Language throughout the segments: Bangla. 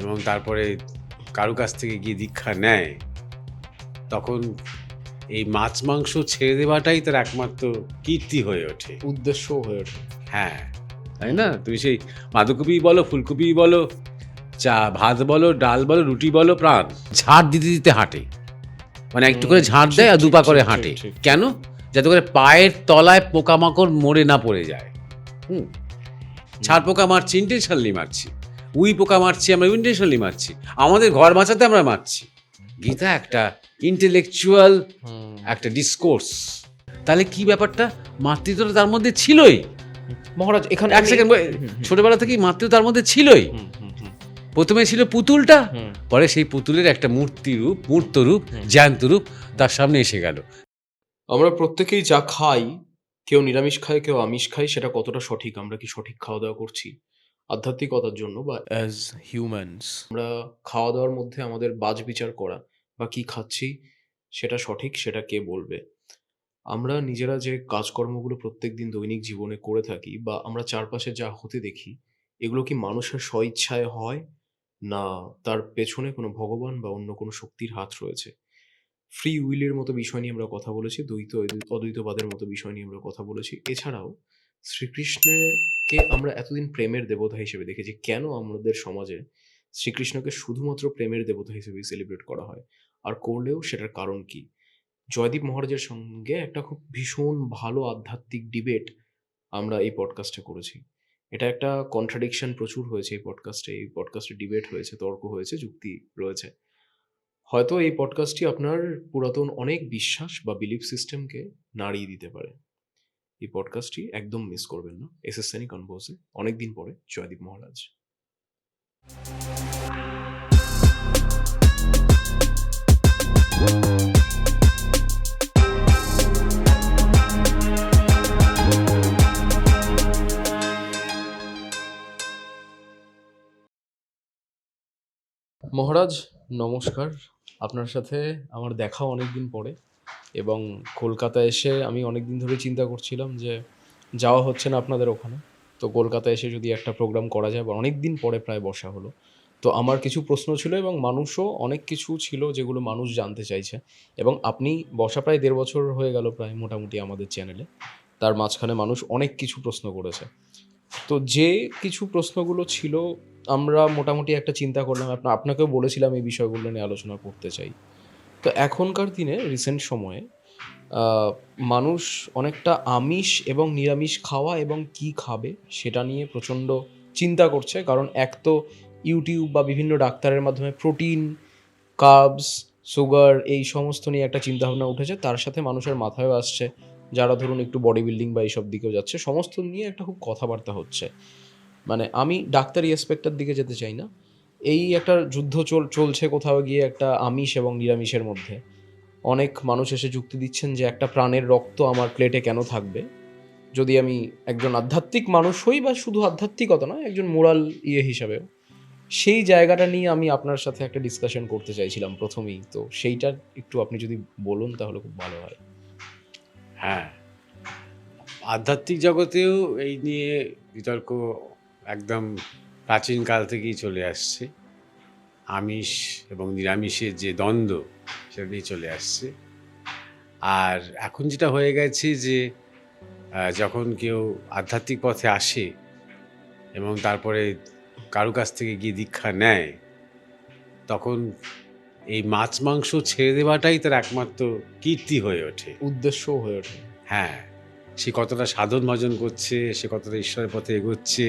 এবং তারপরে কারো কাছ থেকে গিয়ে দীক্ষা নেয়, তখন এই মাছ মাংস ছেড়ে দেওয়াটাই তার একমাত্র কীর্তি হয়ে ওঠে, উদ্দেশ্য হয়ে ওঠে। হ্যাঁ, তাই না? তুমি সেই বাঁধাকপি বলো, ফুলকপি বলো, ভাত বলো, ডাল বলো, রুটি বলো, প্রাণ ঝাড় দিতে দিতে হাঁটে, মানে একটু করে ঝাড় দেয় আর দুপা করে হাঁটে। কেন? যাতে করে পায়ের তলায় পোকামাকড় মরে না পড়ে যায়। ছাড় পোকা মারছি, ইন্টেনশনালি মারছি, উই পোকা মারছি, আমরা ইন্টেনশনালি মারছি, আমাদের ঘর বাঁচাতে আমরা মারছি। গীতা একটা ইন্টেলেকচুয়াল একটা ডিসকোর্স। তাহলে কি ব্যাপারটা? মাতৃত্বটা তার মধ্যে ছিলই মহারাজ। এখানে এক সেকেন্ড, ছোটবেলা থেকেই মাতৃত্ব তার মধ্যে ছিলই। প্রথমে ছিল পুতুলটা, পরে সেই পুতুলের একটা মূর্ত রূপ, জ্যান্ত রূপ তার সামনে এসে গেল। আমরা প্রত্যেকেই যা খাই, কেউ নিরামিষ খায়, কেউ আমিষ খায়, সেটা কতটা সঠিক? আমরা কি সঠিক খাওয়া দাওয়া করছি আধ্যাত্মিকতার জন্য? বা অ্যাজ হিউম্যানস আমরা খাওয়া দাওয়ার মধ্যে আমাদের বাজ বিচার করা বা কি খাচ্ছি সেটা সঠিক, সেটা কে বলবে? আমরা নিজেরা যে কাজকর্মগুলো প্রত্যেকদিন দৈনিক জীবনে করে থাকি বা আমরা চারপাশে যা হতে দেখি, এগুলো কি মানুষের স্বইচ্ছায় হয়, না তার পেছনে কোনো ভগবান বা অন্য কোনো শক্তির হাত রয়েছে? ফ্রি উইলের মতো বিষয় নিয়ে আমরা কথা বলেছি, অদ্বৈতবাদের মতো বিষয় নিয়ে আমরা কথা বলেছি। এছাড়াও শ্রীকৃষ্ণকে আমরা এতদিন প্রেমের দেবতা হিসেবে দেখেছি। কেন আমাদের সমাজে শ্রীকৃষ্ণকে শুধুমাত্র প্রেমের দেবতা হিসেবেই সেলিব্রেট করা হয়? আর করলেও সেটার কারণ কি? জয়দীপ মহারাজের সঙ্গে একটা খুব ভীষণ ভালো আধ্যাত্মিক ডিবেট আমরা এই পডকাস্টে করেছি। এটা একটা কন্ট্রাডিকশন প্রচুর হয়েছে এই পডকাস্টে। এই পডকাস্টে ডিবেট হয়েছে, তর্ক হয়েছে, যুক্তি রয়েছে। হয়তো এই পডকাস্টটি আপনার পুরাতন অনেক বিশ্বাস বা বিলিফ সিস্টেমকে নাড়িয়ে দিতে পারে। এই পডকাস্টটি একদম মিস করবেন না। এসএসএনই কনভোসে অনেকদিন পরে জয়দীপ মহারাজ। মহারাজ নমস্কার, আপনার সাথে আমার দেখা অনেকদিন পরে, এবং কলকাতায় এসে আমি অনেকদিন ধরে চিন্তা করছিলাম যে যাওয়া হচ্ছে না আপনাদের ওখানে, তো কলকাতায় এসে যদি একটা প্রোগ্রাম করা যায়, বা অনেকদিন পরে প্রায় বসা হলো। তো আমার কিছু প্রশ্ন ছিল এবং মানুষও অনেক কিছু ছিল যেগুলো মানুষ জানতে চাইছে, এবং আপনি বসা প্রায় 1.5 বছর হয়ে গেল প্রায় মোটামুটি আমাদের চ্যানেলে। তার মাঝখানে মানুষ অনেক কিছু প্রশ্ন করেছে। তো যে কিছু প্রশ্নগুলো ছিল আমরা মোটামুটি একটা চিন্তা করলাম, আপনাকেও বলেছিলাম এই বিষয়গুলো নিয়ে আলোচনা করতে চাই। তো এখনকার দিনে রিসেন্ট সময়ে মানুষ অনেকটা আমিষ এবং নিরামিষ খাওয়া এবং কি খাবে সেটা নিয়ে প্রচণ্ড চিন্তা করছে। কারণ এক তো ইউটিউব বা বিভিন্ন ডাক্তারের মাধ্যমে প্রোটিন, কার্বস, সুগার এই সমস্ত নিয়ে একটা চিন্তাভাবনা উঠেছে। তার সাথে মানুষের মাথায়ও আসছে, যারা ধরুন একটু বডি বিল্ডিং বা এইসব দিকেও যাচ্ছে, সমস্ত নিয়ে একটা খুব কথাবার্তা হচ্ছে। মানে আমি ডাক্তারি অ্যাসপেক্টের দিকে যেতে চাই না, এই একটা যুদ্ধ চলছে কোথাও গিয়ে একটা আমিষ এবং নিরামিষের মধ্যে। অনেক মানুষ এসে যুক্তি দিচ্ছেন যে একটা প্রাণের রক্ত আমার প্লেটে কেন থাকবে? যদি আমি একজন আধ্যাত্মিক মানুষ হই, বা শুধু আধ্যাত্মিকতা নয়, একজন মোরাল হিসাবেও, সেই জায়গাটা নিয়ে আমি আপনার সাথে একটা ডিসকাশন করতে চাইছিলাম প্রথমেই। তো সেইটা একটু আপনি যদি বলুন তাহলে খুব ভালো হয়। হ্যাঁ, আধ্যাত্মিক জগতেও এই নিয়ে বিতর্ক একদম প্রাচীনকাল থেকেই চলে আসছে। আমিষ এবং নিরামিষের যে দ্বন্দ্ব, সেটা নিয়ে চলে আসছে। আর এখন যেটা হয়ে গেছে যে যখন কেউ আধ্যাত্মিক পথে আসে এবং তারপরে কারো কাছ থেকে গিয়ে দীক্ষা নেয়, তখন এই মাছ মাংস ছেড়ে দেওয়াটাই তার একমাত্র কীর্তি হয়ে ওঠে, উদ্দেশ্য হয়ে ওঠে। হ্যাঁ, সে কতটা সাধন ভজন করছে, সে কতটা ঈশ্বরের পথে এগোচ্ছে,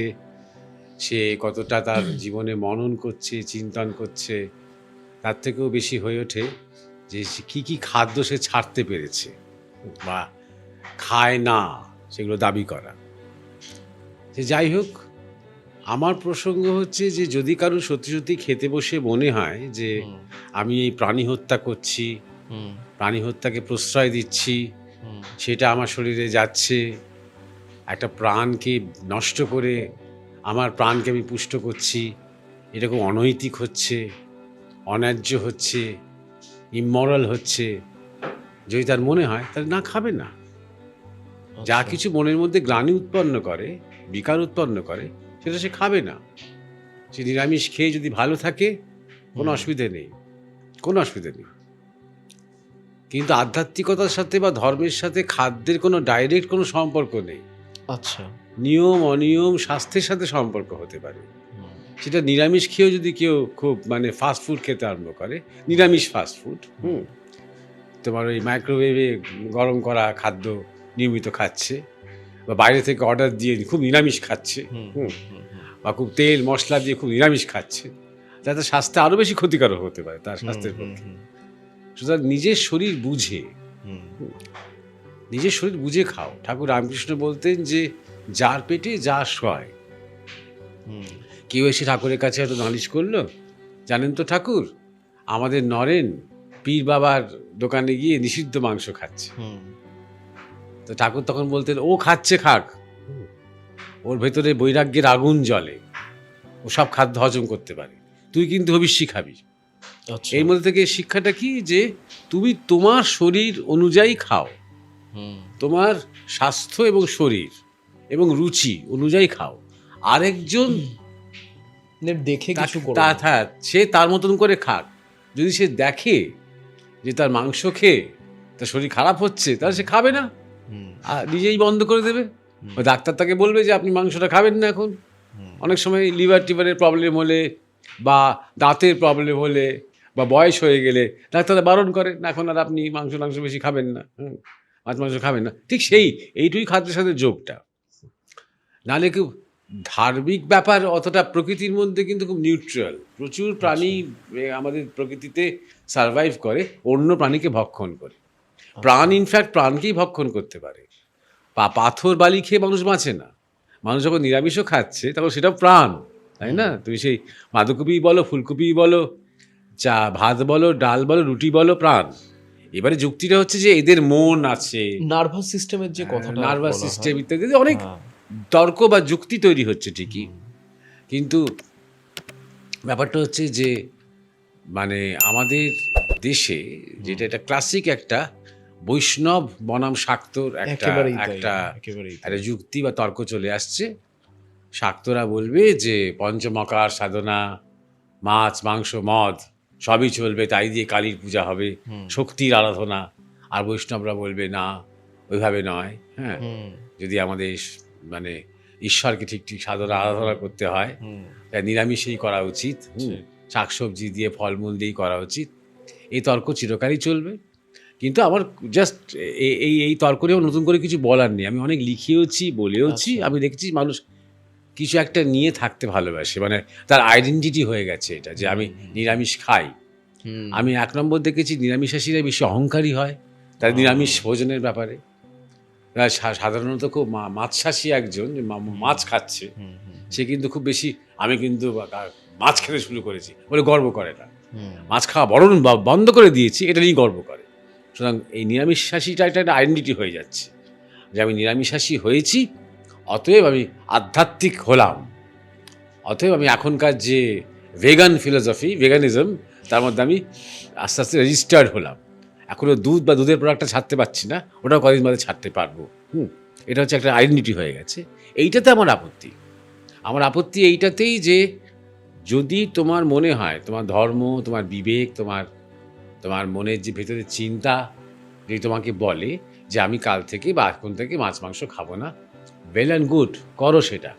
সে কতটা তার জীবনে মনন করছে, চিন্তন করছে, তার থেকেও বেশি হয়ে ওঠে যে কী কী খাদ্য সে ছাড়তে পেরেছে বা খায় না সেগুলো দাবি করা। যে যাই হোক, আমার প্রসঙ্গ হচ্ছে যে যদি কারো সত্যি সত্যি খেতে বসে মনে হয় যে আমি এই প্রাণী হত্যা করছি, প্রাণী হত্যাকে প্রশ্রয় দিচ্ছি, সেটা আমার শরীরে যাচ্ছে, একটা প্রাণকে নষ্ট করে আমার প্রাণকে আমি পুষ্ট করছি, এরকম অনৈতিক হচ্ছে, অন্যায্য হচ্ছে, ইমমরাল হচ্ছে, যদি তার মনে হয় তাহলে না খাবে না। যা কিছু মনের মধ্যে গ্লানি উৎপন্ন করে, বিকার উৎপন্ন করে, সেটা সে খাবে না। সে নিরামিষ খেয়ে যদি ভালো থাকে কোনো হুম। অসুবিধে নেই, কোনো অসুবিধে নেই। কিন্তু আধ্যাত্মিকতার সাথে বা ধর্মের সাথে খাদ্যের কোনো ডাইরেক্ট কোনো সম্পর্ক নেই। আচ্ছা। নিয়ম অনিয়ম স্বাস্থ্যের সাথে সম্পর্ক হতে পারে। হুম। সেটা নিরামিষ খেয়েও যদি কেউ খুব মানে ফাস্ট ফুড খেতে আরম্ভ করে, নিরামিষ ফাস্ট ফুড, তোমার ওই মাইক্রোওয়েভে গরম করা খাদ্য নিয়মিত খাচ্ছে, বা বাইরে থেকে অর্ডার দিয়ে খুব নিরামিষ খাচ্ছে, হুম, হুম, হুম, হুম, বা খুব তেল মশলা দিয়ে খুব নিরামিষ খাচ্ছে, তাতে স্বাস্থ্যে আরও বেশি ক্ষতিকারক হতে পারে তার হুম, স্বাস্থ্যের হুম, পক্ষে। হুম, সুতরাং নিজের শরীর বুঝে, হুম, নিজের শরীর বুঝে খাও। ঠাকুর রামকৃষ্ণ বলতেন যে যার পেটে যা সয়। হুম, কেউ এসে ঠাকুরের কাছে একটু নালিশ করলো, জানেন তো ঠাকুর, আমাদের নরেন পীর বাবার দোকানে গিয়ে নিষিদ্ধ মাংস খাচ্ছে। হুম, তো ঠাকুর তখন বলতেন, ও খাচ্ছে খাক, ওর ভেতরে বৈরাগ্যের আগুন জ্বলে, ও সব খাদ্য হজম করতে পারে, তুই কিন্তু হবিষ্যি খাবি। আচ্ছা। এর মধ্যে থেকে শিক্ষাটা কি, যে তুমি তোমার শরীর অনুযায়ী খাও, হুম, তোমার স্বাস্থ্য এবং শরীর এবং রুচি অনুযায়ী খাও। আরেকজন দেখে কিছু করো তা না। থা সে তার মতন করে খাক। যদি সে দেখে যে তার মাংস খেয়ে তার শরীর খারাপ হচ্ছে, তাহলে সে খাবে না, হুম, নিজেই বন্ধ করে দেবে। হুম, ও ডাক্তার তাকে বলবে যে আপনি মাংসটা খাবেন না এখন। হুম, অনেক সময় লিভার টিভারের প্রবলেম হলে বা দাঁতের প্রবলেম হলে বা বয়স হয়ে গেলে ডাক্তাররা বারণ করে, না এখন আর আপনি মাংস টাংস বেশি খাবেন না, মাছ মাংস খাবেন না। ঠিক সেই এইটুই খাদ্যের সাথে যোগটা। নাহলে কেউ ধার্মিক ব্যাপার অতটা প্রকৃতির মধ্যে কিন্তু খুব নিউট্রাল। প্রচুর প্রাণী আমাদের প্রকৃতিতে সারভাইভ করে অন্য প্রাণীকে ভক্ষণ করে। প্রাণ ইনফ্যাক্ট প্রাণকেই ভক্ষণ করতে পারে। পাথর বালি খেয়ে মানুষ বাঁচে না। মানুষ যখন নিরামিষও খাচ্ছে তখন সেটাও প্রাণ, তাই না? তুমি সেই বাঁধাকপি বলো, ফুলকপি বলো, ভাত বলো, ডাল বলো, রুটি বলো, প্রাণ। এবারে যুক্তিটা হচ্ছে যে এদের মন আছে, নার্ভাস সিস্টেমের যে কথাটা নার্ভাস বলা সিস্টেম হয়। ইত্যাদি, অনেক হ্যাঁ, তর্ক বা যুক্তি তৈরি হচ্ছে ঠিকই, হুম, কিন্তু ব্যাপারটা হচ্ছে যে মানে আমাদের দেশে যেটা এটা ক্লাসিক একটা বৈষ্ণব বনাম শাক্তর একটা একেবারেই তাই, একটা একেবারেই তাই। একটা যুক্তি বা তর্ক চলে আসছে। শাক্তরা বলবে যে পঞ্চমকার সাধনা, মাছ মাংস মদ সবই চলবে, তাই দিয়ে কালীর পূজা হবে, হুম, শক্তির আরাধনা। আর বৈষ্ণবরা বলবে না, ওইভাবে নয়, হ্যাঁ, হুম, যদি আমাদের মানে ঈশ্বরকে ঠিক ঠিক সাধনা আরাধনা করতে হয়, হুম, তাই নিরামিষেই করা উচিত, ঠিক। শাকসবজি দিয়ে ফলমূল দিয়েই করা উচিত। এই তর্ক চিরকালই চলবে। কিন্তু আমার জাস্ট এই তর্ক নিয়ে আমার নতুন করে কিছু বলার নেই। আমি অনেক লিখিয়েওছি, বলেওছি। আচ্ছা। আমি দেখেছি মানুষ কিছু একটা নিয়ে থাকতে ভালোবাসে, মানে তার আইডেন্টিটি হয়ে গেছে এটা, যে আমি নিরামিষ খাই। হুম, আমি ১ নম্বর দেখেছি নিরামিষাশীরা বেশি অহংকারী হয় তার নিরামিষ ভোজনের ব্যাপারে। সাধারণত খুব মাছশাসী একজন যে মাছ খাচ্ছে, হুম, হুম, সে কিন্তু খুব বেশি, আমি কিন্তু মাছ খেতে শুরু করেছি বলে গর্ব করে না। হুম, মাছ খাওয়া বন্ধ করে দিয়েছি, এটা নিয়েই গর্ব করে। সুতরাং এই নিরামিষাশীটা একটা আইডেন্টিটি হয়ে যাচ্ছে, যে আমি নিরামিষাশী হয়েছি, অতএব আমি আধ্যাত্মিক হলাম, অতএব আমি এখনকার যে ভেগান ফিলোসফি, ভেগানিজম, তার মধ্যে আমি আস্তে আস্তে রেজিস্টার্ড হলাম। এখনও দুধ বা দুধের প্রোডাক্টটা ছাড়তে পারছি না, ওটাও কদিন বাদে ছাড়তে পারবো। এটা হচ্ছে একটা আইডেন্টিটি হয়ে গেছে। এইটাতে আমার আপত্তি। আমার আপত্তি এইটাতেই যে যদি তোমার মনে হয় তোমার ধর্ম, তোমার বিবেক, তোমার তোমার মনের যে ভেতরের চিন্তা যদি তোমাকে বলে যে আমি কাল থেকে বা এখন থেকে মাছ মাংস খাবো না, ওয়েল অ্যান্ড গুড, করো সেটা।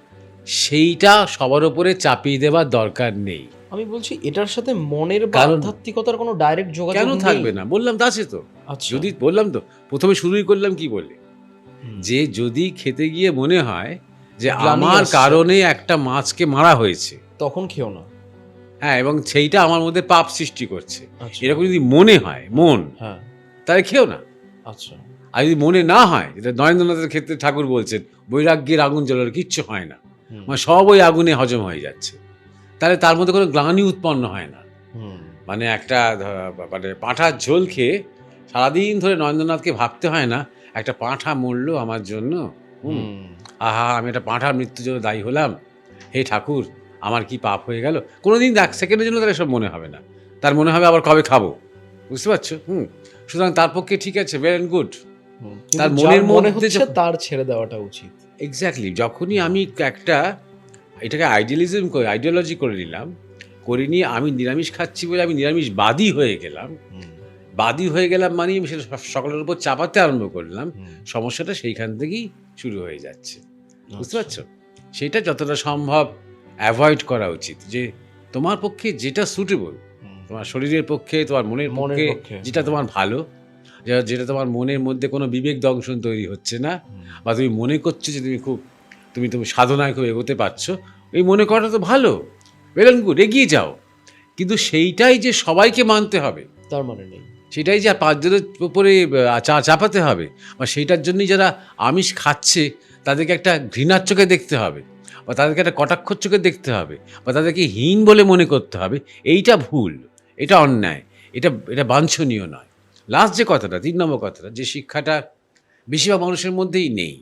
সেইটা সবার ওপরে চাপিয়ে দেওয়ার দরকার নেই। আমি বলছি এটার সাথে মনের বা কারণ- আধ্যাত্মিকতার কোনো ডাইরেক্ট যোগাযোগ কেন নেই? থাকবে না? বললাম তো আছে তো। আচ্ছা। যদি বললাম তো, প্রথমে শুরুই করলাম কি বলে, হুম, যে যদি খেতে গিয়ে মনে হয় যে গ্লানি আমার আসছে। কারণে একটা মাছকে মারা হয়েছে, তখন খেও না। হ্যাঁ, এবং সেইটা আমার মধ্যে পাপ সৃষ্টি করছে, আচ্ছা। এরকম যদি মনে হয়, মন, হ্যাঁ, তাহলে খেও না। আচ্ছা। আর যদি মনে না হয়, যেটা নরেন্দ্রনাথের ক্ষেত্রে ঠাকুর বলছেন, বৈরাগ্যের আগুন জ্বলার কিচ্ছু হয় না, হুম, মানে সব ওই আগুনে হজম হয়ে যাচ্ছে, তাহলে তার মধ্যে কোনো গ্লানি উৎপন্ন হয় না। হুম, মানে একটা মানে পাঁঠার ঝোল খেয়ে সারাদিন ধরে নরেন্দ্রনাথকে ভাবতে হয় না, একটা পাঁঠা মরলো আমার জন্য, হুম, আহা আমি একটা পাঁঠার মৃত্যুর জন্য দায়ী হলাম, হে ঠাকুর আমার কি পাপ হয়ে গেল। কোনোদিন এক সেকেন্ডের জন্য তার এসব মনে হবে না, তার মনে হবে আবার কবে খাবো, বুঝতে পারছো? সুতরাং তার পক্ষে ঠিক আছে, ওয়েল অ্যান্ড গুড। হুম। তার কিন্তু মনের যার মনে মধ্যে হচ্ছে তার ছেড়ে দেওয়াটা উচিত। এক্স্যাক্টলি, যখনই আমি একটা এটাকে আইডিওলজি করে নিলাম, করে নিয়ে আমি নিরামিষ খাচ্ছি বলে আমি নিরামিষবাদী হয়ে গেলাম। বাদী হয়ে গেলাম মানে আমি সেটা সকলের উপর চাপাতে আরম্ভ করলাম। সমস্যাটা সেইখান থেকেই শুরু হয়ে যাচ্ছে, বুঝতে পারছো? সেটা যতটা সম্ভব অ্যাভয়েড করা উচিত, যে তোমার পক্ষে যেটা সুটেবল, তোমার শরীরের পক্ষে, তোমার মনের পক্ষে যেটা তোমার ভালো, যেটা তোমার মনের মধ্যে কোনো বিবেক দংশন তৈরি হচ্ছে না, বা তুমি মনে করছো যে তুমি সাধনায় খুব এগোতে পারছো, এই মনে করাটা তো ভালো, ওয়েল অ্যান্ড গুড, এগিয়ে যাও। কিন্তু সেইটাই যে সবাইকে মানতে হবে তার মানে নেই, সেটাই যে পাঁচজনের উপরে চাপাতে হবে, বা সেইটার জন্যই যারা আমিষ খাচ্ছে তাদেরকে একটা ঘৃণার চোখে দেখতে হবে, বা তাদেরকে একটা কটাক্ষর চোখে দেখতে হবে, বা তাদেরকে হীন বলে মনে করতে হবে, এইটা ভুল, এটা অন্যায়, এটা বাঞ্ছনীয় নয়। লাস্ট যে কথাটা, 3 নম্বর কথাটা, যে শিক্ষাটা বেশিরভাগ মানুষের মধ্যেই নেই,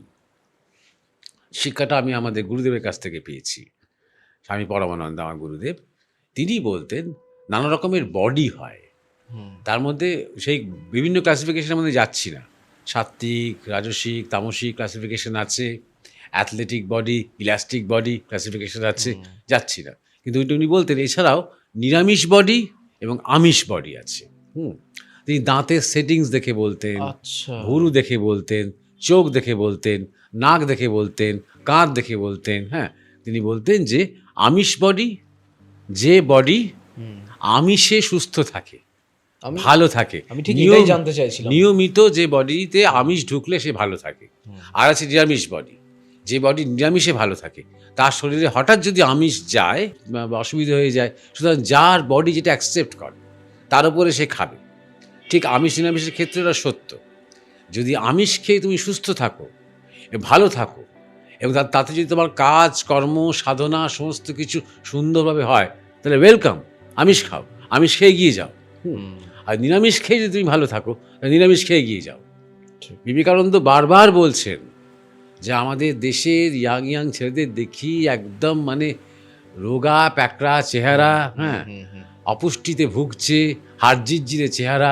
শিক্ষাটা আমি আমাদের গুরুদেবের কাছ থেকে পেয়েছি। স্বামী পরমানন্দ আমার গুরুদেব, তিনি বলতেন নানা রকমের বডি হয়, তার মধ্যে সেই বিভিন্ন ক্লাসিফিকেশনের মধ্যে যাচ্ছি না, সাত্ত্বিক, রাজসিক, তামসিক ক্লাসিফিকেশন আছে, athletic body, elastic body classification আছে, যাচ্ছি না। কিন্তু উনি বলতেন এছাড়াও নিরামিষ বডি এবং আমিষ বডি আছে। তিনি দাঁতের সেটিংস দেখে বলতেন, আচ্ছা, ভুরু দেখে বলতেন, চোখ দেখে বলতেন, নাক দেখে বলতেন, কাঁধ দেখে বলতেন। হ্যাঁ, তিনি বলতেন যে আমিষ বডি, যে বডি আমিষে সুস্থ থাকে, ভালো থাকে, আমি ঠিক এটাই জানতে চাইছিলাম। নিয়মিত যে বডিতে আমিষ ঢুকলে সে ভালো থাকে। আর আছে নিরামিষ বডি, যে বডি নিরামিষে ভালো থাকে, তার শরীরে হঠাৎ যদি আমিষ যায় বা অসুবিধা হয়ে যায়, সুতরাং যার বডি যেটা অ্যাকসেপ্ট করে তার উপরে সে খাবে। ঠিক আমিষ নিরামিষের ক্ষেত্রে এটা সত্য। যদি আমিষ খেয়ে তুমি সুস্থ থাকো, ভালো থাকো, এবং তাতে যদি তোমার কাজ কর্ম সাধনা সমস্ত কিছু সুন্দরভাবে হয়, তাহলে ওয়েলকাম, আমিষ খাও, আমিষ খেয়ে এগিয়ে যাও। আর নিরামিষ খেয়ে যদি তুমি ভালো থাকো, নিরামিষ খেয়ে এগিয়ে যাও। বিবেকানন্দ বারবার বলছেন যে আমাদের দেশের ইয়াং ছেলেদের দেখি একদম মানে রোগা প্যাকড়া চেহারা, হ্যাঁ, অপুষ্টিতে ভুগছে, হাড়জিরজিরে চেহারা,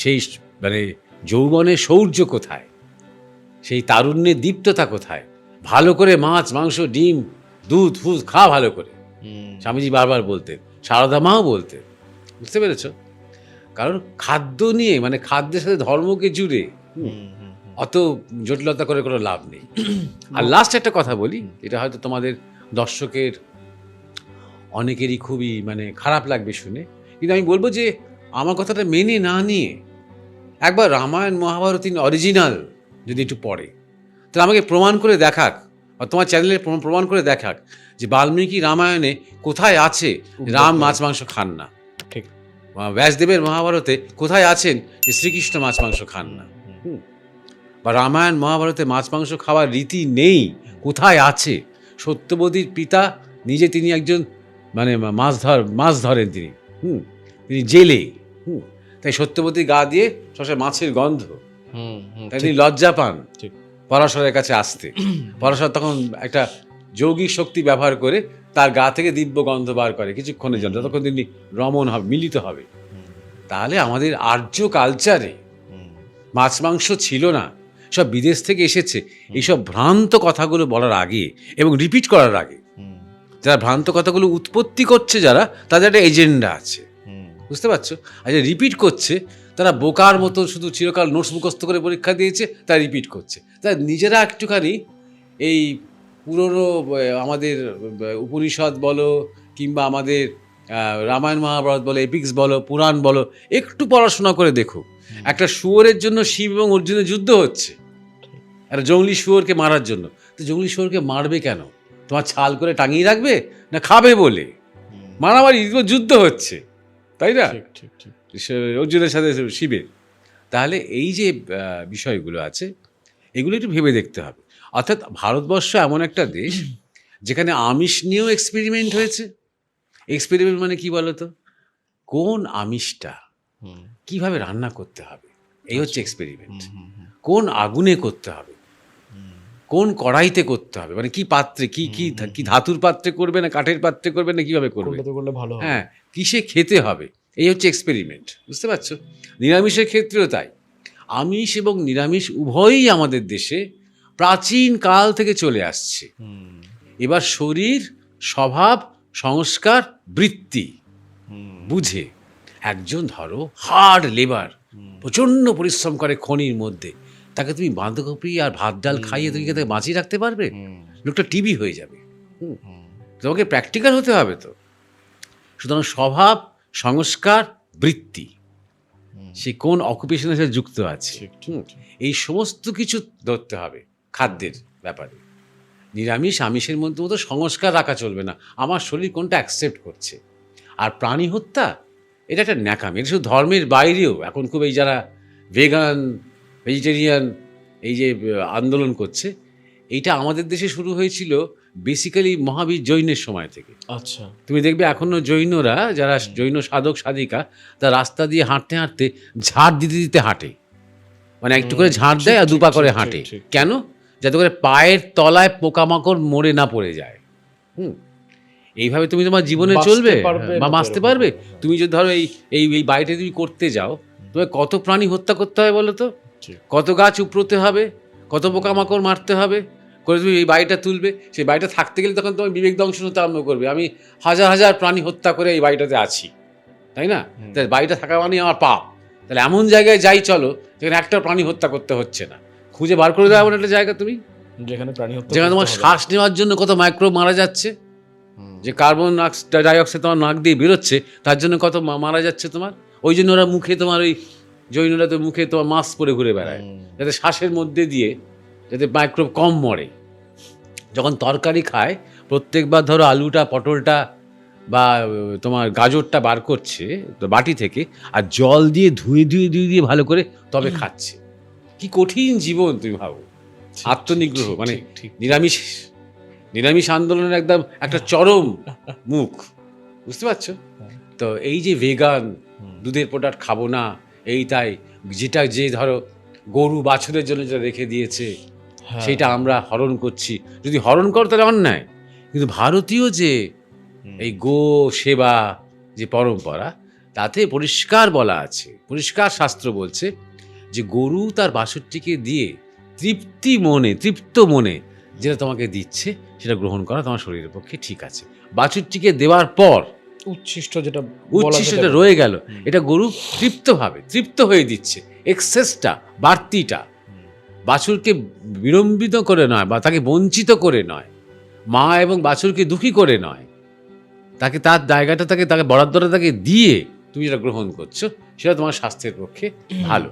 সেই মানে যৌবনের শৌর্য কোথায়, সেই তারুণ্যের দীপ্ততা কোথায়? ভালো করে মাছ মাংস ডিম দুধ ফুদ খা ভালো করে, স্বামীজি বারবার বলতেন, সারদা মাও বলতেন, বুঝতে পেরেছ? কারণ খাদ্য নিয়ে মানে খাদ্যের সাথে ধর্মকে জুড়ে অত জটিলতা করে কোনো লাভ নেই। আর লাস্ট একটা কথা বলি, এটা হয়তো তোমাদের দর্শকের অনেকেরই খুবই মানে খারাপ লাগবে শুনে, কিন্তু আমি বলবো যে আমার কথাটা মেনে না নিয়ে একবার রামায়ণ মহাভারত অরিজিনাল যদি একটু পড়ে, তাহলে আমাকে প্রমাণ করে দেখাক, বা তোমার চ্যানেলে প্রমাণ করে দেখাক যে বাল্মীকি রামায়ণে কোথায় আছে রাম মাছ মাংস খান না, ঠিক, ব্যাসদেবের মহাভারতে কোথায় আছেন যে শ্রীকৃষ্ণ মাছ মাংস খান না, বা রামায়ণ মহাভারতে মাছ মাংস খাওয়ার রীতি নেই, কোথায় আছে? সত্যবতীর পিতা নিজে তিনি একজন মানে মাছ ধরেন তিনি, তিনি জেলে, তাই সত্যবতীর গা দিয়ে সবসময় মাছের গন্ধ, তাই তিনি লজ্জা পান পরাশরের কাছে আসতে। পরাশর তখন একটা যৌগিক শক্তি ব্যবহার করে তার গা থেকে দিব্য গন্ধ বার করে কিছুক্ষণের জন্য, ততক্ষণ তিনি রমণ হবে, মিলিত হবে। তাহলে আমাদের আর্য কালচারে মাছ মাংস ছিল না, সব বিদেশ থেকে এসেছে। এইসব ভ্রান্ত কথাগুলো বলার আগে এবং রিপিট করার আগে, যারা ভ্রান্ত কথাগুলো উৎপত্তি করছে, যারা তাদের একটা এজেন্ডা আছে, বুঝতে পারছো? আর যে রিপিট করছে তারা বোকার মতো শুধু চিরকাল নোটস মুখস্থ করে পরীক্ষা দিয়েছে, তারা রিপিট করছে। তাই নিজেরা একটুখানি এই পুরনো আমাদের উপনিষদ বলো কিংবা আমাদের রামায়ণ মহাভারত বলো, এপিক্স বলো, পুরাণ বলো, একটু পড়াশোনা করে দেখো। একটা শুয়োরের জন্য শিব এবং অর্জুনের যুদ্ধ হচ্ছে, একটা জঙ্গলি শুয়োরকে মারার জন্য। তো জঙ্গলি শুয়োরকে মারবে কেন? তোমার ছাল করে টাঙিয়ে রাখবে না খাবে বলে? মারামারি যুদ্ধ হচ্ছে, তাই না? অর্জুনের সাথে শিবের। তাহলে এই যে বিষয়গুলো আছে, এগুলো একটু ভেবে দেখতে হবে। অর্থাৎ ভারতবর্ষ এমন একটা দেশ যেখানে আমিষ নিয়েও এক্সপেরিমেন্ট হয়েছে। এক্সপেরিমেন্ট মানে কি বলতো? কোন আমিষটা কিভাবে রান্না করতে হবে, এই হচ্ছে এক্সপেরিমেন্ট। কোন আগুনে করতে হবে, কোন কড়াইতে করতে হবে, মানে কি পাত্রে, কি ধাতুর পাত্রে করবে না কাঠের পাত্রে করবে না কিভাবে করবে, হ্যাঁ, কিসে খেতে হবে, এই হচ্ছে এক্সপেরিমেন্ট, বুঝতে পারছো? নিরামিষের ক্ষেত্রেও তাই। আমিষ এবং নিরামিষ উভয়ই আমাদের দেশে প্রাচীন কাল থেকে চলে আসছে। এবার শরীর স্বভাব, সংস্কার, বৃত্তি বুঝে একজন ধরো হার্ড লেবার, প্রচণ্ড পরিশ্রম করে খনির মধ্যে, তাকে তুমি বাঁধাকপি আর ভাত ডাল খাইয়ে তুমি তাকে বাঁচিয়ে রাখতে পারবে? লোকটা টিবি হয়ে যাবে। তোমাকে প্র্যাকটিক্যাল হতে হবে তো। সুতরাং স্বভাব, সংস্কার, বৃত্তি, সে কোন অকুপেশনের সাথে যুক্ত আছে, এই সমস্ত কিছু ধরতে হবে খাদ্যের ব্যাপারে। নিরামিষ আমিষের মধ্যে মতো সংস্কার রাখা চলবে না, আমার শরীর কোনটা অ্যাকসেপ্ট করছে। আর প্রাণী হত্যা এটা একটা ন্যাকামি, এটা শুধু ধর্মের বাইরেও এখন খুব এই যারা ভেগান, ভেজিটেরিয়ান এই যে আন্দোলন করছে, এইটা আমাদের দেশে শুরু হয়েছিল বেসিক্যালি মহাবীর জৈনের সময় থেকে। আচ্ছা, তুমি দেখবে এখনও জৈনরা, যারা জৈন সাধক সাধিকা, তারা রাস্তা দিয়ে হাঁটতে হাঁটতে ঝাড় দিতে দিতে হাঁটে, মানে একটু করে ঝাড় দেয় আর দুপা করে হাঁটে। কেন? যাতে করে পায়ের তলায় পোকামাকড় মরে না পড়ে যায়। এইভাবে তুমি তোমার জীবনে চলবে বা বাঁচতে পারবে। তুমি যদি ধরো এই এই এই বাড়িতে তুমি করতে যাও, তোমার কত প্রাণী হত্যা করতে হবে বলো তো, কত গাছ উপড়োতে হবে, কত পোকামাকড় মারতে হবে করে তুমি এই বাড়িটা তুলবে। সেই বাড়িটা থাকতে গেলে তখন তোমার বিবেক দংশন হতে আরম্ভ করবে, আমি হাজার হাজার প্রাণী হত্যা করে এই বাড়িটাতে আছি, তাই না? তাই বাড়িটা থাকা মানে আমার পাপ। তাহলে এমন জায়গায় যাই চলো যেখানে একটা প্রাণী হত্যা করতে হচ্ছে না, খুঁজে বার করে দেওয়া এমন একটা জায়গা তুমি, যেখানে প্রাণী হত্যা, যেখানে তোমার শ্বাস নেওয়ার জন্য কত মাইক্রো মারা যাচ্ছে, যে কার্বন ডাইঅক্সাইড তোমার নাক দিয়ে বেরোচ্ছে, তার জন্য কত মারা যাচ্ছে তোমার। ওই জন্য ওরা মুখে, তোমার ওই জৈনরা তো মুখে তোমার মাস্ক পরে ঘুরে বেড়ায়, যাতে শ্বাসের মধ্যে দিয়ে যাতে মাইক্রোব কম মরে। যখন তরকারি খায়, প্রত্যেকবার ধরো আলুটা, পটলটা বা তোমার গাজরটা বার করছে বাটি থেকে, আর জল দিয়ে ধুয়ে ধুয়ে ধুয়ে দিয়ে ভালো করে তবে খাচ্ছে। কি কঠিন জীবন তুমি ভাবো। আত্মনিগ্রহ মানে নিরামিষ আন্দোলনের একদম একটা চরম মুখ, বুঝতে পারছো? তো এই যে ভেগান, দুধের প্রোডাক্ট খাবো না, এই তাই যেটা যে ধরো গরু বাছুরের জন্য যেটা রেখে দিয়েছে সেটা আমরা হরণ করছি। যদি হরণ করো তাহলে অন্যায়, কিন্তু ভারতীয় যে এই গো সেবা যে পরম্পরা, তাতে পরিষ্কার বলা আছে, পরিষ্কার শাস্ত্র বলছে যে গরু তার বাছুরটিকে দিয়ে তৃপ্ত মনে যেটা তোমাকে দিচ্ছে সেটা গ্রহণ করা তোমার শরীরের পক্ষে ঠিক আছে। বাছুরটিকে দেওয়ার পর উচ্ছিষ্টটা রয়ে গেল, এটা গরু তৃপ্ত হয়ে দিচ্ছে, এক্সেসটা, বাড়তিটা বাছুরকে বিড়ম্বিত করে নয় বা তাকে বঞ্চিত করে নয়, মা এবং বাছুরকে দুঃখী করে নয়, তাকে তার জায়গাটা তাকে বরাদ্দটা তাকে দিয়ে তুমি যেটা গ্রহণ করছো সেটা তোমার স্বাস্থ্যের পক্ষে ভালো।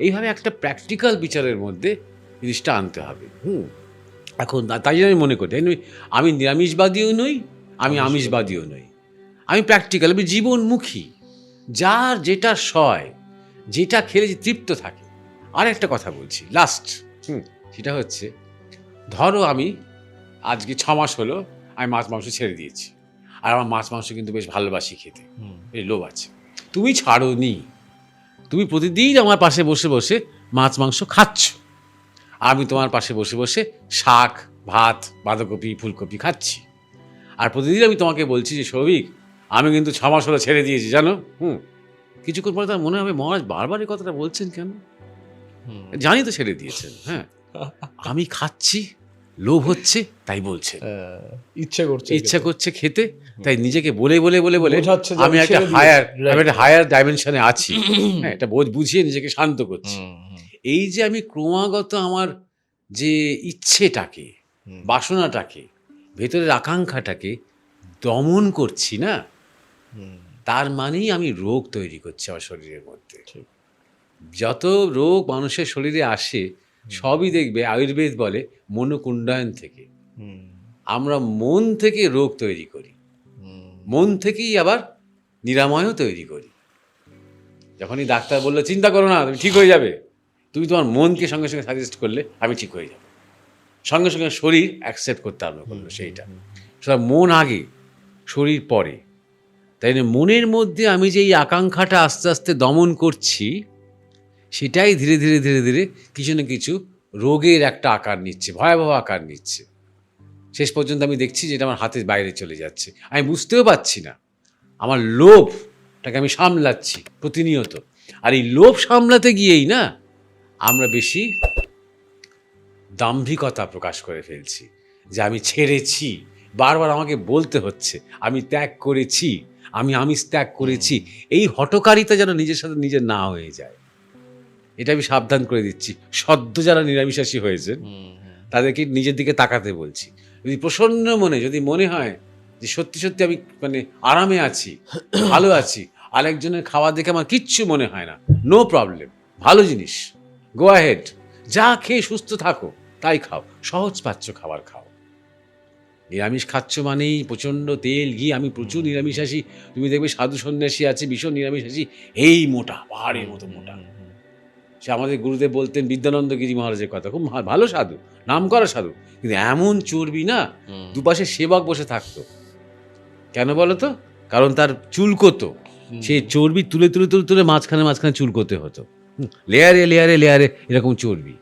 এইভাবে একটা প্র্যাকটিক্যাল বিচারের মধ্যে জিনিসটা আনতে হবে। এখন তাই জন্য আমি মনে করি, আমি নিরামিষবাদীও নই, আমি আমিষবাদীও নই, আমি প্র্যাকটিক্যাল, আমি জীবনমুখী, যার যেটা সয়, যেটা খেলে যে তৃপ্ত থাকে। আর একটা কথা বলছি লাস্ট, সেটা হচ্ছে ধরো আমি আজকে 6 মাস হলো আমি মাছ মাংস ছেড়ে দিয়েছি, আর আমার মাছ মাংস কিন্তু বেশ ভালোবাসি খেতে, এই লোভ আছে। তুমি ছাড়ো নি, তুমি প্রতিদিন আমার পাশে বসে বসে মাছ মাংস খাচ্ছ, আমি তোমার পাশে বসে বসে শাক, ভাত, বাঁধাকপি, ফুলকপি খাচ্ছি, আর প্রতিদিন আমি তোমাকে বলছি যে সৌভিক আমি কিন্তু 6 মাস হলো ছেড়ে দিয়েছি জানো। কিছুক্ষণ পরে তার মনে হবে মহারাজ বারবার এই কথাটা বলছেন কেন, জানি তো ছেড়ে দিয়েছেন। হ্যাঁ, আমি খাচ্ছি, লোভ হচ্ছে তাই বলছে, ইচ্ছা করছে খেতে, তাই নিজেকে বলে বলে বলে বলে আমি একটা হায়ার ডাইমেনশনে আছি, হ্যাঁ, এটা বুঝিয়ে নিজেকে শান্ত করছি। এই যে আমি ক্রমাগত আমার যে ইচ্ছেটাকে, বাসনাটাকে, ভেতরের আকাঙ্ক্ষাটাকে দমন করছি না, তার মানেই আমি রোগ তৈরি করছি আমার শরীরের মধ্যে। যত রোগ মানুষের শরীরে আসে সবই দেখবে আয়ুর্বেদ বলে মনোকুণ্ডয়ন থেকে। আমরা মন থেকে রোগ তৈরি করি, মন থেকেই আবার নিরাময়ও তৈরি করি। যখনই ডাক্তার বললো চিন্তা করো না তুমি ঠিক হয়ে যাবে, তুমি তোমার মনকে সঙ্গে সঙ্গে সাজেস্ট করলে আমি ঠিক হয়ে যাব, সঙ্গে সঙ্গে শরীর অ্যাকসেপ্ট করতে আরম্ভ করলো সেইটা। সেটা মন আগে, শরীর পরে। তাই মনের মধ্যে আমি যে এই আকাঙ্ক্ষাটা আস্তে আস্তে দমন করছি, সেটাই ধীরে ধীরে ধীরে ধীরে কিছু না কিছু রোগের একটা আকার নিচ্ছে, ভয়াবহ আকার নিচ্ছে। শেষ পর্যন্ত আমি দেখছি যেটা আমার হাতের বাইরে চলে যাচ্ছে, আমি বুঝতেও পারছি না। আমার লোভটাকে আমি সামলাচ্ছি প্রতিনিয়ত, আর এই লোভ সামলাতে গিয়েই না আমরা বেশি দাম্ভিকতা প্রকাশ করে ফেলছি, যে আমি ছেড়েছি, বারবার আমাকে বলতে হচ্ছে আমি ত্যাগ করেছি, আমি আমিষ ত্যাগ করেছি। এই হঠকারিতা যেন নিজের সাথে নিজের না হয়ে যায়, এটা আমি সাবধান করে দিচ্ছি। সদ্য যারা নিরামিষাশী হয়েছেন তাদেরকে নিজের দিকে তাকাতে বলছি। যদি প্রসন্ন মনে যদি মনে হয় যে সত্যি সত্যি আমি মানে আরামে আছি, ভালো আছি, আরেকজনের খাওয়া দেখে আমার কিচ্ছু মনে হয় না, নো প্রবলেম, ভালো জিনিস, গো অ্যাহেড, যা খেয়ে সুস্থ থাকো তাই খাও, সহজ পাচ্ছ খাবার খাও। নিরামিষ খাচ্ছ মানেই প্রচণ্ড তেল ঘি, আমি প্রচুর নিরামিষাশী, তুমি দেখবে সাধু সন্ন্যাসী আছে ভীষণ নিরামিষাশী, এই মোটা, পাহাড়ের মতো মোটা। সে আমাদের গুরুদেব বলতেন বিদ্যানন্দ গিরি মহারাজের কথা, খুব ভালো সাধু, নাম করা সাধু, কিন্তু এমন চর্বি না, দুপাশে সেবক বসে থাকতো। কেন বলো তো? কারণ তার চুলকোতো, সেই চর্বি তুলে তুলে তুলে তুলে মাঝখানে মাঝখানে চুলকোতে হতো, লেয়ারে লেয়ারে লেয়ারে এরকম চর্বি।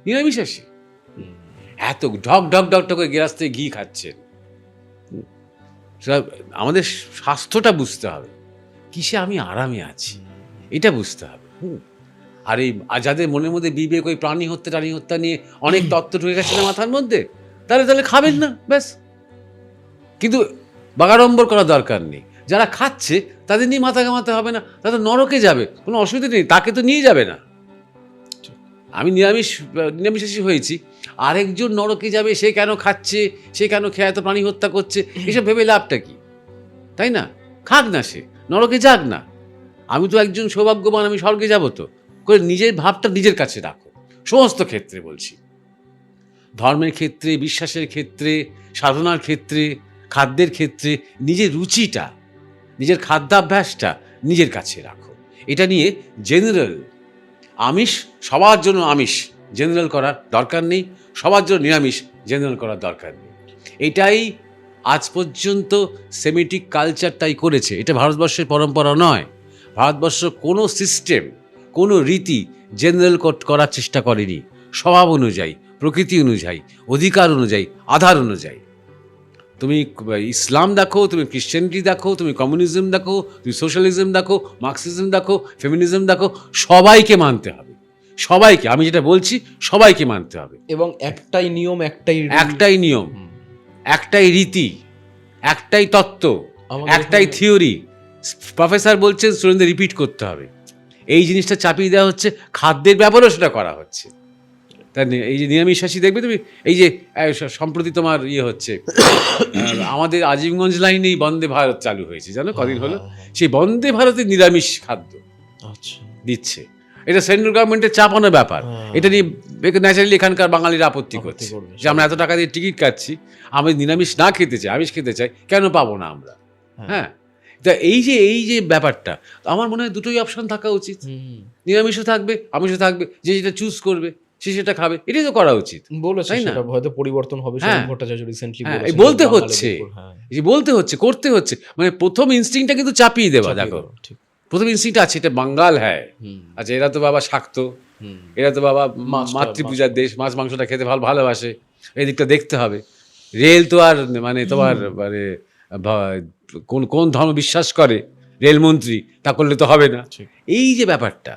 নিরামিষাশী এত ঢক ঢক ঢক ঢক করে গ্লাস থেকে ঘি খাচ্ছেন। আমাদের স্বাস্থ্যটা বুঝতে হবে, কিসে আমি আরামে আছি এটা বুঝতে হবে। আর এই যাদের মনের মধ্যে বিবেক ওই প্রাণী হত্যা নিয়ে অনেক তত্ত্ব ঢুকে গেছে না মাথার মধ্যে, তাহলে খাবেন না ব্যাস। কিন্তু বাগাড়ম্বর করার দরকার নেই, যারা খাচ্ছে তাদের নিয়ে মাথা ঘামাতে হবে না, তারা নরকে যাবে, কোনো অসুবিধা নেই, তাকে তো নিয়ে যাবে না। আমি নিরামিষাশী হয়েছি, আরেকজন নরকে যাবে, সে কেন খাচ্ছে, সে কেন খেয়ে এত প্রাণী হত্যা করছে, এসব ভেবে লাভটা কি? তাই না? খাক না, সে নরকে যাক না, আমি তো একজন সৌভাগ্যবান, আমি স্বর্গে যাব। তো করে নিজের ভাবটা নিজের কাছে রাখো, সমস্ত ক্ষেত্রে বলছি, ধর্মের ক্ষেত্রে, বিশ্বাসের ক্ষেত্রে, সাধনার ক্ষেত্রে, খাদ্যের ক্ষেত্রে নিজের রুচিটা, নিজের খাদ্যাভ্যাসটা নিজের কাছে রাখো। এটা নিয়ে জেনারেল আমিষ সবার জন্য আমিষ জেনারেল করার দরকার নেই, সবার জন্য নিরামিষ জেনারেল করার দরকার নেই। এটাই আজ পর্যন্ত সেমিটিক কালচারটাই করেছে, এটা ভারতবর্ষের পরম্পরা নয়। ভারতবর্ষ কোনো সিস্টেম, কোনো রীতি জেনারেল করার চেষ্টা করেনি, স্বভাব অনুযায়ী, প্রকৃতি অনুযায়ী, অধিকার অনুযায়ী, আধার অনুযায়ী। তুমি ইসলাম দেখো, তুমি ক্রিশ্চিয়ানিটি দেখো, তুমি কমিউনিজম দেখো, তুমি সোশ্যালিজম দেখো, মার্কসিজম দেখো, ফেমিনিজম দেখো, সবাইকে মানতে হবে, সবাইকে, আমি যেটা বলছি সবাইকে মানতে হবে। এবং একটাই নিয়ম, একটাই নিয়ম, একটাই রীতি, একটাই তত্ত্ব, একটাই থিওরি। প্রফেসর বলছেন স্টুডেন্টদের রিপিট করতে হবে, এই জিনিসটা চাপিয়ে দেওয়া হচ্ছে, খাদ্যের ব্যাপারেও সেটা করা হচ্ছে। তাই এই যে নিরামিষাশী দেখবে তুমি, এই যে সম্প্রতি তোমার হচ্ছে আমাদের আজিমগঞ্জ লাইনেই বন্দে ভারত চালু হয়েছে, জানো কদিন হলো, সেই বন্দে ভারতের নিরামিষ খাদ্য দিচ্ছে। এটা সেন্ট্রাল গভর্নমেন্টের চাপানোর ব্যাপার, এটা নিয়ে ন্যাচারালি এখানকার বাঙালিরা আপত্তি করছে যে আমরা এত টাকা দিয়ে টিকিট কাটছি, আমি নিরামিষ না খেতে চাই, আমিষ খেতে চাই, কেন পাবো না আমরা? হ্যাঁ, তা এই যে ব্যাপারটা, আমার মনে হয় দুটোই অপশন থাকা উচিত, নিরামিষও থাকবে, আমিষও থাকবে, যে যেটা চুজ করবে সে সেটা খাবে, এটাই তো করা উচিত। বলেছে সেটা হয়তো পরিবর্তন হবে, ভট্টাচার্য রিসেন্টলি বলেছে, বলতে হচ্ছে, বলতে হচ্ছে, করতে হচ্ছে, মানে প্রথম ইনস্টিংক্টটা কিন্তু চাপিয়ে দেওয়া। দেখো প্রথম ইনস্টিংক্ট আছে, এটা বাঙ্গাল, হ্যাঁ আচ্ছা, এরা তো বাবা শাক্ত, এরা তো বাবা মাতৃপূজার দেশ, মাছ মাংসটা খেতে ভালোবাসে, এই দিকটা দেখতে হবে। রেল তো আর মানে তোমার মানে কোন ধর্ম বিশ্বাস করে রেলমন্ত্রী, তা করলে তো হবে না। এই যে ব্যাপারটা,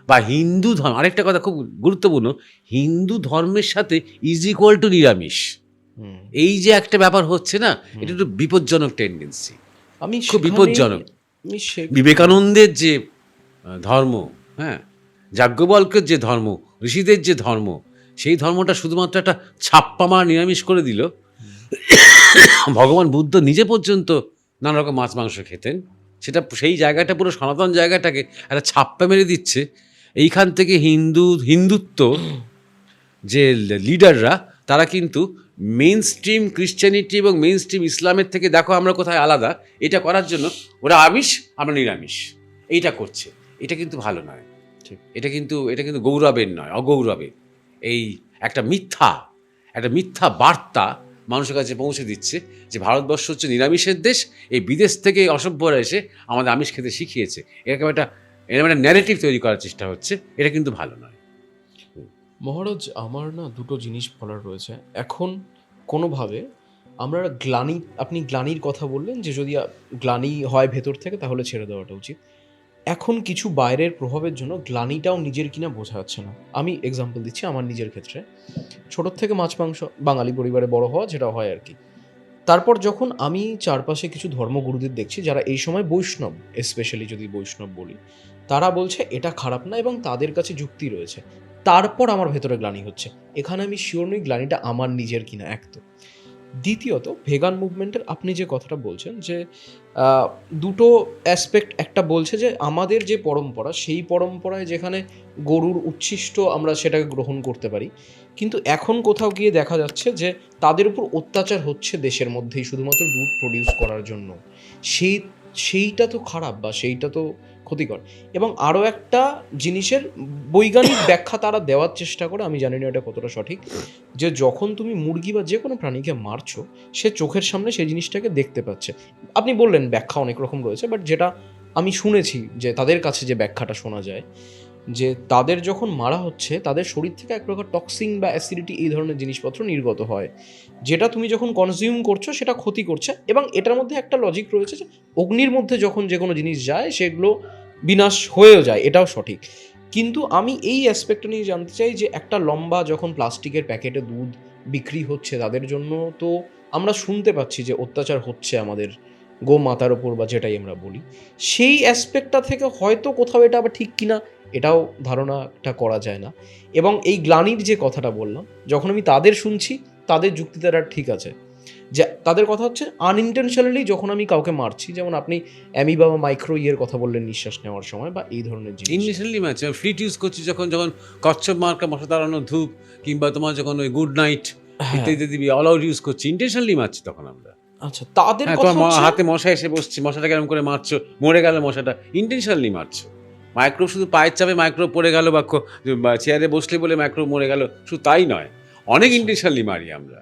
বা হিন্দু ধর্ম, আরেকটা কথা খুব গুরুত্বপূর্ণ, হিন্দু ধর্মের সাথে ইজ ইকুয়াল টু নিরামিষ, এই যে একটা ব্যাপার হচ্ছে না, এটা একটু বিপজ্জনক টেন্ডেন্সি, খুব বিপজ্জনক। বিবেকানন্দের যে ধর্ম, হ্যাঁ, যাজ্ঞবল্ক্যের যে ধর্ম, ঋষিদের যে ধর্ম, সেই ধর্মটা শুধুমাত্র একটা ছাপ্পা মার নিরামিষ করে দিল। ভগবান বুদ্ধ নিজে পর্যন্ত নানা রকম মাছ মাংস খেতেন, সেটা সেই জায়গাটা, পুরো সনাতন জায়গাটাকে একটা ছাপ্পা মেরে দিচ্ছে। এইখান থেকে হিন্দুত্ব যে লিডাররা, তারা কিন্তু মেইন স্ট্রিম ক্রিশ্চিয়ানিটি এবং মেইন স্ট্রিম ইসলামের থেকে দেখো আমরা কোথায় আলাদা, এটা করার জন্য ওরা আমিষ, আমরা নিরামিষ, এইটা করছে। এটা কিন্তু ভালো নয়, এটা কিন্তু গৌরবের নয়, অগৌরবের। এই একটা মিথ্যা বার্তা মানুষের কাছে পৌঁছে দিচ্ছে যে ভারতবর্ষ হচ্ছে নিরামিষের দেশ, এই বিদেশ থেকে অসভ্যরা এসে আমাদের আমিষ খেতে শিখিয়েছে, এরকম একটা ন্যারেটিভ তৈরি করার চেষ্টা হচ্ছে, এটা কিন্তু ভালো নয়। মহারাজ, আমার না দুটো জিনিস বলার রয়েছে। এখন কোনোভাবে আমরা আপনি গ্লানির কথা বললেন যে যদি গ্লানি হয় ভেতর থেকে তাহলে ছেড়ে দেওয়াটা উচিত। এখন কিছু বাইরের প্রভাবের জন্য গ্লানিটাও নিজের কিনা বোঝা যাচ্ছে না। আমি এক্সাম্পল দিচ্ছি আমার নিজের ক্ষেত্রে। ছোটোর থেকে মাছ মাংস, বাঙালি পরিবারে বড় হওয়া, যেটা হয় আর কি, তারপর যখন আমি চারপাশে কিছু ধর্মগুরুদের দেখছি যারা এই সময় বৈষ্ণব, স্পেশালি যদি বৈষ্ণব বলি, তারা বলছে এটা খারাপ না এবং তাদের কাছে যুক্তি রয়েছে। তারপর আমার ভেতরে গ্লানি হচ্ছে। এখানে আমি শিওর নই গ্লানিটা আমার নিজের কিনা, এক তো। দ্বিতীয়ত ভেগান মুভমেন্টের আপনি যে কথাটা বলছেন যে দুটো অ্যাসপেক্ট, একটা বলছে যে আমাদের যে পরম্পরা সেই পরম্পরায় যেখানে গরুর উচ্ছিষ্ট আমরা সেটাকে গ্রহণ করতে পারি, কিন্তু এখন কোথাও গিয়ে দেখা যাচ্ছে যে তাদের উপর অত্যাচার হচ্ছে দেশের মধ্যেই শুধুমাত্র দুধ প্রডিউস করার জন্য। সেই সেইটা তো খারাপ বা সেইটা তো ক্ষতিকর। এবং আরও একটা জিনিসের বৈজ্ঞানিক ব্যাখ্যা তারা দেওয়ার চেষ্টা করে, আমি জানি না এটা কতটা সঠিক, যে যখন তুমি মুরগি বা যে কোনো প্রাণীকে মারছো সে চোখের সামনে সেই জিনিসটাকে দেখতে পাচ্ছে। আপনি বললেন ব্যাখ্যা অনেক রকম রয়েছে, বাট যেটা আমি শুনেছি যে তাদের কাছে যে ব্যাখ্যাটা শোনা যায়, যে তাদের যখন মারা হচ্ছে তাদের শরীর থেকে এক প্রকার টক্সিন বা অ্যাসিডিটি এই ধরনের জিনিসপত্র নির্গত হয়, যেটা তুমি যখন কনজিউম করছো সেটা ক্ষতি করছে। এবং এটার মধ্যে একটা লজিক রয়েছে যে অগ্নির মধ্যে যখন যে কোনো জিনিস যায় সেগুলো বিনাশ হয়েও যায়, এটাও সঠিক। কিন্তু আমি এই অ্যাসপেক্টটা নিয়ে জানতে চাই যে একটা লম্বা যখন প্লাস্টিকের প্যাকেটে দুধ বিক্রি হচ্ছে তাদের জন্য, তো আমরা শুনতে পাচ্ছি যে অত্যাচার হচ্ছে আমাদের গোমাতার ওপর বা যেটাই আমরা বলি, সেই অ্যাসপেক্টটা থেকে হয়তো কোথাও এটা আবার ঠিক কিনা এটাও ধারণাটা করা যায় না। এবং এই গ্লানির যে কথাটা বললাম, যখন আমি তাদের শুনছি তাদের যুক্তি তারা ঠিক আছে, যে তাদের কথা হচ্ছে আনইনটেনশনালি যখন আমি কাউকে মারছি, যেমন আপনি অ্যামিবা বা মাইক্রো ইয়ের কথা বললেন নিঃশ্বাস নেওয়ার সময় বা এই ধরনের জিনিস। ইনিশিয়ালি মারছি, ফ্লিট ইউজ করছি যখন যখন কচ্ছপ মার্কা মশা তাড়ানো ধূপ, কিংবা তোমার যখন ওই গুড নাইট হ্যাঁ, ইত্যাদি দিবি অল আউট ইউজ করছি, ইন্টেনশনালি মারছি তখন আমরা। আচ্ছা, তাদের হ্যাঁ, কথা তোমার হচ্ছে হাতে মশা এসে বসছে, মশাটা কেরম করে মারছো, মরে গেল মশাটা, ইন্টেনশনালি মারছো। মাইক্রোব শুধু পায়ের চাপে মাইক্রোব পড়ে গেল বা চেয়ারে বসলে বলে মাইক্রোব মরে গেল, শুধু তাই নয়, অনেক ইন্টেনশনালি মারি আমরা,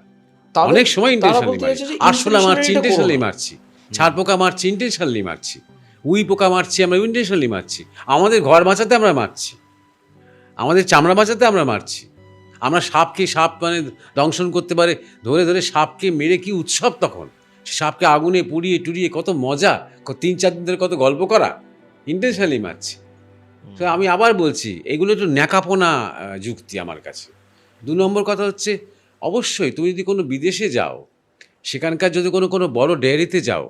তাদের, অনেক সময় তারা ইন্টেনশনালি বলতে মারি। চাইছে যে আরশোলা মারছি, intentionality টা করো ইন্টেনশনালি না। মারছি। ছাড় পোকা মারছি, ইন্টেনশনালি মারছি। উই পোকা মারছি, আমরা ইন্টেনশনালি মারছি। আমাদের ঘর বাঁচাতে আমরা মারছি, আমাদের চামড়া বাঁচাতে আমরা মারছি। আমরা সাপকে, সাপ মানে দংশন করতে পারে, ধরে ধরে সাপকে মেরে কি উৎসব তখন, সে সাপকে আগুনে পুড়িয়ে টুড়িয়ে কত মজা, 3-4 দিন ধরে কত গল্প করা, ইন্টেনশনালি মারছি। তো আমি আবার বলছি, এগুলো একটু ন্যাকাপোনা যুক্তি আমার কাছে। 2 নম্বর কথা হচ্ছে, অবশ্যই তুমি যদি কোনো বিদেশে যাও, সেখানকার যদি কোনো কোনো বড় ডেয়ারিতে যাও,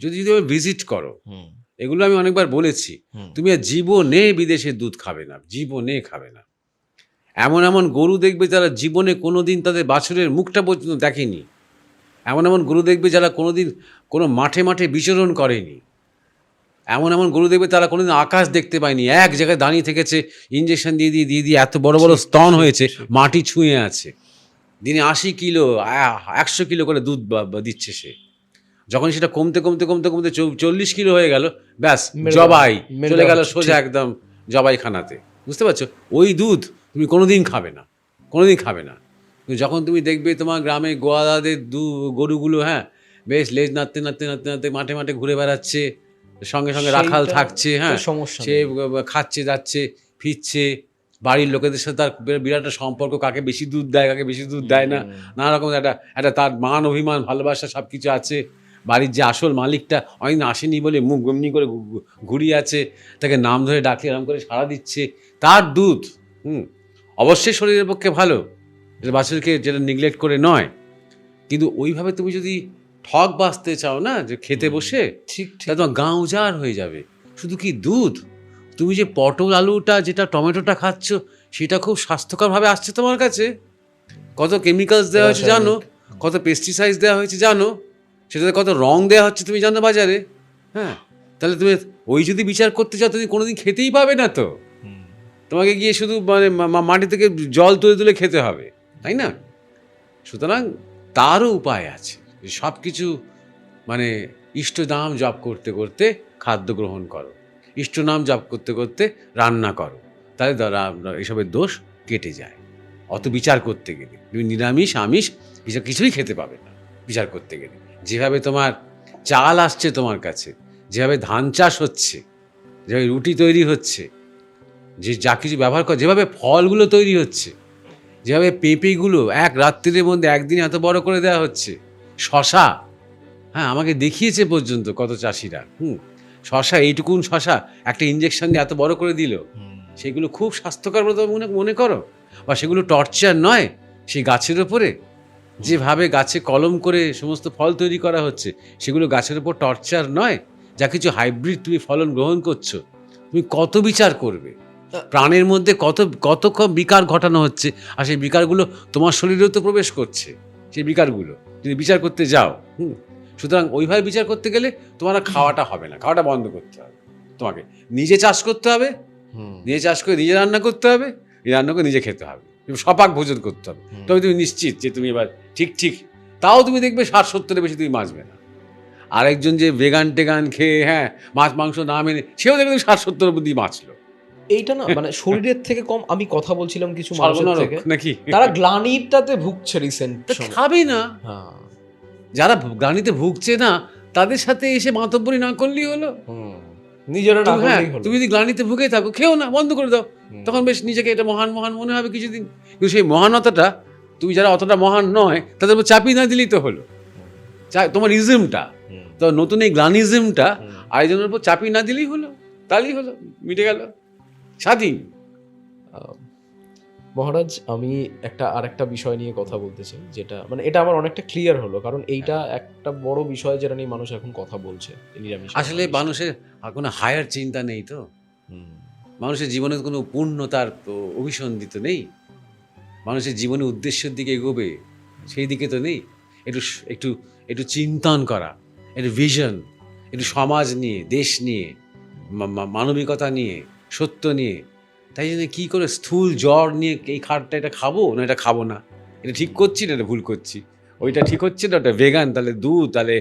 যদি ভিজিট করো, এগুলো আমি অনেকবার বলেছি, তুমি আর জীবনে বিদেশের দুধ খাবে না, জীবনে খাবে না। এমন এমন গরু দেখবে যারা জীবনে কোনো দিন তাদের বাছুরের মুখটা পর্যন্ত দেখেনি। এমন এমন গরু দেখবে যারা কোনো দিন কোনো মাঠে মাঠে বিচরণ করেনি। এমন এমন গরু দেখবে তারা কোনোদিন আকাশ দেখতে পায়নি, এক জায়গায় দাঁড়িয়ে থেকেছে, ইঞ্জেকশন দিয়ে দিয়ে দিয়ে দিয়ে এত বড় বড় স্তন হয়েছে, মাটি ছুঁয়ে আছে। দিনে 80 কিলো 100 কিলো করে দুধ দিচ্ছে সে। যখন সেটা কমতে কমতে কমতে কমতে 40 কিলো হয়ে গেল, ব্যাস জবাই, চলে গেল সোজা একদম জবাইখানাতে। বুঝতে পারছো? ওই দুধ তুমি কোনোদিন খাবে না, কোনোদিন খাবে না। কিন্তু যখন তুমি দেখবে তোমার গ্রামে গোয়ালাদের গরুগুলো, হ্যাঁ, বেশ লেজ নাড়তে নাড়তে নাড়তে নাড়তে মাঠে মাঠে ঘুরে বেড়াচ্ছে, সঙ্গে সঙ্গে রাখাল থাকছে, হ্যাঁ, সে খাচ্ছে যাচ্ছে ফিরছে, বাড়ির লোকেদের সাথে তার বিরাট একটা সম্পর্ক, কাকে বেশি দুধ দেয় কাকে বেশি দুধ দেয় না, নানা রকম একটা তার মান অভিমান ভালোবাসা সব কিছু আছে। বাড়ির যে আসল মালিকটা অনেকদিন আসেনি বলে মুখ গমনি করে ঘুরিয়ে আছে, তাকে নাম ধরে ডাকলে এরকম করে সাড়া দিচ্ছে, তার দুধ অবশ্যই শরীরের পক্ষে ভালো, এটা বাছুরকে যেটা নিগলেক্ট করে নয়। কিন্তু ওইভাবে তুমি যদি ঠক বাঁচতে চাও না, যে খেতে বসে, ঠিক তাহলে তোমার গাঁ উজাড় হয়ে যাবে। শুধু কি দুধ, তুমি যে পটল আলুটা যেটা টমেটোটা খাচ্ছ সেটা খুব স্বাস্থ্যকরভাবে আসছে তোমার কাছে, কত কেমিক্যালস দেওয়া হয়েছে জানো, কত পেস্টিসাইডস দেওয়া হয়েছে জানো, সেটাতে কত রং দেওয়া হচ্ছে তুমি জানো বাজারে, হ্যাঁ। তাহলে তুমি ওই যদি বিচার করতে চাও তুমি কোনোদিন খেতেই পাবে না, তো তোমাকে গিয়ে শুধু মানে মাটি থেকে জল তুলে তুলে খেতে হবে, তাই না? সুতরাং তারও উপায় আছে, সব কিছু মানে ইষ্ট নাম জপ করতে করতে খাদ্য গ্রহণ করো, ইষ্ট নাম জপ করতে করতে রান্না করো, তাহলে এসবের দোষ কেটে যায়। অত বিচার করতে গেলে তুমি নিরামিষ আমিষ এসব কিছুই খেতে পাবে না বিচার করতে গেলে। যেভাবে তোমার চাল আসছে তোমার কাছে, যেভাবে ধান চাষ হচ্ছে, যেভাবে রুটি তৈরি হচ্ছে, যে যা কিছু ব্যবহার করে, যেভাবে ফলগুলো তৈরি হচ্ছে, যেভাবে পেঁপেগুলো এক রাত্রির মধ্যে একদিন এত বড় করে দেওয়া হচ্ছে, শশা, হ্যাঁ, আমাকে দেখিয়েছে পর্যন্ত কত চাষিরা, শশা, এইটুকুন শশা একটা ইঞ্জেকশন দিয়ে এত বড় করে দিল, সেগুলো খুব স্বাস্থ্যকর মনে করো, বা সেগুলো টর্চার নয় সেই গাছের ওপরে, যেভাবে গাছে কলম করে সমস্ত ফল তৈরি করা হচ্ছে, সেগুলো গাছের উপর টর্চার নয়? যা কিছু হাইব্রিড তুমি ফলন গ্রহণ করছো, তুমি কত বিচার করবে? প্রাণের মধ্যে কত কত বিকার ঘটানো হচ্ছে, আর সেই বিকারগুলো তোমার শরীরেও তো প্রবেশ করছে। সেই বিকারগুলো যদি বিচার করতে যাও, সুতরাং ওইভাবে বিচার করতে গেলে তোমার আর খাওয়াটা হবে না, খাওয়াটা বন্ধ করতে হবে। তোমাকে নিজে চাষ করতে হবে, নিজে চাষ করে নিজে রান্না করতে হবে, এই রান্না করে নিজে খেতে হবে, সপাক ভোজন করতে হবে। তবে তুমি নিশ্চিত যে তুমি এবার ঠিক তাও তুমি দেখবে 60-70-এর বেশি তুমি বাঁচবে না। আরেকজন যে ভেগান টেগান খেয়ে মাছ মাংস না মেনে, সেও দেখবে 60-70 অবধি বাঁচলো। এইটা না মানে শরীরের থেকে কম, আমি কথা বলছিলাম কিছু মানুষের সর্বনরক থেকে, নাকি? তারা গ্লানিটাতে ভুগছে রিসেন্ট সময়। খাবে না। হ্যাঁ, যারা গ্লানিতে ভুগছে না, তাদের সাথে এসে মাতব্বরি না করলেই হলো। নিজেরা না করলেই হলো। তুমি যদি গ্লানিতে ভুগে থাকো, খেও না, বন্ধ করে দাও। তখন বেশ নিজেকে এটা মহান মহান মনে হবে কিছুদিন। কিন্তু সেই মহানতাটা তুমি যারা অতটা মহান নয় তাদের উপর চাপিয়ে না দিলেই তো হলো। তোমার ইজমটা, তো নতুন এই গ্লানিজমটা আরেকজনের উপর চাপিয়ে না দিলেই হলো, তাহলেই হলো, মিটে গেল, স্বাধীন। মহারাজ, আমি আরেকটা বিষয় নিয়ে কথা বলতে চাই, যেটা মানে এটা আমার অনেকটা ক্লিয়ার হলো, কারণ এইটা একটা বড় বিষয় যেটা নিয়ে মানুষ এখন কথা বলছে। আসলে মানুষের আর কোনো হায়ার চিন্তা নেই তো, মানুষের জীবনে কোনো পূর্ণতার অভিসন্ধিত নেই, মানুষের জীবনে উদ্দেশ্যের দিকে এগোবে সেই দিকে তো নেই। একটু একটু একটু চিন্তন করা, একটু ভিশন, একটু সমাজ নিয়ে, দেশ নিয়ে, মানবিকতা নিয়ে, সত্য নিয়ে। তাই জন্য কী করে স্থূল জ্বর নিয়ে এই খাটটা, এটা খাবো না এটা খাবো না, এটা ঠিক করছি না এটা ভুল করছি, ওইটা ঠিক হচ্ছে না ওটা ভেগান, তাহলে দুধ, তাহলে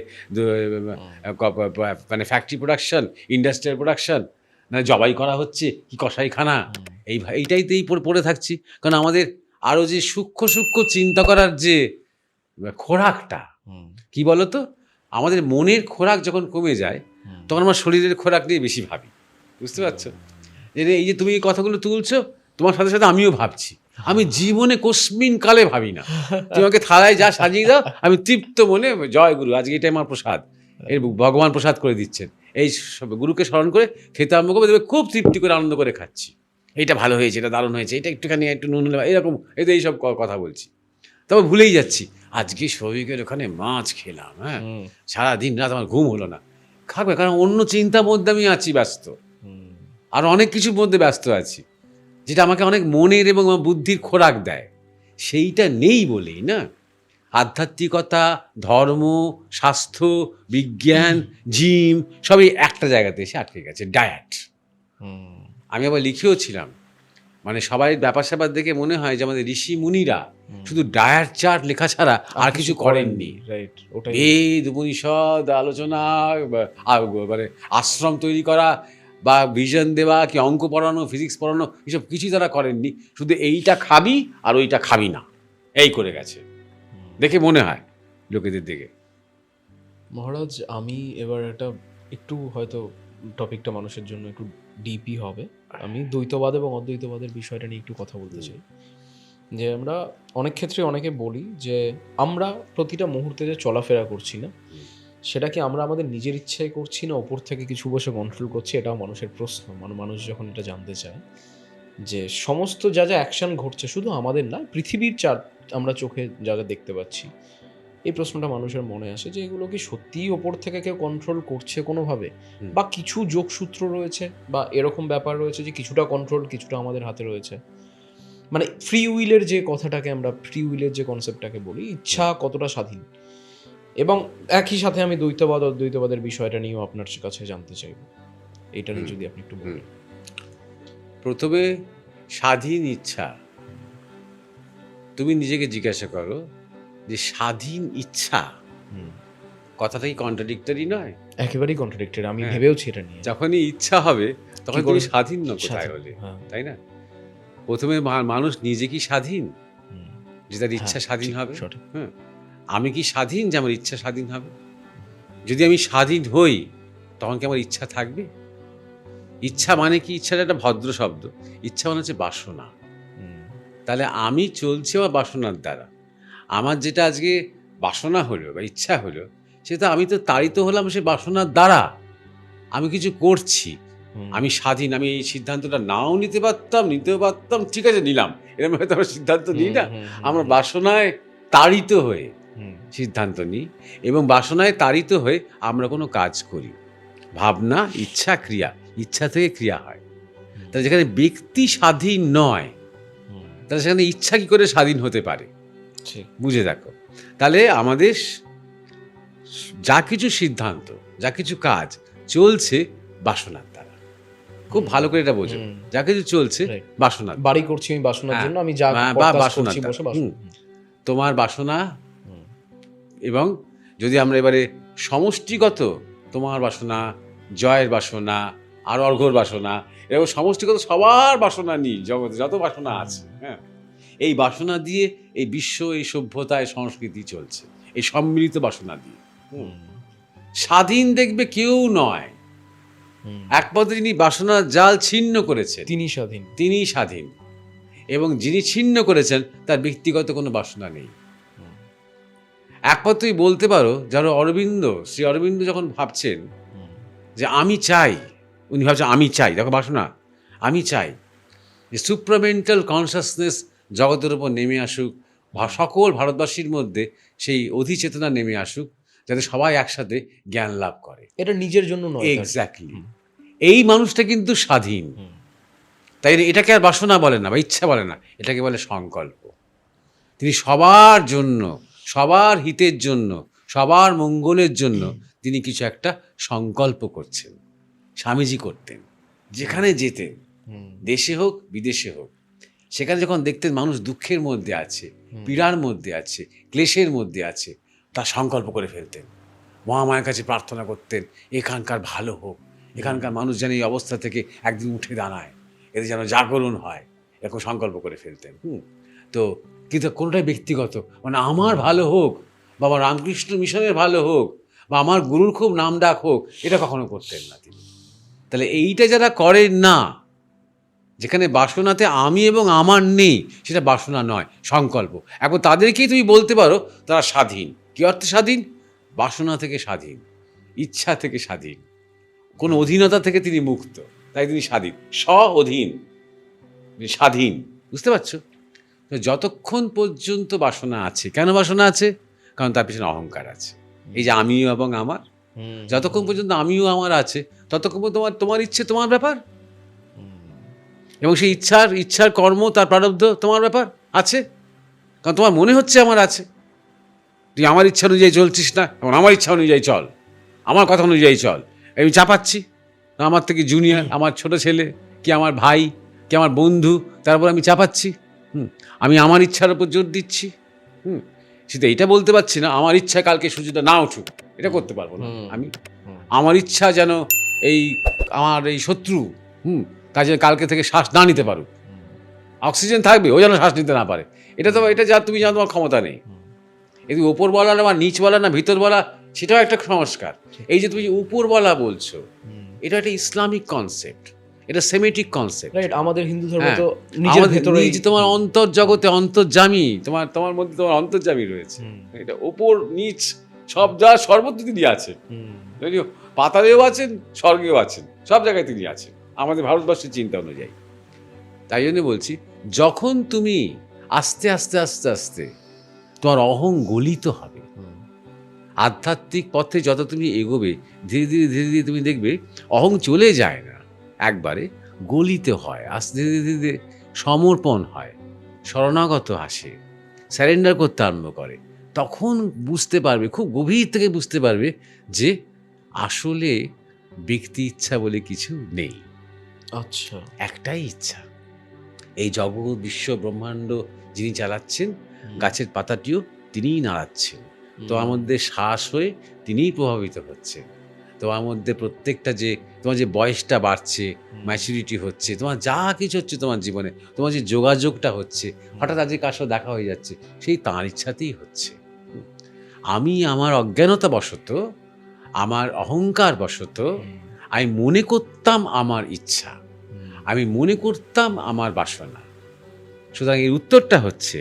মানে ফ্যাক্টরি প্রোডাকশন, ইন্ডাস্ট্রিয়াল প্রোডাকশন, না জবাই করা হচ্ছে কি কসাইখানা, এইটাই তো পড়ে থাকছি। কারণ আমাদের আরও যে সূক্ষ্ম চিন্তা করার যে খোরাকটা, কি বলতো, আমাদের মনের খোরাক যখন কমে যায় তখন আমার শরীরের খোরাক নিয়ে বেশি ভাবি, বুঝতে পারছো? এই যে তুমি এই কথাগুলো তুলছো, তোমার সাথে সাথে আমিও ভাবছি। আমি জীবনে কোশ্মিন কালে ভাবি না, তোমাকে থালায় যা সাজিয়ে দাও আমি তৃপ্ত মনে, জয় গুরু, আজকে এটাই আমার প্রসাদ, এর ভগবান প্রসাদ করে দিচ্ছেন, এই সব গুরুকে স্মরণ করে খেতে আরম্ভ করবে, দেখবে খুব তৃপ্তি করে আনন্দ করে খাচ্ছি। এইটা ভালো হয়েছে, এটা দারুণ হয়েছে, এটা একটুখানি একটু নুন হলে, এরকম এতে এইসব কথা বলছি। তবে ভুলেই যাচ্ছি আজকে সৌভিকের ওখানে মাছ খেলাম, সারাদিন রাত আমার ঘুম হলো না। খাবে, কারণ অন্য চিন্তার মধ্যে আমি আছি ব্যস্ত, আর অনেক কিছুর মধ্যে ব্যস্ত আছি, যেটা আমাকে অনেক মনের এবং বুদ্ধির খোরাক দেয়, সেইটা নেই বলেই না আধ্যাত্মিকতা, ধর্ম, স্বাস্থ্য, বিজ্ঞান, জিম সবই একটা জায়গাতে এসে আটকে গেছে, ডায়েট। আমি আবার লিখেও ছিলাম, মানে সবাই ব্যাপার স্যাপার দেখে মনে হয় যে আমাদের ঋষি মুনিরা শুধু ডায়েট চার্ট লেখা ছাড়া আর কিছু করেননি। বেদ উপনিষদ আলোচনা, মানে আশ্রম তৈরি করা বা ভিশন দেওয়া, কি অঙ্ক পড়ানো, ফিজিক্স পড়ানো, এসব কিছুই তারা করেননি। শুধু এইটা খাবি আর ওইটা খাবি না, এই করে গেছে দেখে মনে হয় লোকেদের দিকে। মহারাজ, আমি এবার একটু হয়তো টপিকটা মানুষের জন্য একটু ডিপই হবে। আমি দ্বৈতবাদ এবং অদ্বৈতবাদের বিষয়টা নিয়ে একটু কথা বলতে চাই। যে আমরা অনেক ক্ষেত্রে অনেকে বলি যে আমরা প্রতিটা মুহূর্তে যে চলাফেরা করছি না, সেটা কি আমরা আমাদের নিজের ইচ্ছায় করছি না ওপর থেকে কিছু বসে কন্ট্রোল করছি? এটাও মানুষের প্রশ্ন। মানুষ যখন এটা জানতে চায় যে সমস্ত যা অ্যাকশন ঘটছে শুধু আমাদের না, পৃথিবীর আমরা চোখে যা দেখতে পাচ্ছি, এই প্রশ্নটা মানুষের মনে আসে যে এগুলো কি সত্যিই ওপর থেকে কেউ কন্ট্রোল করছে কোনোভাবে, বা কিছু যোগসূত্র রয়েছে বা এরকম ব্যাপার রয়েছে যে কিছুটা কন্ট্রোল কিছুটা আমাদের হাতে রয়েছে। মানে ফ্রি উইলের যে কথাটাকে আমরা, ফ্রি উইলের যে কনসেপ্টটাকে বলি, ইচ্ছা কতটা স্বাধীন। এবং একই সাথে আমি দ্বৈতবাদ অদ্বৈতবাদের বিষয়টা নিয়েও আপনার কাছে জানতে চাইব, এইটা নিয়ে যদি আপনি একটু বলেন। প্রথমে স্বাধীন ইচ্ছা, তুমি নিজেকে জিজ্ঞাসা করো যে স্বাধীন ইচ্ছা কথাটা কি কন্ট্রাডিক্টরি নয়? একেবারেই কন্ট্রাডিক্টরি, আমি ভেবেওছি এটা নিয়ে। যখনই ইচ্ছা হবে তখন তুমি স্বাধীন না কোথায় হলে, তাই না? প্রথমে মানুষ নিজে কি স্বাধীন যে তার ইচ্ছা স্বাধীন হবে? আমি কি স্বাধীন যে আমার ইচ্ছা স্বাধীন হবে? যদি আমি স্বাধীন হই তখন কি আমার ইচ্ছা থাকবে? ইচ্ছা মানে কি? ইচ্ছাটা একটা ভদ্র শব্দ। ইচ্ছা মানে হচ্ছে বাসনা। তাহলে আমি চলছি আমার বাসনার দ্বারা। আমার যেটা আজকে বাসনা হলো বা ইচ্ছা হলো, সেটা আমি তো তাড়িত হলাম সে বাসনার দ্বারা। আমি কিছু করছি, আমি স্বাধীন। আমি এই সিদ্ধান্তটা নাও নিতেও পারতাম, ঠিক আছে নিলাম, এরকম হয়তো আমরা সিদ্ধান্ত নিই না। আমরা বাসনায় তাড়িত হয়ে হুম, সিদ্ধান্ত নিই এবং বাসনায় তাড়িত হয়ে আমরা কোনো কাজ করি। ভাবনা, ইচ্ছা, ক্রিয়া, ইচ্ছা থেকে ক্রিয়া হয়। তাহলে যেখানে ব্যক্তি স্বাধীন নয়, হুম, তাহলে সেখানে ইচ্ছা কি করে স্বাধীন হতে পারে? ঠিক। বুঝে দেখো। তাহলে আমাদের যা কিছু সিদ্ধান্ত, যা কিছু কাজ চলছে বাসনার দ্বারা। খুব ভালো করে এটা বোঝো। হুম। যা কিছু চলছে Right. বাসনার দ্বারা। বাড়ি করছি আমি বাসনার হ্যাঁ, জন্য, আমি যা বা কর্তাস বাসনার করছি দ্বারা। বসে বাসনা। তোমার বাসনা হুম, এবং যদি আমরা এবারে সমষ্টিগত, তোমার বাসনা, জয়ের বাসনা, আর অর্ঘ্যর বাসনা, এরকম সমষ্টিগত সবার বাসনা নিই, জগতে যত বাসনা আছে, হ্যাঁ, এই বাসনা দিয়ে এই বিশ্ব, এই সভ্যতা, এই সংস্কৃতি চলছে, এই সম্মিলিত বাসনা দিয়ে। হুম, স্বাধীন দেখবে কেউ নয়, হুম। একমাত্র যিনি বাসনার জাল ছিন্ন করেছেন তিনি স্বাধীন। তিনিই স্বাধীন, এবং যিনি ছিন্ন করেছেন তার ব্যক্তিগত কোনো বাসনা নেই। হুম, একমাত্রই বলতে পারো, যারা অরবিন্দ, শ্রী অরবিন্দ যখন ভাবছেন হুম, যে আমি চাই, উনি ভাবছেন আমি চাই, দেখো বাসনা, আমি চাই যে সুপ্রামেন্টাল কনসাসনেস জগতের উপর নেমে আসুক, সকল ভারতবাসীর মধ্যে সেই অধিচেতনা নেমে আসুক, যাতে সবাই একসাথে জ্ঞান লাভ করে। এটা নিজের জন্য নয় তার। এক্স্যাক্টলি। এই মানুষটা কিন্তু স্বাধীন, হুম, তাই এটাকে আর বাসনা বলে না বা ইচ্ছা বলে না, এটাকে বলে সংকল্প। তিনি সবার জন্য, সবার হিতের জন্য, সবার মঙ্গলের জন্য তিনি কিছু একটা সংকল্প করছেন। স্বামীজি করতেন, যেখানে যেতেন, হুম, দেশে হোক বিদেশে হোক, সেখানে যখন দেখতেন মানুষ দুঃখের মধ্যে আছে, হুম। পীড়ার মধ্যে আছে, ক্লেশের মধ্যে আছে, তার সংকল্প করে ফেলতেন, মহামায়ের কাছে প্রার্থনা করতেন এখানকার ভালো হোক, এখানকার মানুষ যেন এই অবস্থা থেকে একদিন উঠে দাঁড়ায়, এদের যেন জাগরণ হয়, এরকম সংকল্প করে ফেলতেন। তো কিন্তু কোনোটাই ব্যক্তিগত, মানে আমার ভালো হোক, বাবা রামকৃষ্ণ মিশনের ভালো হোক, বা আমার গুরুর খুব নাম ডাক হোক, এটা কখনো করতেন না তিনি। তাহলে এইটা যারা করেন না, যেখানে বাসনাতে আমি এবং আমার নেই, সেটা বাসনা নয়, সংকল্প। এখন তাদেরকেই তুমি বলতে পারো তারা স্বাধীন। কী অর্থে স্বাধীন? বাসনা থেকে স্বাধীন, ইচ্ছা থেকে স্বাধীন, কোনো অধীনতা থেকে তিনি মুক্ত, তাই তিনি স্বাধীন, অধীন, স্বাধীন। বুঝতে পারছো? তো যতক্ষণ পর্যন্ত বাসনা আছে, কেন বাসনা আছে? কারণ তার পিছনে অহংকার আছে। এই যে আমিও এবং আমার, হুম, যতক্ষণ পর্যন্ত আমিও আমার আছে, ততক্ষণ পর্যন্ত তোমার ইচ্ছে তোমার ব্যাপার, হুম, এবং সেই ইচ্ছার কর্ম, তার প্রারব্ধ তোমার ব্যাপার আছে। কারণ তোমার মনে হচ্ছে আমার আছে, তুই আমার ইচ্ছা অনুযায়ী চলছিস না, এবং আমার ইচ্ছা অনুযায়ী চল, আমার কথা অনুযায়ী চল। আমি চাপাচ্ছি, আমার থেকে জুনিয়র, আমার ছোট ছেলে, কি আমার ভাই, কি আমার বন্ধু, তারপর আমি চাপাচ্ছি। আমি আমার ইচ্ছার উপর জোর দিচ্ছি। সেটা এটা বলতে পারছি না আমার ইচ্ছা কালকে সূর্যটা না উঠুক, এটা করতে পারবো না আমি। আমার ইচ্ছা যেন আমার এই শত্রু কাজে কালকে থেকে শ্বাস না নিতে পারুক, অক্সিজেন থাকবে, ও যেন শ্বাস নিতে না পারে, এটা যা তুমি জানো তোমার ক্ষমতা নেই। এদিকে ওপরওয়ালা না বা নিচওয়ালা না ভিতরওয়ালা, সেটাও একটা সংস্কার। এই যে তুমি উপরওয়ালা বলছো, এটা একটা ইসলামিক কনসেপ্ট, এটা সেমেটিক কনসেপ্ট। রাইট। আমাদের হিন্দু ধর্মে হ্যাঁ, তো নিজের ভেতরে তোমার অন্তর্জগতে অন্তর্যামী, তোমার মধ্যে তোমার অন্তর্যামী রয়েছে। এটা ওপর নিচ সব যা সর্বত্র তিনি আছেন, যদিও পাতালেও আছেন, স্বর্গেও আছেন, সব জায়গায় তিনি আছেন আমাদের ভারতবর্ষের চিন্তা অনুযায়ী। তাই জন্য বলছি, যখন তুমি আস্তে আস্তে আস্তে আস্তে তোমার অহং গলিত হবে, আধ্যাত্মিক পথে যত তুমি এগোবে, ধীরে ধীরে ধীরে ধীরে তুমি দেখবে অহং চলে যায় না, একবারে গলিত হয়, আস্তে ধীরে ধীরে সমর্পণ হয়, শরণাগত আসে, স্যারেন্ডার করতে আরম্ভ করে। তখন বুঝতে পারবে, খুব গভীর থেকে বুঝতে পারবে যে আসলে ব্যক্তি ইচ্ছা বলে কিছু নেই। আচ্ছা, একটাই ইচ্ছা, এই জগৎ বিশ্ব ব্রহ্মাণ্ড যিনি চালাচ্ছেন, গাছের পাতাটিও তিনিই নাড়াচ্ছেন, তোমার মধ্যে শ্বাস হয়ে তিনিই প্রভাবিত হচ্ছেন, তোমার মধ্যে প্রত্যেকটা যে তোমার যে বয়সটা বাড়ছে, ম্যাচুরিটি হচ্ছে, তোমার যা কিছু হচ্ছে তোমার জীবনে, তোমার যে যোগাযোগটা হচ্ছে, হঠাৎ আজকে কার সাথে দেখা হয়ে যাচ্ছে, সেই তাঁর ইচ্ছাতেই হচ্ছে। আমি আমার অজ্ঞানতা বশত, আমার অহংকার বশত আমি মনে করতাম আমার ইচ্ছা, আমি মনে করতাম আমার বাসনা। সুতরাং এর উত্তরটা হচ্ছে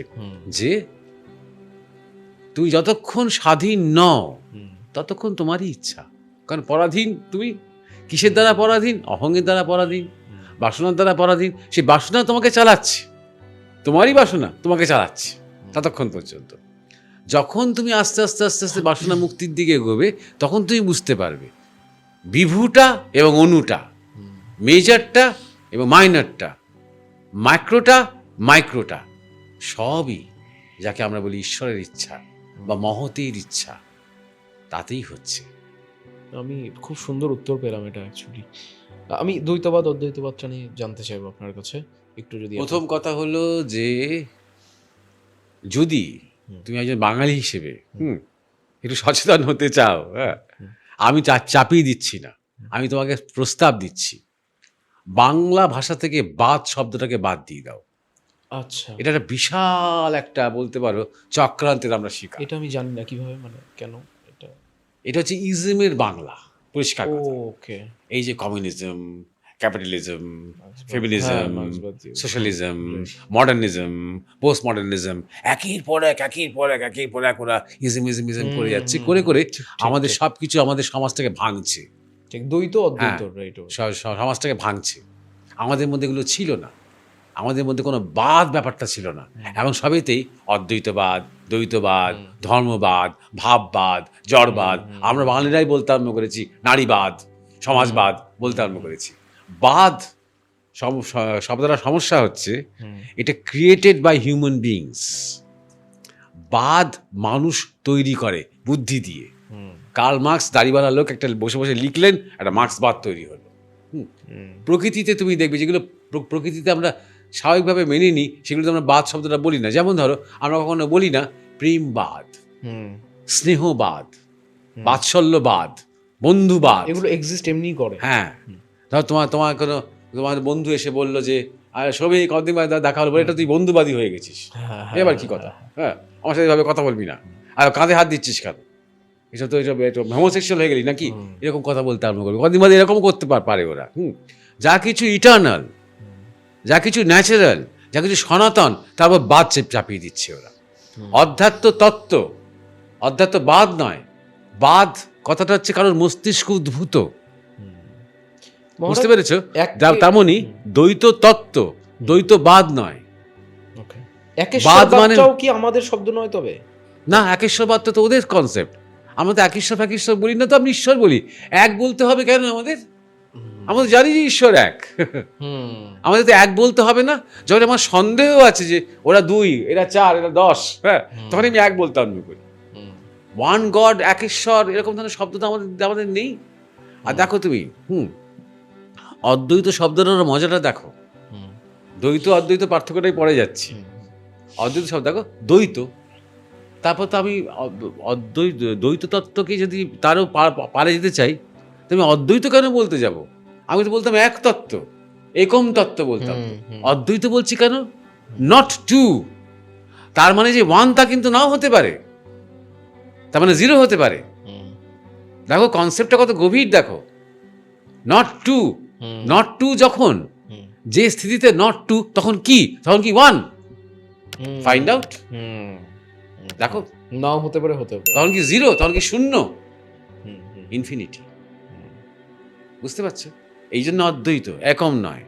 যে তুমি যতক্ষণ স্বাধীন নও, ততক্ষণ তোমারই ইচ্ছা। কারণ পরাধীন তুমি, কিসের দ্বারা পরাধীন? অহংয়ের দ্বারা পরাধীন, বাসনার দ্বারা পরাধীন। সেই বাসনা তোমাকে চালাচ্ছে, তোমারই বাসনা তোমাকে চালাচ্ছে ততক্ষণ পর্যন্ত। যখন তুমি আস্তে আস্তে আস্তে আস্তে বাসনা মুক্তির দিকে এগোবে তখন তুমি বুঝতে পারবে বিভুটা এবং অনুটা, মেজরটা এবং মাইনরটা, মাইক্রোটা মাইক্রোটা সবই যাকে আমরা বলি ঈশ্বরের ইচ্ছা বা মহতের ইচ্ছা, তাতেই হচ্ছে। আমি খুব সুন্দর উত্তর পেলাম এটা অ্যাকচুয়ালি। আমি দ্বৈতবাদ অদ্বৈতবাদটা নিয়ে জানতে চাইবো আপনার কাছে একটু, যদি প্রথম কথা হলো যে যদি তুমি একজন বাঙালি হিসেবে একটু সচেতন হতে চাও, হ্যাঁ, আমি চাপিয়ে দিচ্ছি না, আমি তোমাকে প্রস্তাব দিচ্ছি, বাংলা ভাষা থেকে বাদ শব্দটাকে বাদ দিয়ে দাও। আচ্ছা, এটা একটা বিশাল একটা বলতে পারো চক্রান্তের আমরা শিকার। এটা আমি জানি না কিভাবে, মানে কেন এটা। এটা হচ্ছে ইজমের বাংলা, পরিষ্কার কথা। ওকে, এই যে communism, capitalism, feminism, socialism, modernism, post modernism, একের পর এক ওরা ইজম করে যাচ্ছে, করে করে আমাদের সব কিছু আমাদের সমাজটাকে ভাঙছে। ঠিক, দ্বৈত অদ্বৈত, রাইট। সমাজটাকে ভাঙছে। আমাদের মধ্যে এগুলো ছিল না, আমাদের মধ্যে কোনো বাদ ব্যাপারটা ছিল না, এবং সবেতেই অদ্বৈতবাদ, দ্বৈতবাদ, ধর্মবাদ, ভাববাদ, জড়বাদ, আমরা বাঙালিরাই বলতে আরম্ভ করেছি, নারীবাদ, সমাজবাদ বলতে আরম্ভ করেছি। বাদ শব্দটা সমস্যা হচ্ছে এটা ক্রিয়েটেড বাই হিউম্যান বিইংস। বাদ মানুষ তৈরি করে বুদ্ধি দিয়ে। কার্ল মার্কস দাড়িওয়ালা লোক একটা বসে বসে লিখলেন, একটা মার্ক্সবাদ তৈরি হলো। প্রকৃতিতে তুমি দেখবে যেগুলো প্রকৃতিতে আমরা স্বাভাবিকভাবে মেনে নিই, সেগুলো আমরা বাদ শব্দটা বলি না। যেমন ধরো, আমরা কখনো বলি না প্রেমবাদ, স্নেহবাদ, বাৎসল্যবাদ, বন্ধুবাদ, এগুলো এক্সিস্ট এমনি করে। হ্যাঁ, ধরো তোমার কোনো তোমার বন্ধু এসে বললো যে সবই কদিন বাদে দেখা হলো বলে এটা তুই বন্ধুবাদী হয়ে গেছিস, এবার কি কথা, হ্যাঁ, আমার সাথে এভাবে কথা বলবি না, আর কাঁধে হাত দিচ্ছিস কেন, এসব তো এসব হোমোসেক্সুয়াল হয়ে গেলি নাকি, এরকম কথা বলতে আরম্ভ করবে। কদিন বাদে এরকম করতে পারে ওরা। যা কিছু ইটার্নাল, যা কিছু ন্যাচারাল, যা কিছু সনাতন, তারপর বাদ চাপিয়ে দিচ্ছে ওরা। অধ্যাত্মবাদ নয়, বাদ কথাটা হচ্ছে কারোর মস্তিষ্ক উদ্ভূত, বুঝতে পেরেছো? তেমনই দ্বৈত তত্ত্ব, দ্বৈতবাদ নয়। বাদ মানেও কি আমাদের শব্দ নয়? তবে না, একেশ্বরবাদ তো ওদের কনসেপ্ট। আমরা তো একেশ্বর বলি না, তো আমি ঈশ্বর বলি। এক বলতে হবে কেন আমাদের? আমরা জানি যে ঈশ্বর এক, আমাদের তো এক বলতে হবে না। যখন আমার সন্দেহ আছে যে ওরা 2, এরা 4, এরা 10, হ্যাঁ, তখন আমি এক বলতে আরম্ভ করি। ওয়ান গড, একেশ্বর, এরকম ধরনের শব্দ তো আমাদের নেই। আর দেখো তুমি অদ্বৈত শব্দের মজাটা দেখো, দ্বৈত অদ্বৈত পার্থক্যটাই পড়ে যাচ্ছি। অদ্বৈত শব্দ দেখো, দ্বৈত, তারপর তো আমি দ্বৈত তত্ত্বকে যদি তারও পারে যেতে চাই, তুমি অদ্বৈত কেন বলতে যাব? আমি তো বলতাম এক তত্ত্ব, একম তত্ত্ব বলতাম। অদ্বৈত বলছি কেন? Not two. তার মানে যে 1 তা কিন্তু নাও হতে পারে, তার মানে 0 হতে পারে। দেখো কনসেপ্টটা কত গভীর, দেখো। নট টু, নট টু যখন যে স্থিতিতে নট টু, তখন কি? তখন কি 1? ফাইন্ড আউট, দেখো। নাও হতে পারে, তখন কি 0? তখন কি 0? ইনফিনিটি। বুঝতে পারছো? এই জন্য অদ্বৈত, একম নয়।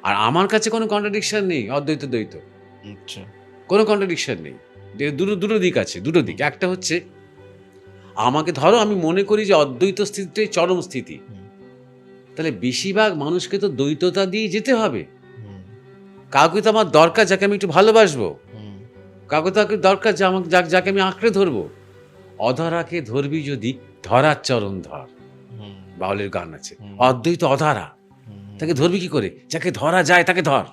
আর আমার কাছে কোনো কন্ট্রাডিকশন নেই অদ্বৈত দ্বৈত, কোনো কন্ট্রাডিকশন নেই। দুটো দিক আছে, দুটো দিক। একটা হচ্ছে আমাকে ধরো, আমি মনে করি যে অদ্বৈত স্থিতিটাই চরম স্থিতি, তাহলে বেশিরভাগ মানুষকে তো দ্বৈততা দিয়ে যেতে হবে। কাউকে তো আমার দরকার যাকে আমি একটু ভালোবাসবো, কাউকে তো দরকার যাকে আমি আঁকড়ে ধরবো। অধরাকে ধরবি যদি, ধরার চরণ ধর, বাউলের গান আছে। অদ্বৈত অধরা, তাকে ধরবি কি করে? যাকে ধরা যায় তাকে ধর।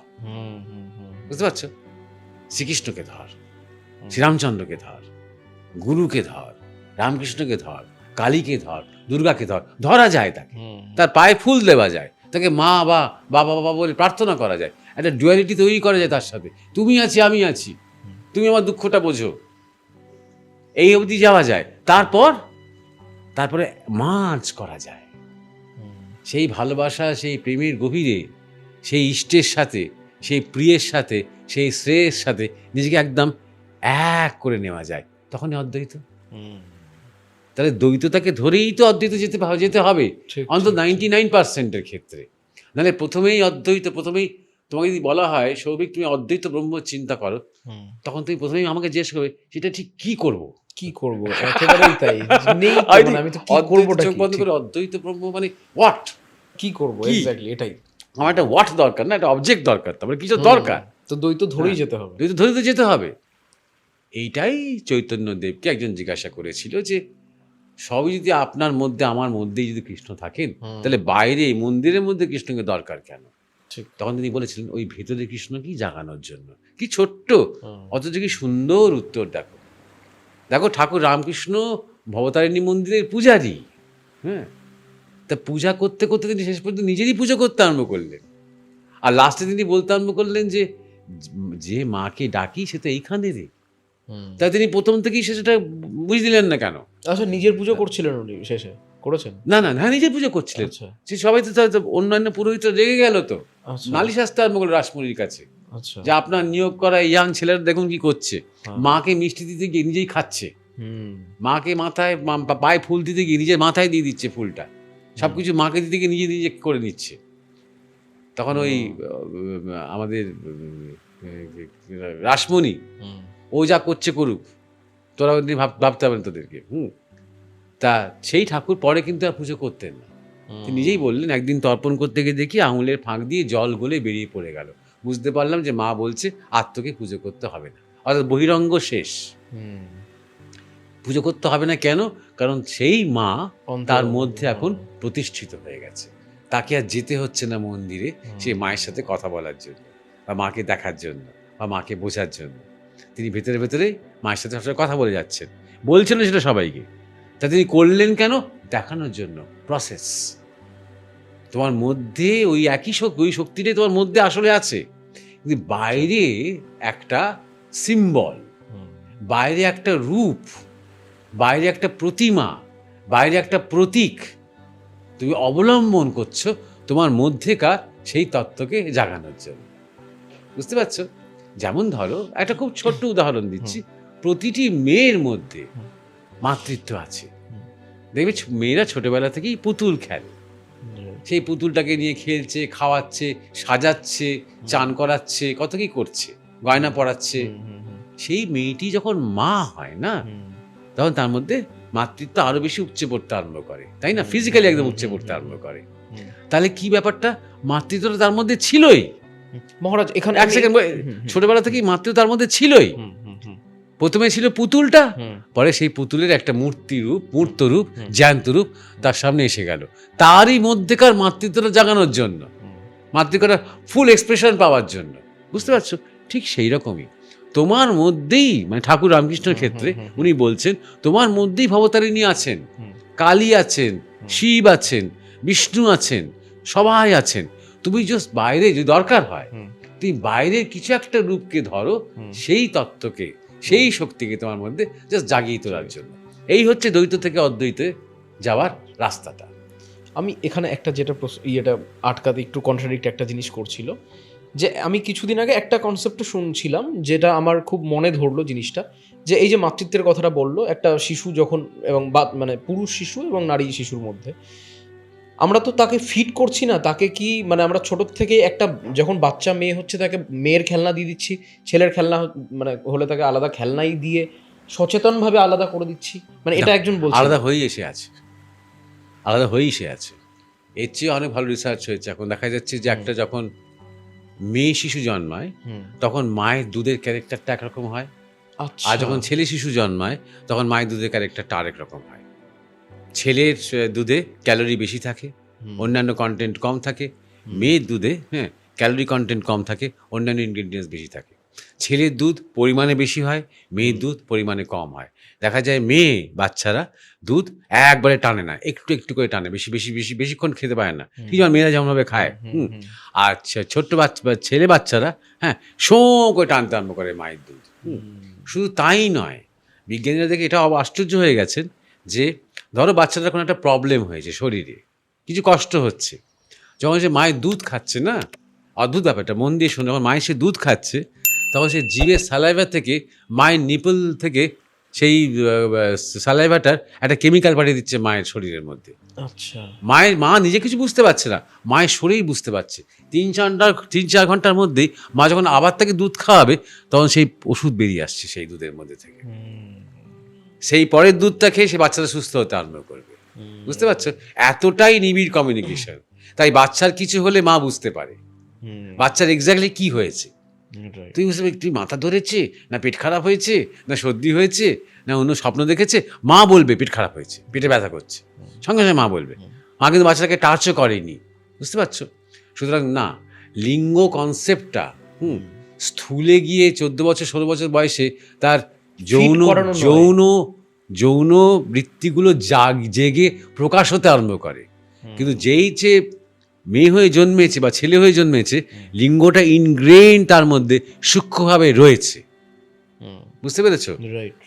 বুঝতে পারছো? শ্রীকৃষ্ণকে ধর, শ্রীরামচন্দ্রকে ধর, গুরুকে ধর, রামকৃষ্ণকে ধর, কালীকে ধর, দুর্গাকে ধর। ধরা যায় তাকে, তার পায়ে ফুল দেওয়া যায়, তাকে মা বা বাবা বাবা বলে প্রার্থনা করা যায়, একটা ডুয়ালিটি তৈরি করা যায় তার সাথে। তুমি আছি, আমি আছি, তুমি আমার দুঃখটা বোঝো, এই অবধি যাওয়া যায়। তারপরে মার্জ করা যায় সেই ভালোবাসা, সেই প্রেমের গভীরে, সেই ইষ্টের সাথে, সেই প্রিয়ের সাথে, সেই শ্রেয়ের সাথে নিজেকে একদম এক করে নেওয়া যায়, তখনই অদ্বৈত। তাহলে দ্বৈততাকে ধরেই তো অদ্বৈত যেতে হবে, অন্তত 99%-এর ক্ষেত্রে। নাহলে প্রথমেই অদ্বৈত, প্রথমেই তোমাকে যদি বলা হয় সৌভিক তুমি অদ্বৈত ব্রহ্ম চিন্তা করো, তখন তুমি প্রথমেই আমাকে জিজ্ঞেস করবে সেটা ঠিক কি করবো। কি করব, একেবারেই তাই। নেই তো, মানে আমি তো কি করবোটা চোখ কি, বন্ধ করে অদ্বৈত ব্রহ্ম মানে হোয়াট, কি করব, কি? এক্স্যাক্টলি এটাই। আমার একটা হোয়াট দরকার না, একটা অবজেক্ট দরকার, তারপরে কিছু দরকার, তো দ্বৈত ধরেই যেতে হবে। দ্বৈত ধরে তো যেতে হবে। এইটাই চৈতন্যদেবকে একজন জিজ্ঞাসা করেছিল যে সবই যদি আপনার মধ্যে আমার মধ্যেই যদি কৃষ্ণ থাকেন, তাহলে বাইরে মন্দিরের মধ্যে কৃষ্ণকে দরকার কেন? ঠিক। তখন তিনি বলেছিলেন ওই ভেতরে কৃষ্ণ কি জাগানোর জন্য। কি ছোট্ট, অথচ কি সুন্দর উত্তর। দেখো দেখো ঠাকুর রামকৃষ্ণ ভবতারিণী মন্দিরের পূজারী, হ্যাঁ, তা পূজা করতে করতে তিনি শেষ পর্যন্ত নিজেরই পুজো করতে আরম্ভ করলেন। আর লাস্টে তিনি বলতে আরম্ভ করলেন যে যে মাকে ডাকি সে তো এইখানে রে। তাই তিনি প্রথম থেকেই সেটা বুঝে দিলেন না কেন? আচ্ছা, নিজের পুজো করছিলেন উনি শেষে, করেছেন? না না, হ্যাঁ নিজের পুজো করছিলেন। আচ্ছা যে সবাই তো অন্যান্য পুরোহিত রেগে গেল, তো আচ্ছা নালিশ আসতে আরম্ভ করলো রাসমণির কাছে আচ্ছা। যে আপনার নিয়োগ করা ইয়াং ছেলেরা দেখুন কি করছে, হ্যাঁ। মাকে মিষ্টি দিতে গিয়ে নিজেই খাচ্ছে, হুম মাকে মাথায় পায়ে ফুল দিতে গিয়ে নিজের মাথায় দিয়ে দিচ্ছে ফুলটা, সবকিছু মাকে দিতে গিয়ে নিজে নিজে করে নিচ্ছে। তখন ওই আমাদের রাসমণি ও যা করছে করুক, তোরা ওই দিন ভাবতে হবে না তোদেরকে। তা সেই ঠাকুর পরে কিন্তু আর পুজো করতেন না। তিনি নিজেই বললেন একদিন তর্পণ করতে গিয়ে দেখি আঙুলের ফাঁক দিয়ে জল গলে বেরিয়ে পড়ে গেল, বুঝতে পারলাম যে মা বলছে আত্মকে পুজো করতে হবে না, অর্থাৎ বহিরঙ্গ শেষ, পুজো করতে হবে না। কেন? কারণ সেই মা তার মধ্যে এখন প্রতিষ্ঠিত হয়ে গেছে, তাকে আর যেতে হচ্ছে না মন্দিরে সেই মায়ের সাথে কথা বলার জন্য বা মাকে দেখার জন্য বা মাকে বোঝার জন্য। তিনি ভেতরে ভেতরে মায়ের সাথে সবসময় কথা বলে যাচ্ছেন, বলছেন সেটা সবাইকে। তা তিনি করলেন কেন? দেখানোর জন্য। প্রসেস। তোমার মধ্যে ওই একই ওই শক্তিটাই তোমার মধ্যে আসলে আছে, কিন্তু বাইরে একটা সিম্বল, বাইরে একটা রূপ, বাইরে একটা প্রতিমা, বাইরে একটা প্রতীক তুমি অবলম্বন করছো তোমার মধ্যেকার সেই তত্ত্বকে জাগানোর জন্য। বুঝতে পারছো? যেমন ধরো একটা খুব ছোট্ট উদাহরণ দিচ্ছি, প্রতিটি মেয়ের মধ্যে মাতৃত্ব আছে। দেখবে মেয়েরা ছোটবেলা থেকেই পুতুল খেলে, সেই পুতুলটাকে নিয়ে খেলছে, খাওয়াচ্ছে, সাজাচ্ছে, চান করাচ্ছে, কত কি করছে, গয়না পরাচ্ছে। সেই মেয়েটি যখন মা হয় না, তখন তার মধ্যে মাতৃত্ব আরো বেশি উপচে পড়তে আরম্ভ করে, তাই না? ফিজিক্যালি একদম উপচে পড়তে আরম্ভ করে। তাহলে কি ব্যাপারটা? মাতৃত্বটা তার মধ্যে ছিলই মহারাজ। এখানে এক সেকেন্ড, ছোটবেলা থেকেই মাতৃত্ব তার মধ্যে ছিলই। প্রথমে ছিল পুতুলটা, পরে সেই পুতুলের একটা মূর্ত রূপ, জ্যান্ত রূপ তার সামনে এসে গেল, তারই মধ্যেকার মাতৃত্বটা জাগানোর জন্য, মাতৃত্বটা ফুল এক্সপ্রেশন পাওয়ার জন্য। বুঝতে পারছো? ঠিক সেই রকমই তোমার মধ্যেই, মানে ঠাকুর রামকৃষ্ণের ক্ষেত্রে উনি বলছেন তোমার মধ্যেই ভবতারিণী আছেন, কালী আছেন, শিব আছেন, বিষ্ণু আছেন, সবাই আছেন। তুমি জাস্ট বাইরে যদি দরকার হয় তুমি বাইরের কিছু একটা রূপকে ধরো, সেই তত্ত্বকে, সেই শক্তিকে তোমার মধ্যে জাস্ট জাগিয়ে তোলার জন্য। এই হচ্ছে দ্বৈত থেকে অদ্বৈতে যাওয়ার রাস্তাটা। আমি এখানে একটা যেটা ইয়েটা আটকাতে একটু কন্ট্রাডিক্ট একটা জিনিস করছিল, যে আমি কিছুদিন আগে একটা কনসেপ্ট শুনছিলাম যেটা আমার খুব মনে ধরলো জিনিসটা, যে এই যে মাতৃত্বের কথাটা বললো, একটা শিশু যখন, এবং মানে পুরুষ শিশু এবং নারী শিশুর মধ্যে আমরা তো তাকে ফিট করছি না, তাকে কি মানে আমরা ছোট থেকে একটা যখন বাচ্চা মেয়ে হচ্ছে তাকে মেয়ের খেলনা দিয়ে দিচ্ছি, ছেলের খেলনা মানে হলে তাকে আলাদা খেলনাই দিয়ে সচেতনভাবে আলাদা করে দিচ্ছি। মানে এটা একজন বলছে আলাদা হয়েই এসে আছে, আলাদা হয়েই এসে আছে। এর চেয়ে অনেক ভালো রিসার্চ হয়েছে। এখন দেখা যাচ্ছে যে একটা যখন মেয়ে শিশু জন্মায় তখন মায়ের দুধের ক্যারেক্টারটা একরকম হয়, আর যখন ছেলে শিশু জন্মায় তখন মায়ের দুধের ক্যারেক্টারটা আরেক রকম হয়। ছেলের দুধে ক্যালোরি বেশি থাকে, অন্যান্য কন্টেন্ট কম থাকে। মেয়ের দুধে ক্যালোরি কন্টেন্ট কম থাকে, অন্যান্য ইনগ্রেডিয়েন্টস বেশি থাকে। ছেলের দুধ পরিমাণে বেশি হয়, মেয়ের দুধ পরিমাণে কম হয়। দেখা যায় মেয়ে বাচ্চারা দুধ একবারে টানে না, একটু একটু করে টানে, বেশিক্ষণ খেতে পারে না, ঠিক যেমন মেয়েরা যেমনভাবে খায়। আর ছোট্ট ছেলে বাচ্চারা শো করে টানতে আরম্ভ করে মায়ের দুধ। শুধু তাই নয়, বিজ্ঞানীরা দেখে এটা আশ্চর্য হয়ে গেছেন যে ধরো বাচ্চাটার কোনো একটা প্রবলেম হয়েছে, শরীরে কিছু কষ্ট হচ্ছে, যখন সে মায়ের দুধ খাচ্ছে না, অদ্ভুত ব্যাপারটা মন দিয়ে শুনে, যখন মায়ের সে দুধ খাচ্ছে তখন সে জিভের স্যালাইভা থেকে মায়ের নিপল থেকে সেই স্যালাইভাটার একটা কেমিক্যাল পাঠিয়ে দিচ্ছে মায়ের শরীরের মধ্যে। আচ্ছা। মা নিজে কিছু বুঝতে পারছে না, মায়ের শরীর বুঝতে পারছে। 3-4 ঘন্টার মধ্যেই মা যখন আবার তাকে দুধ খাওয়াবে তখন সেই ওষুধ বেরিয়ে আসছে সেই দুধের মধ্যে থেকে। সেই পরের দুধটা খেয়ে সে বাচ্চাটা সুস্থ হতে আরম্ভ করবে। বুঝতে পারছো? এতটাই নিবিড় কমিউনিকেশন। তাই বাচ্চার কিছু হলে মা বুঝতে পারে বাচ্চার এক্স্যাক্টলি কি হয়েছে। তুই বুঝতে পারবি তুই মাথা ধরেছে, না পেট খারাপ হয়েছে, না সর্দি হয়েছে, না অন্য স্বপ্ন দেখেছে। মা বলবে পেট খারাপ হয়েছে, পেটে ব্যথা করছে, সঙ্গে সঙ্গে মা বলবে। মা কিন্তু বাচ্চাটাকে টাচও করেনি। বুঝতে পারছো? সুতরাং না, লিঙ্গ কনসেপ্টটা স্থূলে গিয়ে 14 বছর 16 বছর বয়সে তার যৌন বৃত্তিগুলো জেগে প্রকাশ হতে আরম্ভ করে। কিন্তু যেই যে মেয়ে হয়ে জন্মেছে বা ছেলে হয়ে জন্মেছে, লিঙ্গটা ইনগ্রেইন তার মধ্যে সূক্ষ্মভাবে রয়েছে। বুঝতে পেরেছো?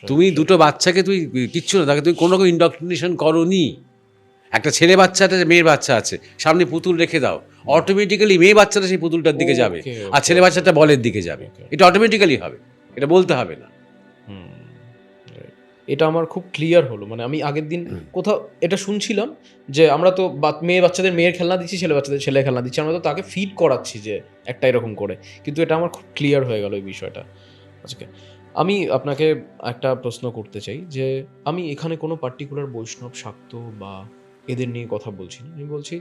তুমি দুটো বাচ্চাকে তুই কিচ্ছু না, তাকে তুমি কোনো রকম ইন্ডক্ট্রিনেশন করোনি। একটা ছেলে বাচ্চা একটা মেয়ের বাচ্চা আছে, সামনে পুতুল রেখে দাও, অটোমেটিক্যালি মেয়ে বাচ্চাটা সেই পুতুলটার দিকে যাবে আর ছেলে বাচ্চাটা বলের দিকে যাবে। এটা অটোমেটিক্যালি হবে, এটা বলতে হবে না। এটা আমার খুব ক্লিয়ার হলো। মানে আমি আগের দিন কোথাও এটা শুনছিলাম যে আমরা তো মেয়ে বাচ্চাদের মেয়ের খেলনা দিচ্ছি, ছেলে বাচ্চাদের ছেলে খেলনা দিচ্ছি, আমরা তো তাকে ফিড করাচ্ছি যে একটা এরকম করে। কিন্তু এটা আমার খুব ক্লিয়ার হয়ে গেল এই বিষয়টা আজকে। আমি আপনাকে একটা প্রশ্ন করতে চাই যে আমি এখানে কোনো পার্টিকুলার বৈষ্ণব, শাক্ত বা এদের নিয়ে কথা বলছি না। আমি বলছি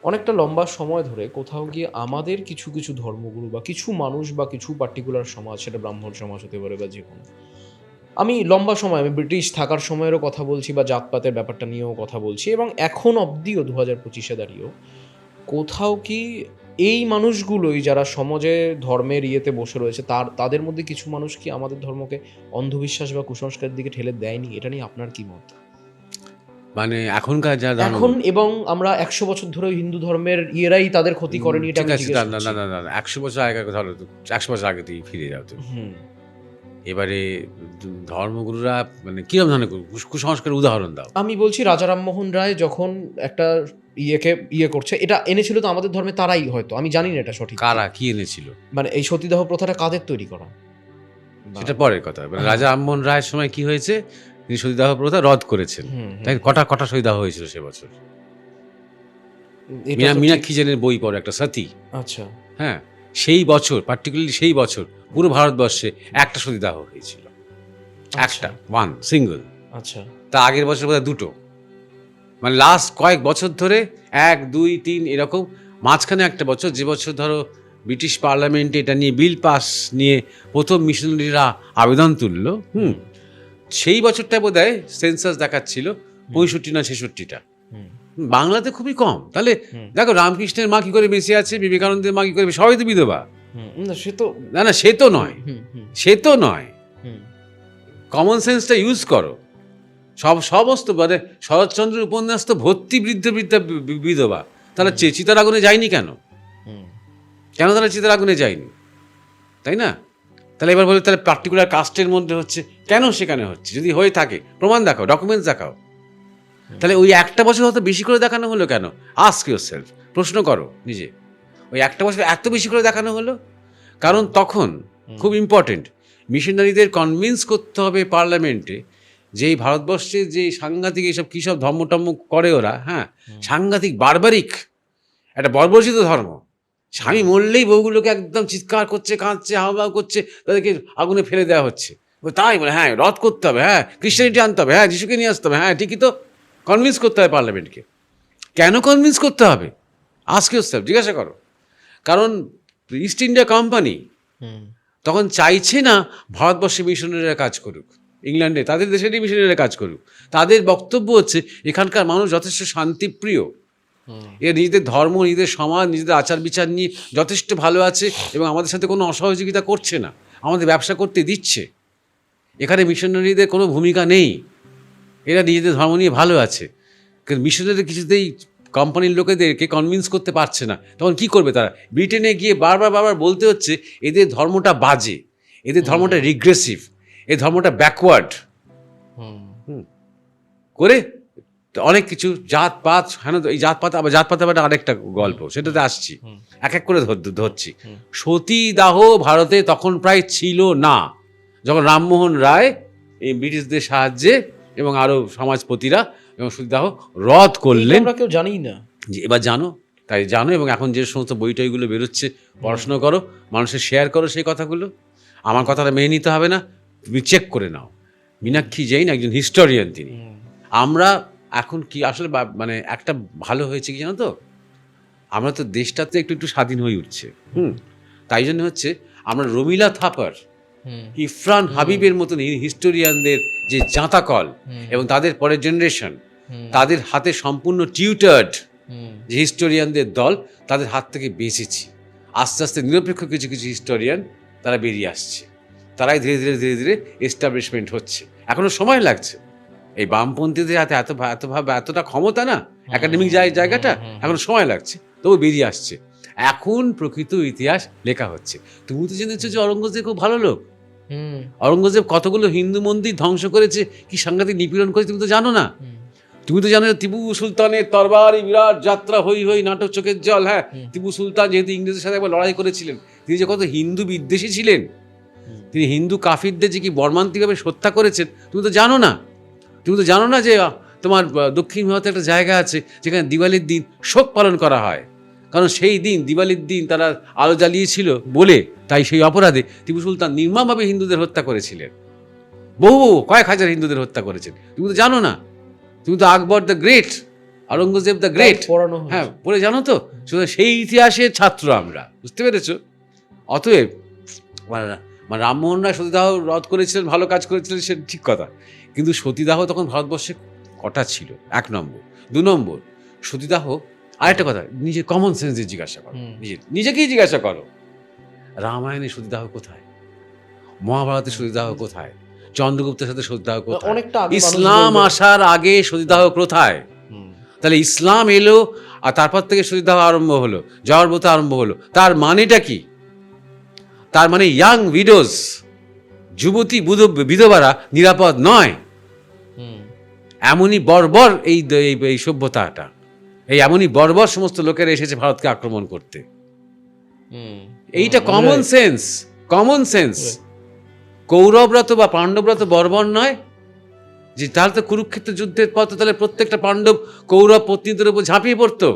অনেকটা লম্বা সময় ধরে কোথাও গিয়ে আমাদের কিছু কিছু ধর্মগুরু বা কিছু মানুষ বা কিছু পার্টিকুলার সমাজ, সেটা ব্রাহ্মণ সমাজ হতে পারে বা যে কোনো, আমি লম্বা সময়, আমি ব্রিটিশ থাকার সময়েরও কথা বলছি বা জাতপাতের ব্যাপারটা নিয়েও কথা বলছি, এবং এখন অবধিও 2025-এ দাঁড়িয়েও কোথাও কি এই মানুষগুলোই যারা সমাজে ধর্মের ইয়েতে বসে রয়েছে তাদের মধ্যে কিছু মানুষ কি আমাদের ধর্মকে অন্ধবিশ্বাস বা কুসংস্কারের দিকে ঠেলে দেয়নি? এটা নিয়ে আপনার কি মত? মানে এখনকার যা এখন, এবং আমরা 100 বছর ধরে হিন্দু ধর্মের ইয়েরাই তাদের ক্ষতি করেনি, এটা ঠিক আছে। না 100 বছর আগের কথা হলো, 100 বছর আগে তুই ফিরে যাও তুমি। এবারে ধর্মগুরুরা মানে কিরকম ধরনের কুসংস্কারের উদাহরণ দাও। আমি বলছি রাজা রামমোহন রায় যখন একটা ইয়ে করছে, এটা এনেছিল তো আমাদের ধর্মে তারাই, হয়তো আমি জানি না এটা সঠিক। কারা কি এনেছিল? মানে এই সতীদাহ প্রথাটা কাদের তৈরি করা, সেটা পরের কথা। রাজা রামমোহন রায়ের সময় কি হয়েছে, তিনি সতীদাহ প্রথা রদ করেছেন। তাই কটা সতীদাহ হয়েছিল সে বছর? মীনাক্ষী সেনের বই পড়ে একটা সতী। আচ্ছা, হ্যাঁ, সেই বছর পার্টিকুলারলি সেই বছর পুরো ভারতবর্ষে একটা সতীদাহ হয়েছিল, একটা সিঙ্গল। আচ্ছা, তা আগের বছর বোধহয় দুটো। মানে লাস্ট কয়েক বছর ধরে 1, 2, 3 এরকম। মাঝখানে একটা বছর, যে বছর ধরো ব্রিটিশ পার্লামেন্টে এটা নিয়ে বিল পাস নিয়ে প্রথম মিশনারিরা আবেদন তুললো, সেই বছরটা বোধহয় সেন্সাস দেখাচ্ছিল 65 না 66টা। বাংলাতে খুবই কম। তাহলে দেখো রামকৃষ্ণের মা কি করে বেঁচে আছে, বিবেকানন্দের মা কি করে, সবাই তো বিধবা। সে তো সে তো নয়, সে তো নয়। কমন সেন্সটা ইউজ করো। সমস্ত মানে শরৎচন্দ্রের উপন্যাস তো ভর্তি বৃদ্ধ বিধবা। তাহলে চিতার আগুনে যায়নি কেন? তারা চিতার আগুনে যায়নি, তাই না? তাহলে এবার বলে তাহলে পার্টিকুলার কাস্টের মধ্যে হচ্ছে কেন, সেখানে হচ্ছে? যদি হয়ে থাকে প্রমাণ দেখাও, ডকুমেন্টস দেখাও। তাহলে ওই একটা বছর হয়তো বেশি করে দেখানো হলো কেন? আস্ক ইয়োরসেলফ, প্রশ্ন করো নিজে, ওই একটা বছর এত বেশি করে দেখানো হলো কারণ তখন খুব ইম্পর্টেন্ট, মিশনারিদের কনভিন্স করতে হবে পার্লামেন্টে যে এই ভারতবর্ষে যে সাংঘাতিক এইসব কী সব ধর্মটম্ম করে ওরা, হ্যাঁ, সাংঘাতিক বারবারিক একটা বর্বরচিত ধর্ম। স্বামী মরলেই বউগুলোকে একদম চিৎকার করছে, কাঁদছে, হাওয়া করছে, তাদেরকে আগুনে ফেলে দেওয়া হচ্ছে। তাই বলে হ্যাঁ রদ করতে হবে, হ্যাঁ ক্রিশ্চিয়ানিটি আনতে হবে, হ্যাঁ যিশুকে নিয়ে আসতে হবে, হ্যাঁ ঠিকই তো। কনভিন্স করতে হবে পার্লামেন্টকে। কেন কনভিন্স করতে হবে? আস্ক ইয়োরসেলফ, জিজ্ঞাসা করো। কারণ ইস্ট ইন্ডিয়া কোম্পানি তখন চাইছে না ভারতবর্ষে মিশনারিরা কাজ করুক, ইংল্যান্ডে তাদের দেশেরই মিশনারিরা কাজ করুক। তাদের বক্তব্য হচ্ছে এখানকার মানুষ যথেষ্ট শান্তিপ্রিয়, এর নিজেদের ধর্ম, নিজেদের সমাজ, নিজেদের আচার বিচার নিয়ে যথেষ্ট ভালো আছে এবং আমাদের সাথে কোনো অসহযোগিতা করছে না, আমাদের ব্যবসা করতে দিচ্ছে। এখানে মিশনারিদের কোনো ভূমিকা নেই, এরা নিজেদের ধর্ম নিয়ে ভালো আছে। কিন্তু মিশনারি কিছুতেই কোম্পানির লোকেদেরকে কনভিন্স করতে পারছে না। তখন কি করবে তারা? ব্রিটেনে গিয়ে বারবার বলতে হচ্ছে এদের ধর্মটা বাজে, এদের ধর্মটা রিগ্রেসিভ, এই ধর্মটা ব্যাকওয়ার্ড করে অনেক কিছু জাতপাত। হ্যাঁ, এই জাতপাত আবার আরেকটা গল্প, সেটাতে আসছি, এক এক করে ধরছি। সতীদাহ ভারতে তখন প্রায় ছিল না যখন রামমোহন রায় এই ব্রিটিশদের সাহায্যে এবং আরও সমাজপতিরা এবং সতীদাহ রদ করলেন। আমরা কেউ জানি না। এবার জানো, তাই জানো, এবং এখন যে সমস্ত বই টইগুলো বেরোচ্ছে পড়াশোনা করো, মানুষের শেয়ার করো সেই কথাগুলো। আমার কথাটা মেনে নিতে হবে না, তুমি চেক করে নাও। মীনাক্ষী জৈন একজন হিস্টোরিয়ান তিনি। আমরা এখন কি আসলে মানে একটা ভালো হয়েছে কি জানো তো, আমরা তো দেশটাতে একটু একটু স্বাধীন হয়ে উঠছে। তাই জন্য হচ্ছে আমরা রমিলা থাপার, ইরফান হাবিবের মতন হিস্টোরিয়ানদের যে জাঁতাকল এবং তাদের পরের জেনারেশন, তাদের হাতে সম্পূর্ণ টিউটার্ড যে হিস্টোরিয়ানদের দল, তাদের হাত থেকে বেঁচেছি। আস্তে আস্তে নিরপেক্ষ কিছু কিছু হিস্টোরিয়ান তারা বেরিয়ে আসছে, তারাই ধীরে ধীরে ধীরে ধীরে এস্টাবলিশমেন্ট হচ্ছে। এখনো সময় লাগছে। এই বামপন্থীদের হাতে এতটা ক্ষমতা না, একাডেমিক জায়গাটা, এখন সময় লাগছে, তবু বেরিয়ে আসছে। এখন প্রকৃত ইতিহাস লেখা হচ্ছে। তুমি তো জেনেছো যে অরঙ্গজেব খুব ভালো লোক। অরঙ্গজেব কতগুলো হিন্দু মন্দির ধ্বংস করেছে, কি সাংঘাতিক নিপীড়ন করেছে, তুমি তো জানো না। তুমি তো জানো টিপু সুলতানের তরবারি বিরাট যাত্রা, হই হই নাটক, চোখের জল। হ্যাঁ, টিপু সুলতান যেহেতু ইংরেজের সাথে একবার লড়াই করেছিলেন, তিনি যে কত হিন্দু বিদ্বেষী ছিলেন, তিনি হিন্দু কাফিরদের যে কি মর্মান্তিকভাবে হত্যা করেছেন, তুমি তো জানো না। তুমি তো জানো না যে তোমার দক্ষিণ ভারতে একটা জায়গা আছে যেখানে দিওয়ালির দিন শোক পালন করা হয়, কারণ সেই দিন দিওয়ালির দিন তারা আলো জ্বালিয়েছিল বলে, তাই সেই অপরাধে টিপু সুলতান নির্মমভাবে হিন্দুদের হত্যা করেছিলেন। বহু কয়েক হাজার হিন্দুদের হত্যা করেছেন। তুমি তো জানো না। তুমি তো Akbar the great, Aurangzeb the great, হ্যাঁ পড়ে জানো তো। সেই ইতিহাসের ছাত্র আমরা, বুঝতে পেরেছ? অতএব মানে রামমোহন রায় সতীদাহ রদ করেছিলেন, ভালো কাজ করেছিলেন, সে ঠিক কথা। কিন্তু সতীদাহ তখন ভারতবর্ষে কটা ছিল? 1 নম্বর। 2 নম্বর, সতীদাহ, আরেকটা কথা, নিজের কমন সেন্স দিয়ে জিজ্ঞাসা করো, নিজেকেই জিজ্ঞাসা করো, রামায়ণে সতীদাহ কোথায়? মহাভারতে সতীদাহ কোথায়? চন্দ্রগুপ্তের সাথে সতীদাহ কোথায়? ইসলাম আসার আগে সতীদাহ কোথায়? তাহলে ইসলাম এলো আর তারপর থেকে সতীদাহ আরম্ভ হলো, জওয়ার প্রথা আরম্ভ হলো। তার মানেটা কি? তার মানে ইয়াং উইডোজ, যুবতী বিধবারা নিরাপদ নয়। এমনই বর্বর এই সভ্যতাটা, এই এমনই বর্বর সমস্ত লোকেরা এসেছে ভারতকে আক্রমণ করতে। এইটা কমন সেন্স, কমন সেন্স। কৌরবরা তো বা পাণ্ডবরা তো বর্বর নয়, যে তাহলে তো কুরুক্ষেত্র যুদ্ধের পর তাহলে প্রত্যেকটা পাণ্ডব কৌরব পত্নীদের উপর ঝাঁপিয়ে পড়তো।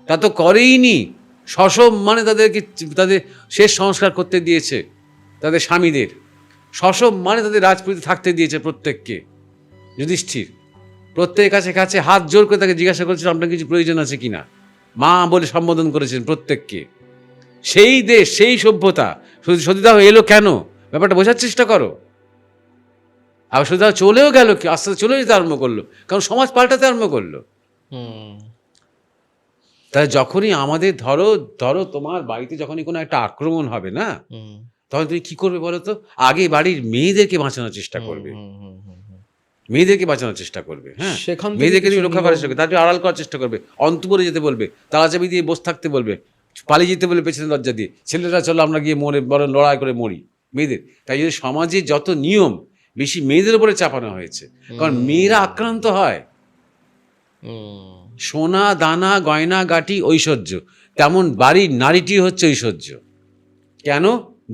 তা তো করেইনি। সসম্মানে তাদেরকে তাদের শেষ সংস্কার করতে দিয়েছে, তাদের স্বামীদের সসম্মানে তাদের রাজপুরীতে থাকতে দিয়েছে প্রত্যেককে। যুধিষ্ঠির প্রত্যেকের কাছে কাছে হাত জোর করে তাকে জিজ্ঞাসা করেছিল আপনার কিছু প্রয়োজন আছে কিনা, মা বলে সম্বোধন করেছেন প্রত্যেককে। সেই দেশ, সেই সভ্যতা, সতীদাহ এলো কেন? ব্যাপারটা বোঝার চেষ্টা করো। আর সতীদাহ চলেও গেল কি, আস্তে আস্তে চলে যেতে আরম্ভ করলো, কারণ সমাজ পাল্টাতে আরম্ভ করলো। তাহলে যখনই আমাদের ধরো তোমার বাড়িতে যখনই কোনো একটা আক্রমণ হবে না, তখন তুমি কি করবে বলো তো? আগে বাড়ির মেয়েদেরকে বাঁচানোর চেষ্টা করবে, মেয়েদেরকে বাঁচানোর চেষ্টা করবে। হ্যাঁ, মেয়েদেরকে তুমি রক্ষা করার চেষ্টা করবে, তাদের আড়াল করার চেষ্টা করবে, অন্তপুরে যেতে বলবে, তালা চাবি দিয়ে বসে থাকতে বলবে, পালিয়ে যেতে বলবে পেছনে দরজা দিয়ে। ছেলেরা চলো আমরা গিয়ে বড় লড়াই করে মরি। মেয়েদের, তাই জন্য সমাজে যত নিয়ম বেশি মেয়েদের উপরে চাপানো হয়েছে, কারণ মেয়েরা আক্রান্ত হয়। সোনা দানা গয়না গাটি ঐশ্বর্য, তেমন বাড়ির নারীটি হচ্ছে ঐশ্বর্য। কেন?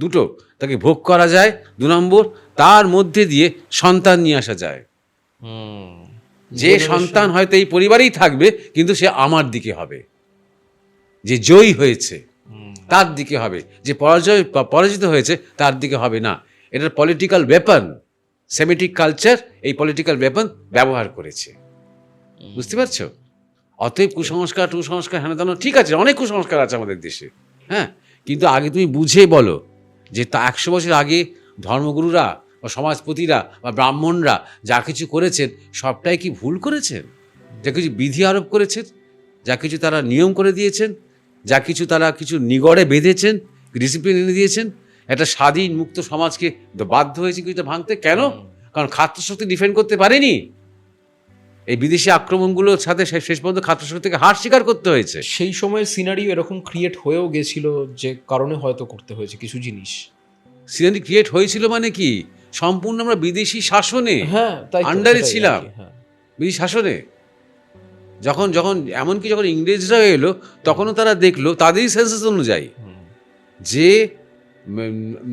দুটো, তাকে ভোগ করা যায়। 2 নম্বর, তার মধ্যে দিয়ে সন্তান নিয়ে আসা যায়। যে সন্তান হয়তো এই পরিবারেই থাকবে, কিন্তু সে আমার দিকে হবে, যে জয়ী হয়েছে তার দিকে হবে, যে পরাজিত হয়েছে তার দিকে হবে না। এটার পলিটিক্যাল ওয়েপন, সেমিটিক কালচার এই পলিটিক্যাল ওয়েপন ব্যবহার করেছে, বুঝতে পারছো? অতএব কুসংস্কার হ্যান তেন ঠিক আছে, অনেক কুসংস্কার আছে আমাদের দেশে, হ্যাঁ, কিন্তু আগে তুমি বুঝে বলো যে তা 100 বছর আগে ধর্মগুরুরা বা সমাজপতিরা বা ব্রাহ্মণরা যা কিছু করেছেন সবটাই কি ভুল করেছেন? যা কিছু বিধি আরোপ করেছেন, যা কিছু তারা নিয়ম করে দিয়েছেন, যা কিছু তারা কিছু নিগড়ে বেঁধেছেন, ডিসিপ্লিন এনে দিয়েছেন, একটা স্বাধীন মুক্ত সমাজকে বাধ্য হয়েছে কিছুটা ভাঙতে। কেন? কারণ খাদ্যশক্তি ডিফেন্ড করতে পারেনি। এই বিদেশি আক্রমণগুলোর সাথে শেষ পর্যন্ত খাদ্যশক্তিকে হার স্বীকার করতে হয়েছে। সেই সময়ের সিনারিও এরকম ক্রিয়েট হয়েও গেছিল, যে কারণে হয়তো করতে হয়েছে কিছু জিনিস। সিনারি ক্রিয়েট হয়েছিল মানে কি? সম্পূর্ণ আমরা বিদেশি শাসনে আন্ডারে ছিলাম, বিদেশি শাসনে। যখন এমনকি যখন ইংরেজরা এলো, তখনও তারা দেখলো তাদেরই সেন্সাস অনুযায়ী যে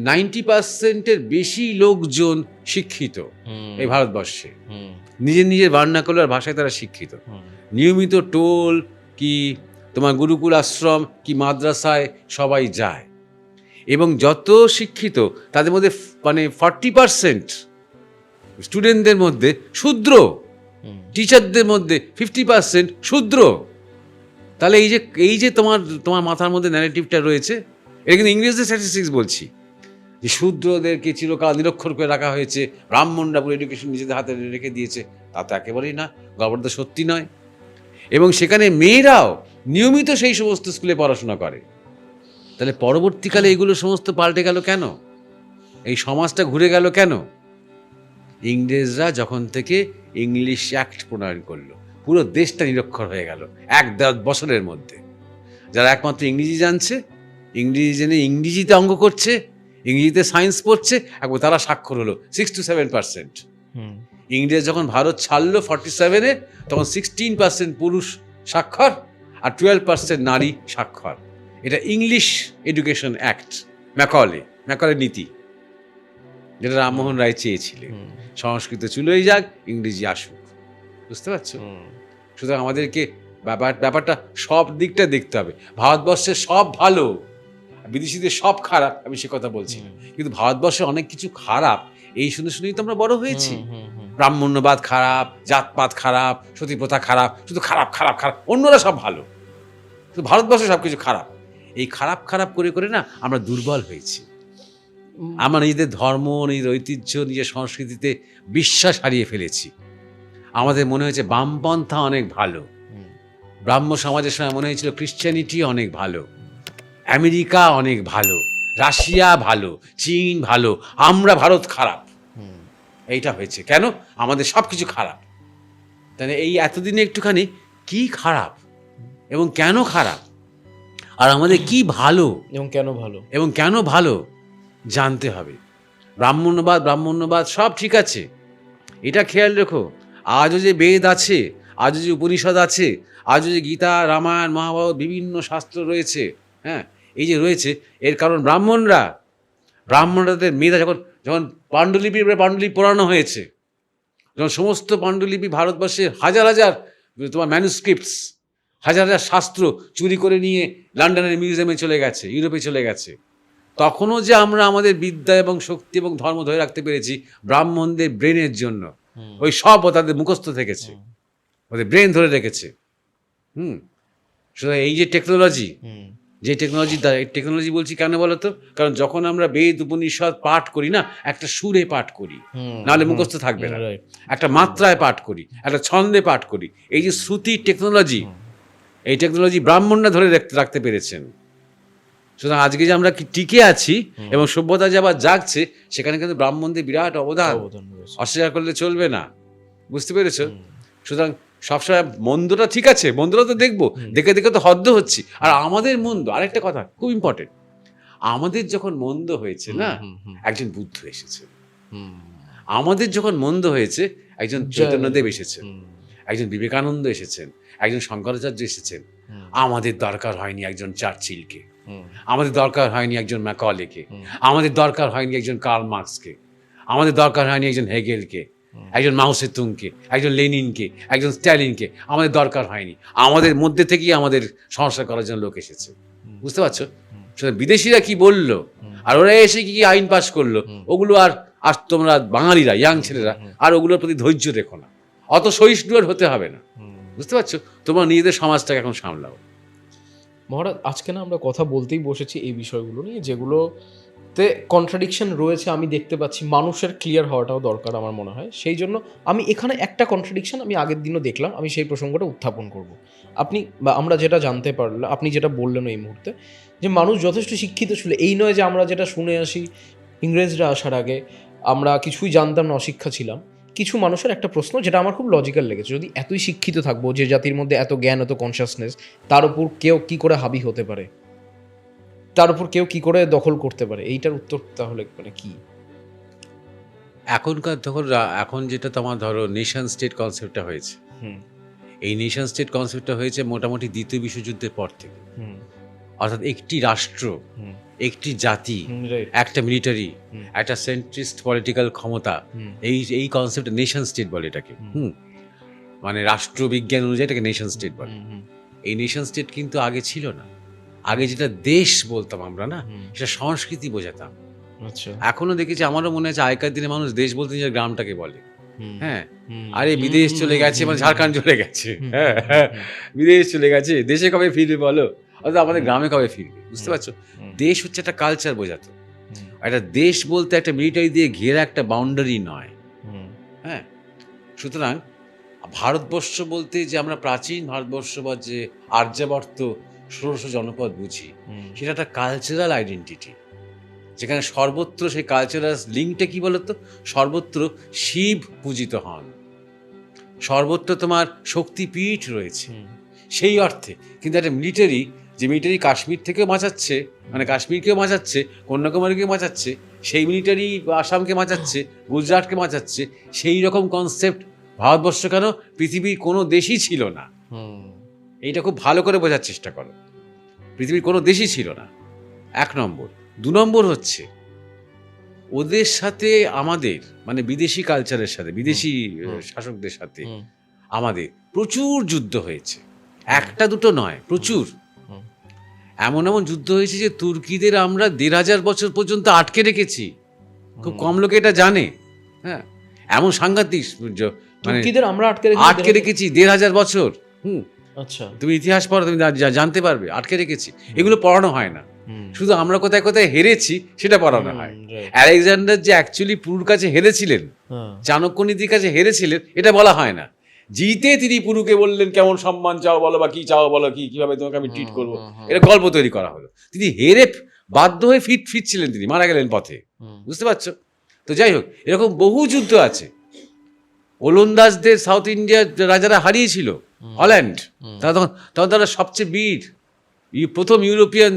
90%-এর বেশি লোকজন শিক্ষিত হুম, এই ভারতবর্ষে। হুম, নিজের নিজের ভার্নাকুলার ভাষায় তারা শিক্ষিত। হুম, নিয়মিত টোল কি তোমার গুরুকুল আশ্রম কি মাদ্রাসায় সবাই যায়, এবং যত শিক্ষিত তাদের মধ্যে মানে 40% স্টুডেন্টদের মধ্যে শূদ্র, হুম, টিচারদের মধ্যে 50% শূদ্র। তাহলে এই যে তোমার তোমার মাথার মধ্যে ন্যারেটিভটা রয়েছে, এটা কিন্তু ইংরেজদের স্ট্যাটিস্টিক্স বলছি, যে শূদ্রদেরকে চিরকাল নিরক্ষর করে রাখা হয়েছে, ব্রাহ্মণরা পুরো এডুকেশন নিজেদের হাতে রেখে দিয়েছে, তা তো একেবারেই না, গল্পটা সত্যি নয়। এবং সেখানে মেয়েরাও নিয়মিত সেই সমস্ত স্কুলে পড়াশোনা করে। তাহলে পরবর্তীকালে এগুলো সমস্ত পাল্টে গেল কেন? এই সমাজটা ঘুরে গেল কেন? ইংরেজরা যখন থেকে ইংলিশ অ্যাক্ট প্রণয়ন করলো, পুরো দেশটা নিরক্ষর হয়ে গেল 1-10 বছরের মধ্যে। যারা একমাত্র ইংরেজি জানছে, ইংরেজি জেনে ইংরেজিতে অঙ্ক করছে, ইংরেজিতে সায়েন্স পড়ছে, একবার তারা স্বাক্ষর হলো 6-7%। হুম, ইংরেজ যখন ভারত ছাড়লো 47-এ, তখন 16% পুরুষ স্বাক্ষর আর 12% নারী স্বাক্ষর। এটা ইংলিশ এডুকেশন অ্যাক্ট, ম্যাকলে নীতি, যেটা রামমোহন রায় চেয়েছিলেন। হুম, সংস্কৃত চুলোই যাক, ইংরেজি আসুক। বুঝতে পারছো? হুম, সুতরাং আমাদেরকে ব্যাপারটা সব দিকটা দেখতে হবে। ভারতবর্ষের সব ভালো, বিদেশিদের সব খারাপ, আমি সে কথা বলছি না। কিন্তু ভারতবর্ষে অনেক কিছু খারাপ, এই শুনে শুনেই তো আমরা বড় হয়েছি। হুম, হুম, ব্রাহ্মণ্যবাদ খারাপ, জাতপাত খারাপ, সতীপ্রথা খারাপ, শুধু খারাপ খারাপ খারাপ, অন্যরা সব ভালো, শুধু ভারতবর্ষে সব কিছু খারাপ। এই খারাপ খারাপ করে করে না আমরা দুর্বল হয়েছি। হুম, আমরা নিজেদের ধর্ম, নিজের ঐতিহ্য, নিজের সংস্কৃতিতে বিশ্বাস হারিয়ে ফেলেছি। আমাদের মনে হয়েছে বামপন্থা অনেক ভালো, হুম, ব্রাহ্ম সমাজের সময় মনে হয়েছিল ক্রিশ্চিয়ানিটি অনেক ভালো, আমেরিকা অনেক ভালো, রাশিয়া ভালো, চীন ভালো, আমরা ভারত খারাপ। হুম, এইটা হয়েছে কেন? আমাদের সব কিছু খারাপ। তাহলে এই এতদিনে একটুখানি কি খারাপ এবং কেন খারাপ, আর আমাদের কি ভালো এবং কেন ভালো? এবং কেন ভালো জানতে হবে। ব্রাহ্মণ্যবাদ সব ঠিক আছে, এটা খেয়াল রেখো। আজও যে বেদ আছে, আজও যে উপনিষদ আছে, আজও যে গীতা, রামায়ণ, মহাভারত, বিভিন্ন শাস্ত্র রয়েছে, হ্যাঁ, এই যে রয়েছে, এর কারণ ব্রাহ্মণরাদের মেধা যখন যখন পাণ্ডুলিপি পড়ানো হয়েছে, যখন সমস্ত পাণ্ডুলিপি ভারতবর্ষের হাজার হাজার তোমার ম্যানুস্ক্রিপ্টস, হাজার হাজার শাস্ত্র চুরি করে নিয়ে লন্ডনের মিউজিয়ামে চলে গেছে, ইউরোপে চলে গেছে, তখনও যে আমরা আমাদের বিদ্যা এবং শক্তি এবং ধর্ম ধরে রাখতে পেরেছি ব্রাহ্মণদের ব্রেনের জন্য। হুম, ওই সব তাদের মুখস্থ থেকেছে, ওদের ব্রেন ধরে রেখেছে। সুতরাং এই যে টেকনোলজি, হুম, টেকনোলজি বলছি কেন বলো তো? কারণ যখন আমরা বেদ উপনিষদ পাঠ করি না, একটা সুরে পাঠ করি, হুম, নাহলে মুখস্থ থাকবে না। রাইট। একটা মাত্রায় পাঠ করি, একটা ছন্দে পাঠ করি। এই যে শ্রুতি টেকনোলজি, এই টেকনোলজি ব্রাহ্মণরা ধরে রাখতে পেরেছেন। সুতরাং আজকে যে আমরা টিকে আছি এবং সভ্যতা যে আবার জাগছে, সেখানে কিন্তু ব্রাহ্মণদের বিরাট অবদান, অবদান রয়েছে। অস্বীকার করলে চলবে না। বুঝতে পেরেছ? সুতরাং সবসময় মন্দটা ঠিক আছে, মন্দটা তো দেখবো, দেখে দেখে তো হদ্দ হচ্ছি। আর আমাদের মন্দ, আরেকটা কথা খুব ইম্পর্টেন্ট, আমাদের যখন মন্দ হয়েছে না, একজন বুদ্ধ এসেছে। আমাদের যখন মন্দ হয়েছে, একজন চৈতন্যদেব এসেছেন, একজন বিবেকানন্দ এসেছেন, একজন শঙ্করাচার্য এসেছেন। আমাদের দরকার হয়নি একজন চার্চিলকে, আমাদের দরকার হয়নি একজন ম্যাকলেকে, আমাদের দরকার হয়নি একজন কার্ল মার্কসকে, আমাদের দরকার হয়নি একজন হেগেলকে, একজন মাও সেতুংকে, একজন লেনিনকে, একজন স্ট্যালিনকে। আমাদের দরকার হয়নি, আমাদের মধ্যে থেকেই আমাদের সংস্কার করার জন্য লোক এসেছে। বুঝতে পারছো? বিদেশিরা কি বললো আর ওরা এসে কি আইন পাশ করলো, ওগুলো আর আর তোমরা বাঙালিরা, ইয়াং ছেলেরা আর ওগুলোর প্রতি ধৈর্য রেখো না, অত সহিষ্ণু হতে হবে না। বুঝতে পারছো? তোমরা নিজেদের সমাজটাকে এখন সামলাও। মহারাজ, আজকে না আমরা কথা বলতেই বসেছি এই বিষয়গুলো নিয়ে, যেগুলোতে কন্ট্রাডিকশন রয়েছে আমি দেখতে পাচ্ছি। মানুষের ক্লিয়ার হওয়াটাও দরকার আমার মনে হয়। সেই জন্য আমি এখানে একটা কন্ট্রাডিকশন আমি আগের দিনও দেখলাম, আমি সেই প্রসঙ্গটা উত্থাপন করব। আমরা যেটা জানতে পারলাম, আপনি যেটা বললেন এই মুহূর্তে, যে মানুষ যথেষ্ট শিক্ষিত ছিল, এই নয় যে আমরা যেটা শুনে আসি ইংরেজরা আসার আগে আমরা কিছুই জানতাম না, অশিক্ষা ছিলাম। কিছু মানুষের একটা প্রশ্ন যেটা আমার খুব লজিক্যাল লেগেছে, যদি এতই শিক্ষিত থাকবো, যে জাতির মধ্যে এত জ্ঞান, এত কনসিয়াসনেস, তার উপর কেউ কি করে হাবি হতে পারে, তার উপর কেউ কি করে দখল করতে পারে? এইটার উত্তর তাহলে মানে কি? এখন যেটা তোমার ধরো নেশন স্টেট কনসেপ্টটা হয়েছে, এই নেশন স্টেট কনসেপ্টটা হয়েছে মোটামুটি দ্বিতীয় বিশ্বযুদ্ধের পর থেকে। অর্থাৎ একটি রাষ্ট্র, হুম, একটি জাতি, রাইট। একটা মিলিটারি, হুম। একটা সেন্ট্রিস্ট পলিটিক্যাল ক্ষমতা, হুম, এই কনসেপ্ট নেশন স্টেট বলে এটাকে। মানে রাষ্ট্রবিজ্ঞান অনুযায়ী এটাকে নেশন স্টেট বলে। হুম, হুম, এই নেশন স্টেট কিন্তু আগে ছিল না। আগে যেটা দেশ বলতাম আমরা না, হুম, সেটা সংস্কৃতি বোঝাতাম। আচ্ছা। এখনো দেখেছি, আমারও মনে আছে আগেকার দিনে মানুষ দেশ বলতে নিজের গ্রামটাকে বলে। হুম, হ্যাঁ, হুম, আরে হুম, বিদেশ হুম, চলে হুম, গেছে হুম, মানে হুম, ঝাড়খণ্ড চলে গেছে, হুম, হ্যাঁ হুম, হ্যাঁ, হুম, বিদেশ চলে গেছে, দেশে কবে ফিরবে বলো, অর্থাৎ আমাদের হুম, গ্রামে কবে ফিরবে, বুঝতে হুম, পারছো? হুম, দেশ হচ্ছে একটা কালচার বোঝাতো। হুম, একটা দেশ বলতে একটা মিলিটারি দিয়ে ঘেরা একটা বাউন্ডারি নয়। হুম, হ্যাঁ, সুতরাং ভারতবর্ষ বলতে যে আমরা প্রাচীন ভারতবর্ষ বা যে আর্যাবর্ত ষোড়শ জনপদ বুঝি, হুম, সেটা একটা কালচারাল আইডেন্টিটি, যেখানে সর্বত্র সেই কালচারাল লিঙ্কটা কি বলতো, সর্বত্র শিব পূজিত হন, সর্বত্র তোমার শক্তিপীঠ রয়েছে, হুম, সেই অর্থে। কিন্তু একটা মিলিটারি, যে মিলিটারি কাশ্মীর থেকেও বাঁচাচ্ছে, মানে কাশ্মীরকেও বাঁচাচ্ছে, কন্যাকুমারীকেও বাঁচাচ্ছে, সেই মিলিটারি আসামকে বাঁচাচ্ছে, গুজরাটকে বাঁচাচ্ছে, সেই রকম কনসেপ্ট ভারতবর্ষ কেন, পৃথিবীর কোনো দেশই ছিল না। হুম, এইটা খুব ভালো করে বোঝার চেষ্টা করো। পৃথিবীর কোনো দেশই ছিল না, এক নম্বর। দু নম্বর হচ্ছে, ওদের সাথে আমাদের, মানে বিদেশি কালচারের সাথে, বিদেশি হুম, শাসকদের সাথে হুম, আমাদের প্রচুর যুদ্ধ হয়েছে। একটা দুটো নয়, প্রচুর। হুম, এমন এমন যুদ্ধ হয়েছে যে তুর্কিদের আমরা ১,৫০০ বছর পর্যন্ত আটকে রেখেছি। খুব কম লোকে এটা জানে। হ্যাঁ, এমন সাংঘাতিক মানে তুর্কিদের আমরা আটকে আটকে রেখেছি ১,৫০০ বছর। হুম, আচ্ছা। তুমি ইতিহাস পড়ো, তুমি জানতে পারবে, আটকে রেখেছি। এগুলো পড়ানো হয় না। হুম, শুধু আমরা কোথায় কোথায় হেরেছি সেটা পড়ানো হয়। রাইট। আলেকজান্ডার যে অ্যাকচুয়ালি পুরুর কাছে হেরেছিলেন, হ্যাঁ, চাণক্য নীতির কাছে হেরেছিলেন, এটা বলা হয় না। জিতে তিনি পুরুকে বললেন কেমন সম্মান চাও বলো, বা কি চাও বলো, কি কিভাবে তোমাকে আমি ট্রিট করবো, এটা গল্প তৈরি করা হলো। তিনি হেরে বাধ্য হয়ে ফিরছিলেন, তিনি মারা গেলেন পথে, হুম, বুঝতে পারছো? তো যাই হোক, এরকম বহু যুদ্ধ আছে। ওলন্দাজদের সাউথ ইন্ডিয়ার রাজারা হারিয়েছিল, হল্যান্ড। হুম, তারা তখন তারা সবচেয়ে বীর, প্রথম ইউরোপিয়ান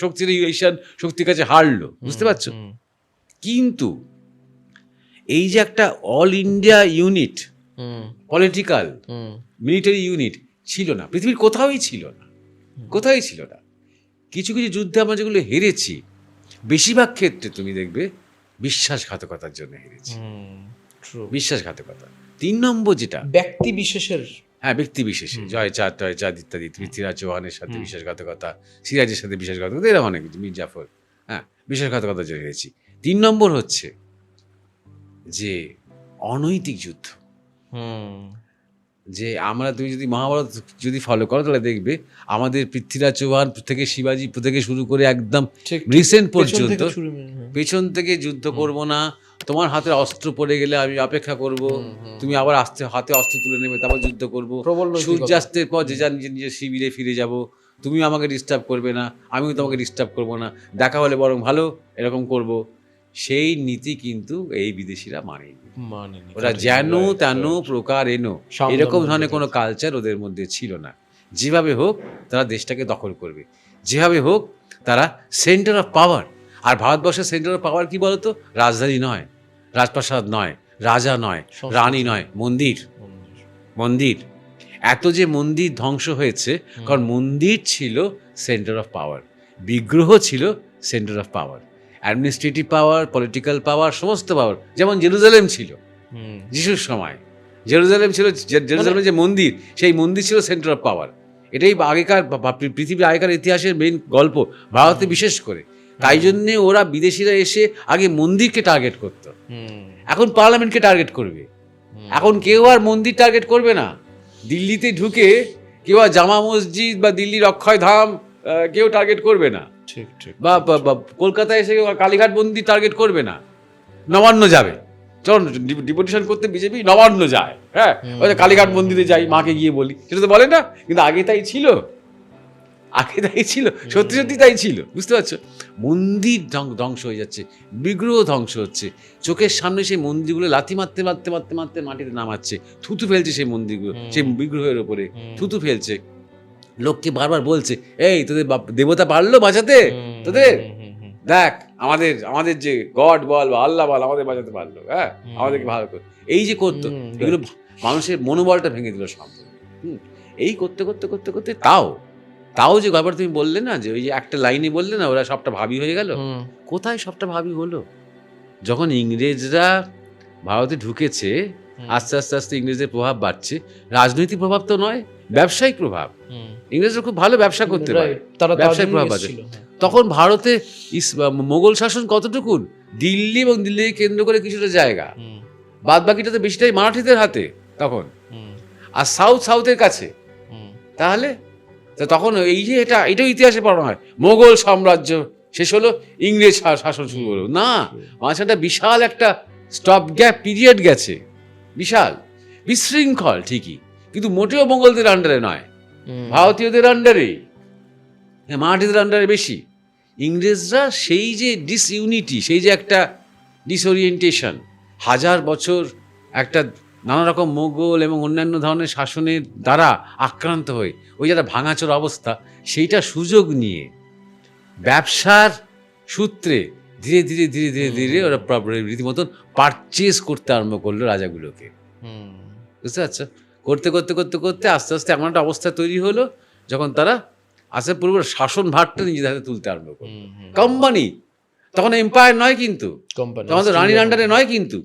শক্তির এশিয়ান শক্তির কাছে হারলো, বুঝতে পারছো? হুম, কিন্তু এই যে একটা অল ইন্ডিয়া ইউনিট, হুম, পলিটিক্যাল হুম, মিলিটারি ইউনিট ছিল না, পৃথিবীর কোথাওই ছিল না, কোথাওই ছিল না। কিছু কিছু যুদ্ধে আমরা যেগুলো হেরেছি, বেশিরভাগ ক্ষেত্রে তুমি দেখবে বিশ্বাসঘাতকতার জন্য হেরেছি। হুম, ট্রু। বিশ্বাসঘাতকতা। ৩ নম্বর যেটা, ব্যক্তি বিশেষের। হ্যাঁ, ব্যক্তি বিশেষে, জয়চাঁদ টয়চাঁদ ইত্যাদি, পৃথ্বীরাজ চৌহানের সাথে বিশ্বাসঘাতকতা, সিরাজের সাথে বিশ্বাসঘাতকতা, এরকম অনেক কিছু, মীর জাফর, হ্যাঁ, বিশ্বাসঘাতকতার জন্য হেরেছি। ৩ নম্বর হচ্ছে যে অনৈতিক যুদ্ধ। হুম, যে আমরা, তুমি যদি মহাভারত যদি ফলো করো তাহলে দেখবে আমাদের পৃথ্বীরাজ চৌহান থেকে শিবাজি থেকে শুরু করে একদম ঠিক, রিসেন্ট পেছন পর্যন্ত থেকে ছুরি মেরে, হ্যাঁ। পেছন থেকে যুদ্ধ করব না, তোমার হাতে অস্ত্র পড়ে গেলে আমি অপেক্ষা করব, তুমি আবার হাতে অস্ত্র তুলে নেবে, তারপর যুদ্ধ করব, প্রবল নৈতিকতা। সূর্যাস্তের পর যে যার নিজের নিজের শিবিরে ফিরে যাব, তুমি আমাকে ডিস্টার্ব করবে না, আমিও তোমাকে ডিস্টার্ব করব না, দেখা হলে বরং ভালো, এরকম করব। সেই নীতি কিন্তু এই বিদেশিরা মানেনি। মানেনি, ওরা কাটেনি, যেন right, তেন right. প্রকার এনো, সামদান এরকম বলতে ধরনের কোনো চাইছি। কালচার ওদের মধ্যে ছিল না। যেভাবে হোক তারা দেশটাকে দখল করবে, যেভাবে হোক তারা সেন্টার অফ পাওয়ার। আর ভারতবর্ষের সেন্টার অফ পাওয়ার কি বলতো? রাজধানী নয়, রাজপ্রাসাদ নয়, রাজা নয়, সংস্কৃতি। রানী নয়, মন্দির। মন্দির। মন্দির, এত যে মন্দির ধ্বংস হয়েছে, কারণ মন্দির ছিল সেন্টার অফ পাওয়ার, বিগ্রহ ছিল centre of power, administrative power, political পাওয়ার, সমস্ত পাওয়ার। যেমন জেরুজালেম ছিল হুম, যিশুর সময়, জেরুজালেম ছিল, জেরুজালেমের যে মন্দির, সেই মন্দির ছিল সেন্টার অফ পাওয়ার। এটাই আগেকার পৃথিবীর আগেকার ইতিহাসের মেইন গল্প, ভারতে বিশেষ করে। তাই জন্যে ওরা বিদেশিরা এসে আগে মন্দিরকে টার্গেট করতো, হুম, এখন পার্লামেন্টকে টার্গেট করবে। এখন কেউ আর মন্দির টার্গেট করবে না। দিল্লিতে ঢুকে কেউ আর জামা মসজিদ বা দিল্লির অক্ষয় ধাম কেউ টার্গেট করবে না, ঠিক ঠিক। বা কলকাতায় এসে কেউ কালীঘাট মন্দির টার্গেট করবে না। নবান্ন যাবে, চলো ডিপুটেশন করতে বিজেপি নবান্ন যায়, হ্যাঁ, ওই যে কালীঘাট মন্দিরে যাই, মাকে গিয়ে বলি, সেটা তো বলে না। কিন্তু আগে তাই ছিল, আগে তাই ছিল, সত্যি সত্যি তাই ছিল, বুঝতে পারছো? মন্দির ধ্বংস হয়ে যাচ্ছে, বিগ্রহ ধ্বংস হচ্ছে, চোখের সামনে সেই মন্দিরগুলো লাথি মারতে মারতে মারতে মারতে মাটিতে নামাচ্ছে, থুতু ফেলছে সেই মন্দিরগুলো, সেই বিগ্রহের ওপরে থুতু ফেলছে, লোককে বারবার বলছে, এই তোদের দেবতা পারলো বাঁচাতে তোদের, দেখ আমাদের আমাদের যে গড বল বা আল্লাহ বল আমাদের বাঁচাতে পারলো, হ্যাঁ, আমাদেরকে ভালো করে, এই যে করতো, এগুলো মানুষের মনোবলটা ভেঙে দিল সম্পূর্ণ। এই করতে করতে করতে করতে তাও তাও যে গল্পটা তুমি বললে না, যে ওই যে একটা লাইনে বললে না ওরা সবটা ভাবি হয়ে গেল, কোথায় সবটা ভাবি হলো? যখন ইংরেজরা ভারতে ঢুকেছে, আস্তে আস্তে আস্তে ইংরেজদের প্রভাব বাড়ছে, রাজনৈতিক প্রভাব তো নয়, ব্যবসায়িক প্রভাব। ইংরেজরা খুব ভালো ব্যবসা করতে পারে, ব্যবসায়িক প্রভাব আছে। তখন ভারতে মোগল শাসন কতটুকুন? দিল্লি এবং দিল্লিকে কেন্দ্র করে কিছুটা জায়গা, বাদ বাকিটা তো বেশিটাই মারাঠিদের হাতে তখন, আর সাউথের কাছে। তাহলে তখন এই যে এটাও ইতিহাসে পড়ানো হয়, মোগল সাম্রাজ্য শেষ হলো, ইংরেজ শাসন শুরু হলো। না, মাঝখানটা বিশাল একটা স্টপ গ্যাপ পিরিয়ড গেছে, বিশাল বিশৃঙ্খল ঠিকই, কিন্তু মোটেও মোগলদের আন্ডারে নয়, ভারতীয়দের আন্ডারেই, মারাঠিদের আন্ডারে বেশি। ইংরেজরা সেই যে ডিসইউনিটি, সেই যে একটা ডিসওরিয়েন্টেশন, 1000 বছর একটা নানা রকম মোগল এবং অন্যান্য ধরনের শাসনের দ্বারা আক্রান্ত হয়ে ওই যারা ভাঙাচোর অবস্থা, সেইটা সুযোগ নিয়ে ব্যবসার সূত্রে ধীরে ধীরে ধীরে ধীরে ধীরে ওরা রীতিমতন পারচেজ করতে আরম্ভ করলো রাজাগুলোকে। বুঝতে পারছো? করতে করতে করতে করতে আস্তে আস্তে এমন একটা অবস্থা তৈরি হলো যখন তারা আস্তে পুরো শাসন ভারটা নিজেদের হাতে তুলতে আরম্ভ করলো। কোম্পানি তখন এম্পায়ার নয়, কিন্তু তখন তো রানীর আন্ডারে নয়, কিন্তু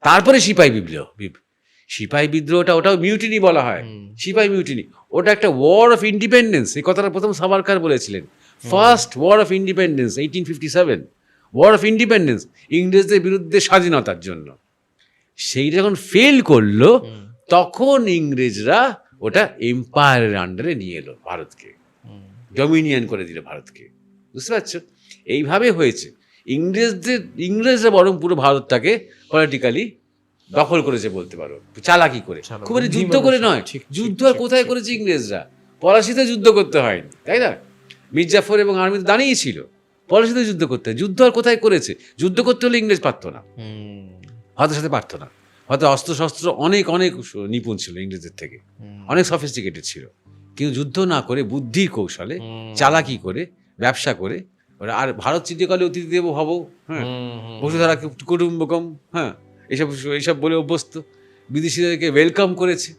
তারপরে সিপাহী বিদ্রোহটা, ওটাও মিউটিনি বলা হয়, সিপাহী মিউটিনি, ওটা একটা ওয়ার অফ ইন্ডিপেন্ডেন্স। এই কথাটা প্রথম সাভারকার বলেছিলেন, first war of independence 1857, war of independence, ইংরেজদের বিরুদ্ধে স্বাধীনতার জন্য। সেই যখন ফেল করলো, তখন ইংরেজরা ওটা এম্পায়ারের আন্ডারে নিয়ে এলো ভারতকে, ডমিনিয়ন করে দিল ভারতকে। বুঝতে পারছো? এইভাবে হয়েছে। ইংরেজরা বরং পুরো ভারতটাকে পলিটিক্যালি দখল করেছে বলতে পারো, চালাকি করে, খুব যুদ্ধ করে নয়। যুদ্ধ আর কোথায় করেছে ইংরেজরা? পলাশিতে যুদ্ধ করতে হয়নি, তাই না? মির্জাফর এবং আর্মি তো দাঁড়িয়েছিল, পলাশিতে যুদ্ধ করতে হয়। যুদ্ধ আর কোথায় করেছে? যুদ্ধ করতে হলে ইংরেজ পারতো না, ভারতের সাথে পারতো না। হয়তো অস্ত্রশস্ত্র অনেক অনেক নিপুণ ছিল ইংরেজদের থেকে, অনেক সফিস্টিকেটেড ছিল, কিন্তু যুদ্ধ না করে বুদ্ধির কৌশলে চালাকি করে ব্যবসা করে ওরা, আর ভারত চিরকালে অতিথি দেব ভব, হ্যাঁ, বসুধারা কুটুম্বকম, হ্যাঁ, এইসব বলে অভ্যস্ত। বিদেশিদেরকে ওয়েলকাম করেছে।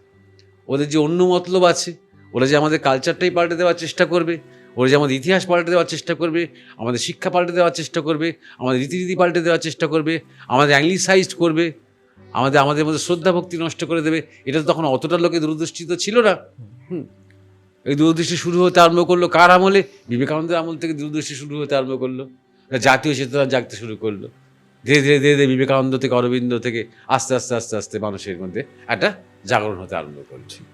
ওদের যে অন্য মতলব আছে, ওরা যে আমাদের কালচারটাই পাল্টে দেওয়ার চেষ্টা করবে, ওরা যে আমাদের ইতিহাস পাল্টে দেওয়ার চেষ্টা করবে, আমাদের শিক্ষা পাল্টে দেওয়ার চেষ্টা করবে, আমাদের রীতিনীতি পাল্টে দেওয়ার চেষ্টা করবে, আমাদের অ্যাংলিসাইজড করবে, আমাদের মধ্যে শ্রদ্ধা ভক্তি নষ্ট করে দেবে, এটা তো তখন অতটা লোকে দূরদৃষ্টি তো ছিল না। এই দূরদৃষ্টি শুরু হতে আরম্ভ করলো কার আমলে? বিবেকানন্দের আমল থেকে দূরদৃষ্টি শুরু হতে আরম্ভ করলো, জাতীয় চেতনা জাগতে শুরু করলো। ধীরে ধীরে ধীরে ধীরে বিবেকানন্দ থেকে, অরবিন্দ থেকে আস্তে আস্তে আস্তে আস্তে মানুষের মধ্যে একটা জাগরণ হতে আরম্ভ করলো। ঠিক।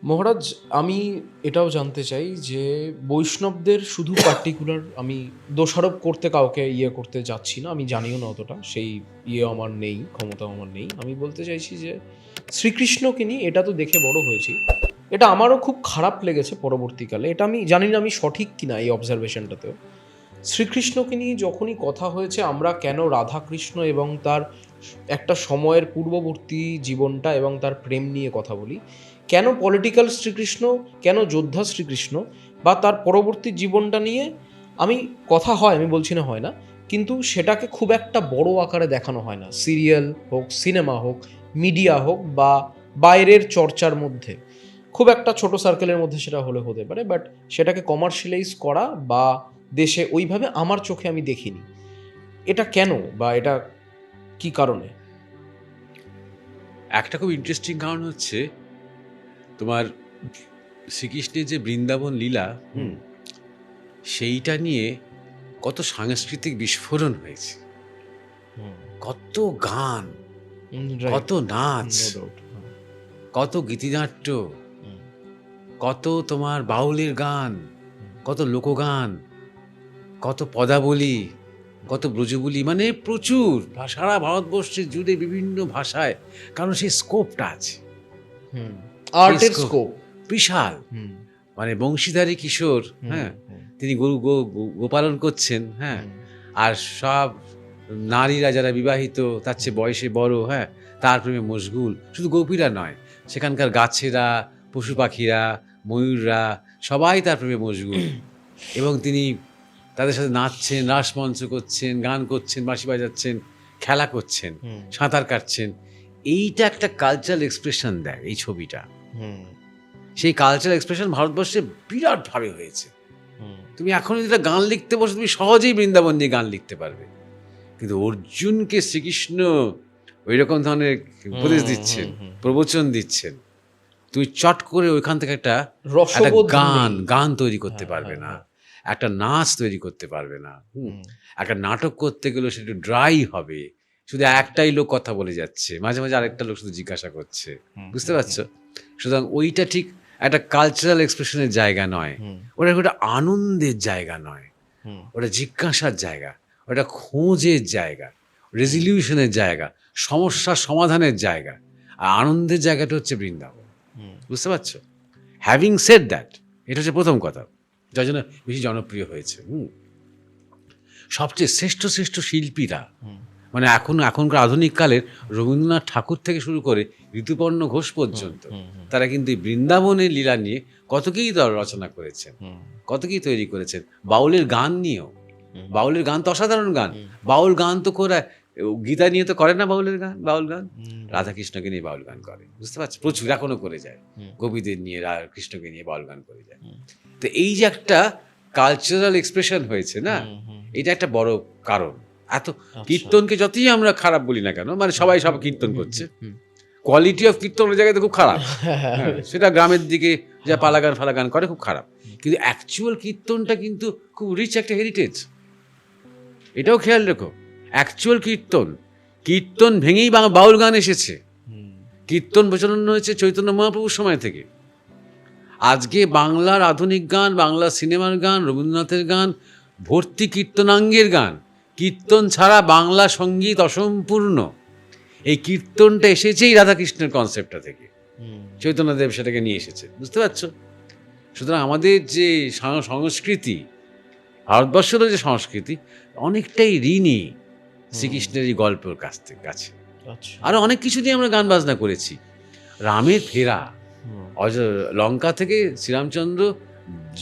মহারাজ, আমি এটাও জানতে চাই যে বৈষ্ণবদের শুধু পার্টিকুলার, আমি দোষারোপ করতে কাউকে করতে যাচ্ছি না, আমি জানিও না অতটা, সেই আমার নেই, ক্ষমতা আমার নেই। আমি বলতে চাইছি যে শ্রীকৃষ্ণকে নিয়ে, এটা তো দেখে বড় হয়েছি, এটা আমারও খুব খারাপ লেগেছে পরবর্তীকালে। এটা আমি জানি না আমি সঠিক কিনা এই অবজারভেশনটাতেও। শ্রীকৃষ্ণকে নিয়ে যখনই কথা হয়েছে, আমরা কেন রাধাকৃষ্ণ এবং তার একটা সময়ের পূর্ববর্তী জীবনটা এবং তার প্রেম নিয়ে কথা বলি, কেন পলিটিক্যাল শ্রীকৃষ্ণ, কেন যোদ্ধা শ্রীকৃষ্ণ বা তার পরবর্তী জীবনটা নিয়ে আমি কথা হয়, আমি বলছি না হয় না, কিন্তু সেটাকে খুব একটা বড় আকারে দেখানো হয় না। সিরিয়াল হোক, সিনেমা হোক, মিডিয়া হোক, বা বাইরের চর্চার মধ্যে খুব একটা ছোট সার্কেলের মধ্যে সেটা হতে পারে, বাট সেটাকে কমার্শিয়ালাইজ করা বা দেশে ওইভাবে আমার চোখে আমি দেখিনি। এটা কেন, বা এটা কি কারণে? একটা খুব ইন্টারেস্টিং কারণ হচ্ছে তোমার শ্রীকৃষ্ণের যে বৃন্দাবন লীলা, সেইটা নিয়ে কত সাংস্কৃতিক বিস্ফোরণ হয়েছে, কত গান, কত নাচ, কত গীতিনাট্য, কত তোমার বাউলের গান, কত লোকগান, কত পদাবলী, কত ব্রজবলী, মানে প্রচুর, সারা ভারতবর্ষে জুড়ে বিভিন্ন ভাষায়, কারণ সেই স্কোপটা আছে, আর্টের স্কোপ বিশাল। মানে বংশীধারী কিশোর, হ্যাঁ, তিনি গোপালন করছেন, হ্যাঁ, আর সব নারীরা যারা বিবাহিত, তার চেয়ে বয়সে বড়, হ্যাঁ, তার প্রেমে মশগুল। শুধু গোপীরা নয়, সেখানকার গাছেরা, পশু পাখিরা, ময়ূররা, সবাই তার প্রেমে মশগুল। এবং তিনি তাদের সাথে নাচছেন, রাসমঞ্চ করছেন, গান করছেন, বাঁশি বাজাচ্ছেন, খেলা করছেন, সাঁতার কাটছেন। এইটা একটা কালচারাল এক্সপ্রেশন দেয় এই ছবিটা। সেই কালচারাল এক্সপ্রেশন ভারতবর্ষে বিরাটভাবে হয়েছে। তুমি এখন যদি একটা গান লিখতে বসো, তুমি সহজেই বৃন্দাবন নিয়ে গান লিখতে পারবে। কিন্তু অর্জুনকে শ্রীকৃষ্ণ ওই রকম ধরনের উপদেশ দিচ্ছেন, প্রবচন দিচ্ছেন, তুমি চট করে ওইখান থেকে একটা রসবোধ গান তৈরি করতে পারবে না, একটা নাচ তৈরি করতে পারবে না। একটা নাটক করতে গেলেও সেটা ড্রাই হবে, শুধু একটাই লোক কথা বলে যাচ্ছে, মাঝে মাঝে আরেকটা লোক শুধু জিজ্ঞাসা করছে, বুঝতে পারছো? সুতরাং ওইটা ঠিক একটা কালচারাল এক্সপ্রেশনের জায়গা নয়, ওটা একটা আনন্দের জায়গা নয়, ওটা জিজ্ঞাসার জায়গা, ওটা খোঁজের জায়গা, রেজলিউশনের জায়গা, সমস্যার সমাধানের জায়গা। আর আনন্দের জায়গাটা হচ্ছে বৃন্দাবন, বুঝতে পারছো? হ্যাভিং সেড দ্যাট, এটা হচ্ছে প্রথম কথা, যার জন্য বেশি জনপ্রিয় হয়েছে। সবচেয়ে শ্রেষ্ঠ শ্রেষ্ঠ শিল্পীরা, মানে এখনকার আধুনিক কালের রবীন্দ্রনাথ ঠাকুর থেকে শুরু করে ঋতুপর্ণ ঘোষ পর্যন্ত, তারা কিন্তু এই বৃন্দাবনের লীলা নিয়ে কত কী রচনা করেছেন, কত কী তৈরি করেছেন। বাউলের গান নিয়েও, বাউলের গান তো অসাধারণ গান। বাউল গান তো করে, গীতা নিয়ে তো করে না বাউল গান রাধাকৃষ্ণকে নিয়ে বাউল গান করে, বুঝতে পারছো? প্রচুর এখনো করে যায়, গোপীদের নিয়ে, কৃষ্ণকে নিয়ে বাউল গান করে যায়। তো এই যে একটা কালচারাল এক্সপ্রেশন হয়েছে না, এটা একটা বড় কারণ। এত কীর্তনকে যতই আমরা খারাপ বলি না কেন, মানে সবাই সব কীর্তন করছে, কোয়ালিটি অফ কীর্তনের জায়গাতে খুব খারাপ। সেটা গ্রামের দিকে যা পালাগান ফালাগান করে খুব খারাপ, কিন্তু অ্যাকচুয়াল কীর্তনটা কিন্তু খুব রিচ একটা হেরিটেজ। এটাও খেয়াল রেখো, অ্যাকচুয়াল কীর্তন ভেঙেই বাউল গান এসেছে। কীর্তন প্রচলন হয়েছে চৈতন্য মহাপ্রভুর সময় থেকে। আজকে বাংলার আধুনিক গান, বাংলা সিনেমার গান, রবীন্দ্রনাথের গান ভর্তি কীর্তনাঙ্গের গান। কীর্তন ছাড়া বাংলা সঙ্গীত অসম্পূর্ণ। এই কীর্তনটা এসেছেই রাধাকৃষ্ণের কনসেপ্টটা থেকে, চৈতন্যদেব সেটাকে নিয়ে এসেছে, বুঝতে পারছো? সুতরাং আমাদের যে সংস্কৃতি, ভারতবর্ষেরও যে সংস্কৃতি, অনেকটাই ঋণী শ্রীকৃষ্ণের এই গল্পের কাছে। আরও অনেক কিছু দিয়ে আমরা গান বাজনা করেছি। রামের ফেরা, লঙ্কা থেকে শ্রীরামচন্দ্র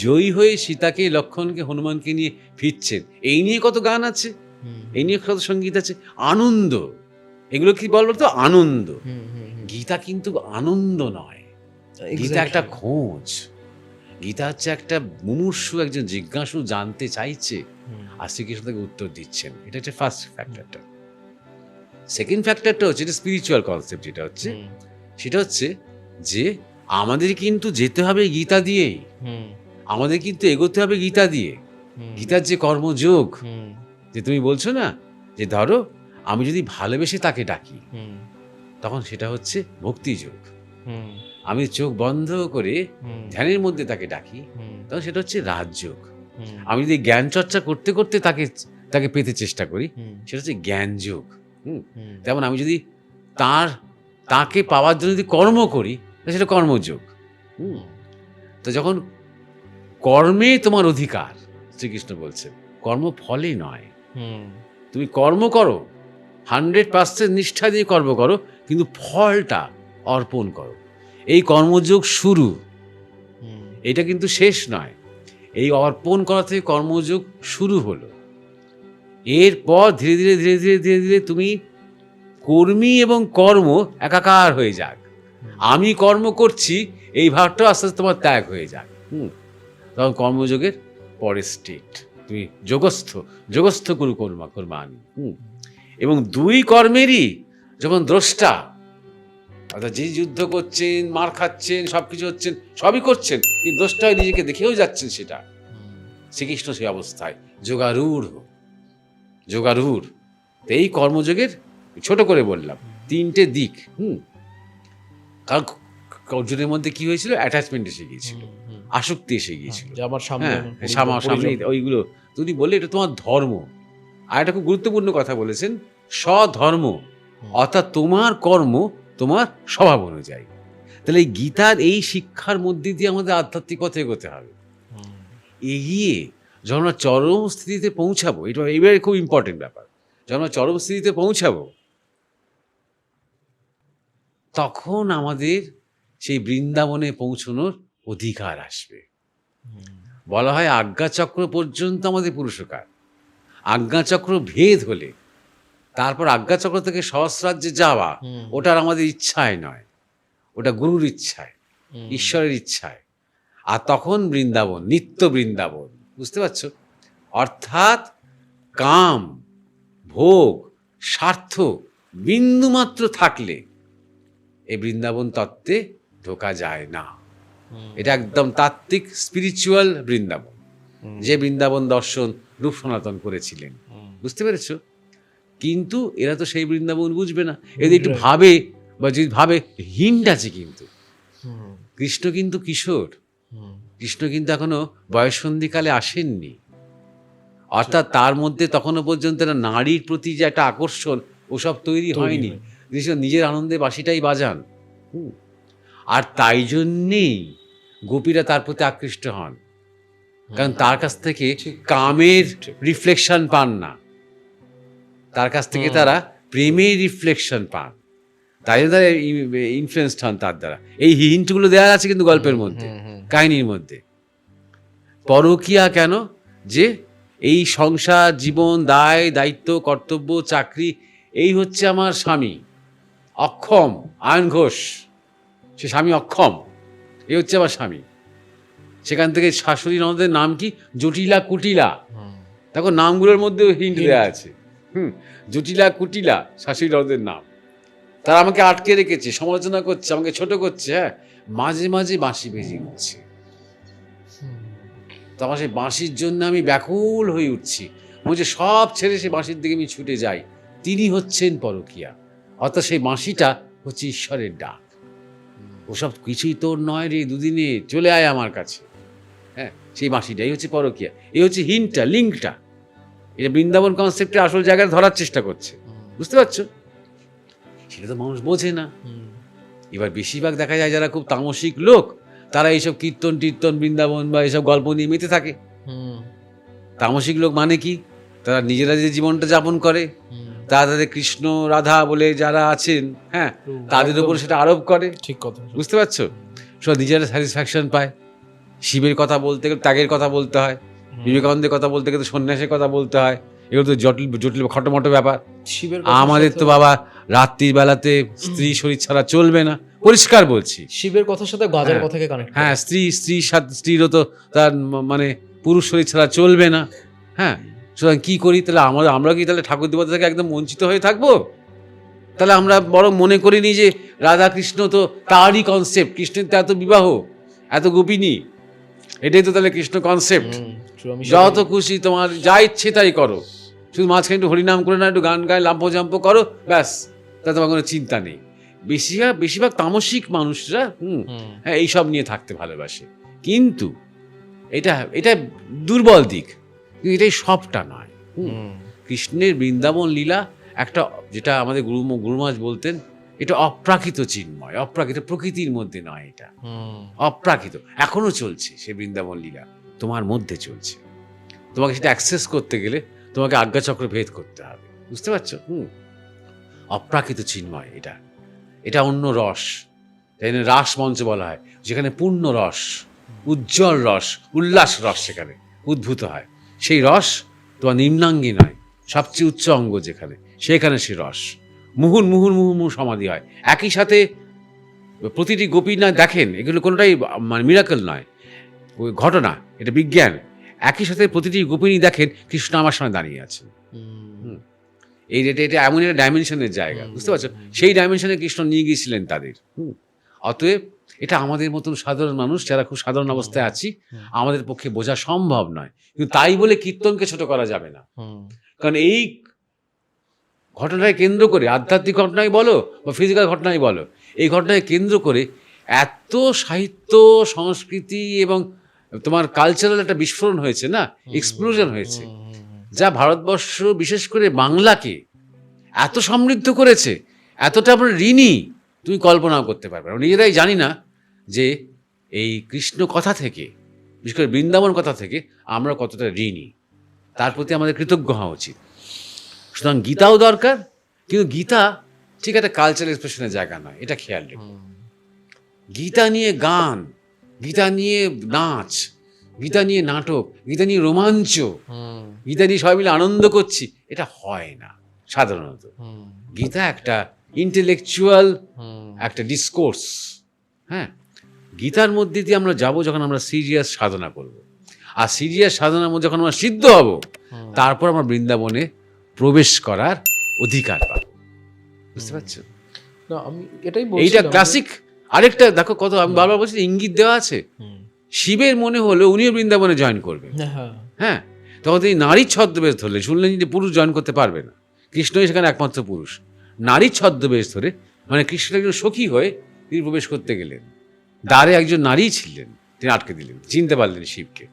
জয়ী হয়ে সীতাকে, লক্ষ্মণকে, হনুমানকে নিয়ে ফিরছেন, এই নিয়ে কত গান আছে, এই নিয়ে কত সঙ্গীত আছে। আনন্দ, এগুলো কি বলবো তো, আনন্দ। গীতা কিন্তু আনন্দ নয়, গীতা একটা খোঁজ। গীতা হচ্ছে একটা মুমূর্ষু, একজন জিজ্ঞাসু জানতে চাইছে, আর শ্রীকৃষ্ণ তাকে উত্তর দিচ্ছেন। এটা হচ্ছে ফার্স্ট ফ্যাক্টরটা। সেকেন্ড ফ্যাক্টরটা হচ্ছে এটা স্পিরিচুয়াল কনসেপ্ট। সেটা হচ্ছে যে আমাদের কিন্তু যেতে হবে গীতা দিয়েই, আমাদের কিন্তু এগোতে হবে গীতা দিয়ে। গীতার যে কর্মযোগ, যে তুমি বলছো না, যে ধরো আমি যদি ভালোবেসে তাকে ডাকি, তখন সেটা হচ্ছে ভক্তিযোগ। আমি চোখ বন্ধ করে ধ্যানের মধ্যে তাকে ডাকি, তখন সেটা হচ্ছে রাজযোগ। আমি যদি জ্ঞান চর্চা করতে করতে তাকে পেতে চেষ্টা করি, সেটা হচ্ছে জ্ঞানযোগ। তেমন আমি যদি তাকে পাওয়ার জন্য যদি কর্ম করি, সেটা কর্মযোগ। তো যখন কর্মে তোমার অধিকার, শ্রীকৃষ্ণ বলছেন, কর্ম ফলে নয়। তুমি কর্ম করো, 100% নিষ্ঠা দিয়ে কর্ম করো, কিন্তু ফলটা অর্পণ করো। এই কর্মযোগ শুরু, এটা কিন্তু শেষ নয়। এই অর্পণ করা থেকে কর্মযোগ শুরু হলো। এরপর ধীরে ধীরে ধীরে ধীরে ধীরে ধীরে তুমি কর্মী এবং কর্ম একাকার হয়ে যাক। আমি কর্ম করছি, এই ভাবটাও আস্তে আস্তে তোমার ত্যাগ হয়ে যাক। তখন কর্মযোগের পরের স্টেট, তুমি যোগস্থ গুরু কর্মানি। এবং দুই কর্মেরই যখন দ্রষ্টা, অর্থাৎ যে যুদ্ধ করছেন, মার খাচ্ছেন, সবকিছু হচ্ছেন, সবই করছেন, এই দ্রষ্টা নিজেকে দেখেও যাচ্ছেন, সেটা শ্রীকৃষ্ণ সেই অবস্থায় যোগারূঢ়। এই কর্মযোগের ছোট করে বললাম 3টে দিক। কারণ অর্জুনের মধ্যে কি হয়েছিল, অ্যাটাচমেন্ট এসে গিয়েছিল, আসক্তি এসে গিয়েছিল, আমার সামনে ওইগুলো। তুমি বললে এটা তোমার ধর্ম। আর একটা খুব গুরুত্বপূর্ণ কথা বলেছেন, স্বধর্ম, অর্থাৎ তোমার কর্ম তোমার স্বভাব অনুযায়ী। তাহলে এই গীতার এই শিক্ষার মধ্যে দিয়ে আমাদের আধ্যাত্মিক পথে এগোতে হবে। এগিয়ে যখন আমরা চরম স্থিতিতে পৌঁছাবো, এটা এবারে খুব ইম্পর্টেন্ট ব্যাপার, যখন আমরা চরম স্থিতিতে পৌঁছাবো, তখন আমাদের সেই বৃন্দাবনে পৌঁছানোর অধিকার আসবে। বলা হয় আজ্ঞাচক্র পর্যন্ত আমাদের পুরুষকার, আজ্ঞাচক্র ভেদ হলে তারপর আজ্ঞাচক্র থেকে সহস্রাজ্যে যাওয়া, ওটার আমাদের ইচ্ছায় নয়, ওটা গুরুর ইচ্ছায়। ঈশ্বরের ইচ্ছায়। আর তখন বৃন্দাবন, নিত্য বৃন্দাবন, বুঝতে পারছো? অর্থাৎ কাম, ভোগ, স্বার্থ বিন্দুমাত্র থাকলে এই বৃন্দাবন তত্ত্বে ঢোকা যায় না। এটা একদম তাত্ত্বিক স্পিরিচুয়াল বৃন্দাবন, যে বৃন্দাবন দর্শন রূপ সনাতন করেছিলেন, বুঝতে পেরেছো? কিন্তু এরা তো সেই বৃন্দাবন বুঝবে না। এদের একটু ভাবে, বা যদি ভাবে, হিন্ট আছে কিন্তু। কৃষ্ণ কিন্তু কিশোর, কৃষ্ণ কিন্তু এখনো বয়ঃসন্ধিকালে আসেননি। অর্থাৎ তার মধ্যে তখনো পর্যন্ত একটা নারীর প্রতি যে একটা আকর্ষণ, ওসব তৈরি হয়নি। নিজের আনন্দে বাঁশিটাই বাজান। আর তাই জন্যেই গোপীরা তার প্রতি আকৃষ্ট হন, কারণ তার কাছ থেকে কামের রিফ্লেকশন পান না, তার কাছ থেকে তারা প্রেমের রিফ্লেকশন পান। তাই জন্য তারা ইনফ্লুয়েসড হন তার দ্বারা। এই হিন্টগুলো দেওয়া আছে কিন্তু গল্পের মধ্যে, কাহিনীর মধ্যে। পরকীয়া কেন? যে এই সংসার, জীবন, দায়, দায়িত্ব, কর্তব্য, চাকরি, এই হচ্ছে আমার স্বামী অক্ষম, আয়ন ঘোষ, সে স্বামী অক্ষম, এই হচ্ছে আমার স্বামী। সেখান থেকে শাশুড়ি ননদের নাম কি? জটিলা, কুটিলা। দেখো নামগুলোর মধ্যেও হিন্ট দেওয়া আছে। জটিলা, কুটিলা শাশুড়ি ননদের নাম। তারা আমাকে আটকে রেখেছে, সমালোচনা করছে, আমাকে ছোট করছে। হ্যাঁ, মাঝে মাঝে বাঁশি বেজে উঠছে, তখন সেই বাঁশির জন্য আমি ব্যাকুল হয়ে উঠছি। বলছে সব ছেড়ে সে বাঁশির দিকে আমি ছুটে যাই। তিনি হচ্ছেন পরকীয়া, অর্থাৎ সেই বাঁশিটা হচ্ছে ঈশ্বরের ডাক। ওসব কিছুই তোর নয় রে, দুদিনে চলে আয় আমার কাছে। হ্যাঁ, সেই বাঁশিটাই হচ্ছে পরকীয়া। এই হচ্ছে হিন্টটা, লিঙ্কটা। এটা বৃন্দাবন কনসেপ্টে আসল জায়গায় ধরার চেষ্টা করছে, বুঝতে পারছো? সেটা তো মানুষ বোঝে না। এবার বেশিরভাগ দেখা যায় যারা খুব তামসিক লোক, তারা এইসব কীর্তন টির্তন, বৃন্দাবন বা এইসব গল্প নিয়ে মেতে থাকে। তামসিক লোক মানে কি? তারা নিজেরা যে জীবনটা যাপন করে, তারা তাদের কৃষ্ণ রাধা বলে যারা আছেন, হ্যাঁ, তাদের উপর সেটা আরোপ করে। ঠিক কথা, বুঝতে পারছো? সব নিজেরা স্যাটিসফ্যাকশন পায়। শিবের কথা বলতে গেলে ত্যাগের কথা বলতে হয়, বিবেকানন্দের কথা বলতে গেলে সন্ন্যাসের কথা বলতে হয়। এগুলো তো জটিল জটিল খটোমটো ব্যাপার। আমাদের তো বাবা রাত্রির বেলাতে স্ত্রী শরীর ছাড়া চলবে না, পরিষ্কার বলছি। শিবের কথার সাথে গাজার কথাকে কানেক্ট। হ্যাঁ, স্ত্রীরও তো তার মানে পুরুষ শরীর ছাড়া চলবে না। হ্যাঁ, সুতরাং কি করি তাহলে? আমরা কি তাহলে ঠাকুর দেবতা থেকে একদম বঞ্চিত হয়ে থাকবো? তাহলে আমরা বড় মনে করিনি যে রাধা কৃষ্ণ তো তারই কনসেপ্ট, কৃষ্ণের তো এত বিবাহ, এত গোপিনী, এটাই তো তাহলে কৃষ্ণ কনসেপ্ট। যত খুশি তোমার যা ইচ্ছে তাই করো, শুধু মাঝখানে একটু হরিনাম করে না, একটু গান গায়ে লাম্পো জাম্পো করো, ব্যাস, তা তোমার কোনো চিন্তা নেই। বেশিরভাগ তামসিক মানুষরা হ্যাঁ এইসব নিয়ে থাকতে ভালোবাসে। কিন্তু এটা দুর্বল দিক, কিন্তু এটাই সবটা নয়। কৃষ্ণের বৃন্দাবন লীলা একটা, যেটা আমাদের গুরুমাজ বলতেন, এটা অপ্রাকৃত চিন্ময়, অপ্রাকৃত, প্রকৃতির মধ্যে নয়, এটা অপ্রাকৃত। এখনো চলছে সে বৃন্দাবন লীলা, তোমার মধ্যে চলছে। তোমাকে সেটা অ্যাক্সেস করতে গেলে তোমাকে আজ্ঞাচক্র ভেদ করতে হবে, বুঝতে পারছো? অপ্রাকৃত চিন্ময় এটা, এটা অন্য রস, তাই না? রাস মঞ্চ বলা হয়, যেখানে পূর্ণ রস, উজ্জ্বল রস, উল্লাস রস সেখানে উদ্ভূত হয়। সেই রস তোমার নিম্নাঙ্গী নয়, সবচেয়ে উচ্চ অঙ্গ যেখানে, সেখানে সে রস মুহুর মুহুর মুহুর মুহুর সমাধি হয়। একই সাথে প্রতিটি গোপী না দেখেন, এগুলো কোনোটাই মানে মিরাকল নয়, ওই ঘটনা, এটা বিজ্ঞান। একই সাথে প্রতিটি গোপিনী দেখেন কৃষ্ণ আমার সামনে দাঁড়িয়ে আছেন। এটা এমন একটা ডাইমেনশনের জায়গা, বুঝতে পারছো? সেই ডাইমেনশনে কৃষ্ণ নিয়ে গিয়েছিলেন তাদের। অতএব এটা আমাদের মতন সাধারণ মানুষ যারা খুব সাধারণ অবস্থায় আছি, আমাদের পক্ষে বোঝা সম্ভব নয়। কিন্তু তাই বলে কীর্তনকে ছোট করা যাবে না, কারণ এই ঘটনায় কেন্দ্র করে, আধ্যাত্মিক ঘটনাই বলো বা ফিজিক্যাল ঘটনাই বলো, এই ঘটনায় কেন্দ্র করে এত সাহিত্য, সংস্কৃতি এবং তোমার কালচারাল একটা বিস্ফোরণ হয়েছে না, এক্সপ্লোশন হয়েছে, যা ভারতবর্ষ, বিশেষ করে বাংলাকে এত সমৃদ্ধ করেছে, এতটা আমরা ঋণী তুমি কল্পনাও করতে পারবে না। নিজেরাই জানি না যে এই কৃষ্ণ কথা থেকে, বিশেষ করে বৃন্দাবন কথা থেকে আমরা কতটা ঋণী, তার প্রতি আমাদের কৃতজ্ঞ হওয়া উচিত। সুতরাং গীতাও দরকার, কিন্তু গীতা ঠিক একটা কালচারাল এক্সপ্রেশনের জায়গা নয়, এটা খেয়াল রেখো। গীতা নিয়ে গান, গীতা নিয়ে নাচ, গীতা নিয়ে নাটক, গীতা নিয়ে রোমাঞ্চ, গীতা নিয়ে সবাই মিলে আনন্দ করছি, এটা হয় না সাধারণত। গীতা একটা ইন্টেলেকচুয়াল একটা ডিসকোর্স। হ্যাঁ, গীতার মধ্যে দিয়ে আমরা যাব যখন আমরা সিরিয়াস সাধনা করব, আর সিরিয়াস সাধনার মধ্যে যখন আমরা সিদ্ধ হব, তারপর আমরা বৃন্দাবনে প্রবেশ করার অধিকার পাবো। বুঝতে পারছো? না আমি এটাই এইটা বলছিলাম ক্লাসিক। আরেকটা দেখো কত, আমি বারবার বলছি, ইঙ্গিত দেওয়া আছে। শিবের মনে হলো উনিও বৃন্দাবনে জয়েন করবে, হ্যাঁ হ্যাঁ, তখন তিনি নারীর ছদ্মবেশ ধরলেন, শুনলেন যে পুরুষ জয়েন করতে পারবে না, কৃষ্ণই সেখানে একমাত্র পুরুষ। নারীর ছদ্মবেশ ধরে, মানে কৃষ্ণ একজন সখী হয়ে তিনি প্রবেশ করতে গেলেন, দ্বারে একজন নারী ছিলেন, তিনি আটকে দিলেন, চিনতে পারলেন শিবকে।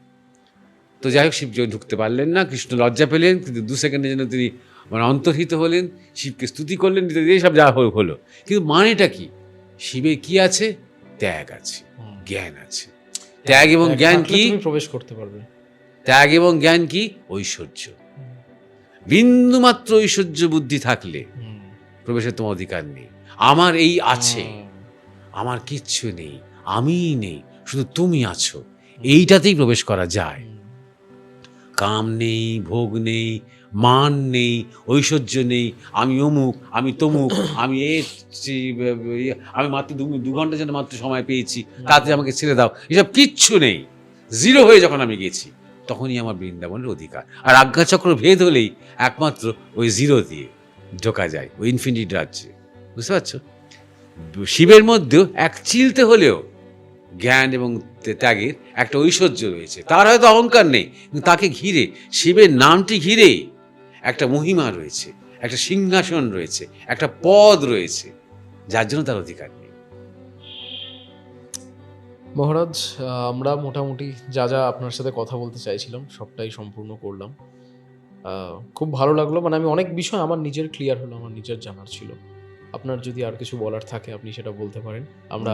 তো যাই হোক, শিব ঢুকতে পারলেন না, কৃষ্ণ লজ্জা পেলেন, কিন্তু 2 সেকেন্ডের জন্য তিনি মানে অন্তর্হিত হলেন, শিবকে স্তুতি করলেন, এইসব যা হলো। কিন্তু মানেটা কি? শিবের কি আছে? ত্যাগ আছে, জ্ঞান আছে। ত্যাগ এবং জ্ঞান কি? তুমি প্রবেশ করতে পারবে। ত্যাগ এবং জ্ঞান কি? ঐশ্বর্য। বিন্দুমাত্র ঐশ্বর্য বুদ্ধি থাকলে প্রবেশের তোমার অধিকার নেই। আমার এই আছে, আমার কিচ্ছু নেই, আমিই নেই, শুধু তুমি আছো, এইটাতেই প্রবেশ করা যায়। কাম নেই, ভোগ নেই, মান নেই, ঐশ্বর্য নেই, আমি অমুক, আমি তমুক, আমি আমি মাত্র 2 ঘন্টা যেন মাত্র সময় পেয়েছি, তাতে আমাকে ছেড়ে দাও, এসব কিচ্ছু নেই। জিরো হয়ে যখন আমি গেছি, তখনই আমার বৃন্দাবনের অধিকার। আর আজ্ঞাচক্র ভেদ হলেই একমাত্র ওই জিরো দিয়ে ঢোকা যায় ওই ইনফিনিটি রাজ্যে। বুঝতে পারছো? শিবের মধ্যেও এক চিলতে হলেও জ্ঞান এবং ত্যাগের একটা ঐশ্বর্য রয়েছে। তার হয়তো অহংকার নেই, কিন্তু তাকে ঘিরে, শিবের নামটি ঘিরে একটা মহিমা রয়েছে, একটা সিংহাসন রয়েছে, একটা পদ রয়েছে, যার জন্য তার অধিকার নেই। মহারাজ, আমরা মোটামুটি যা যা আপনার সাথে কথা বলতে চাইছিলাম সবটাই সম্পূর্ণ করলাম। খুব ভালো লাগলো, মানে আমি অনেক বিষয় আমার নিজের ক্লিয়ার হলো, আমার নিজের জানার ছিল। আপনার যদি আর কিছু বলার থাকে আপনি সেটা বলতে পারেন। আমরা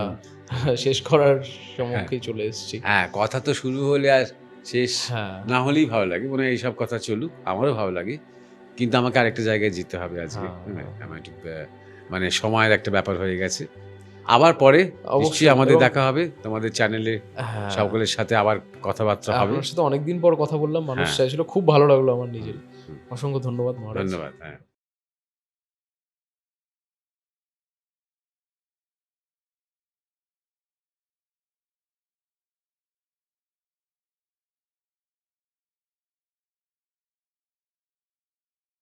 শেষ করার সম্মুখেই চলে এসেছি। হ্যাঁ, কথা তো শুরু হলে আর শেষ হ্যাঁ না হলেই ভালো লাগে, মনে হয় এইসব কথা চলুক, আমারও ভালো লাগে, কিন্তু আমাকে আরেকটা জায়গায় যেতে হবে আজকে। হ্যাঁ। আমার একটু মানে সময়ের একটা ব্যাপার হয়ে গেছে। আবার পরে নিশ্চয়ই আমাদের দেখা হবে তোমাদের চ্যানেলে, হ্যাঁ, সকলের সাথে আবার কথাবার্তা হবে। আপনার সাথে অনেকদিন পর কথা বললাম, মানুষ হ্যাঁ। চাইছিল, খুব ভালো লাগলো আমার নিজের। অসংখ্য ধন্যবাদ মহারাজ। ধন্যবাদ। হ্যাঁ।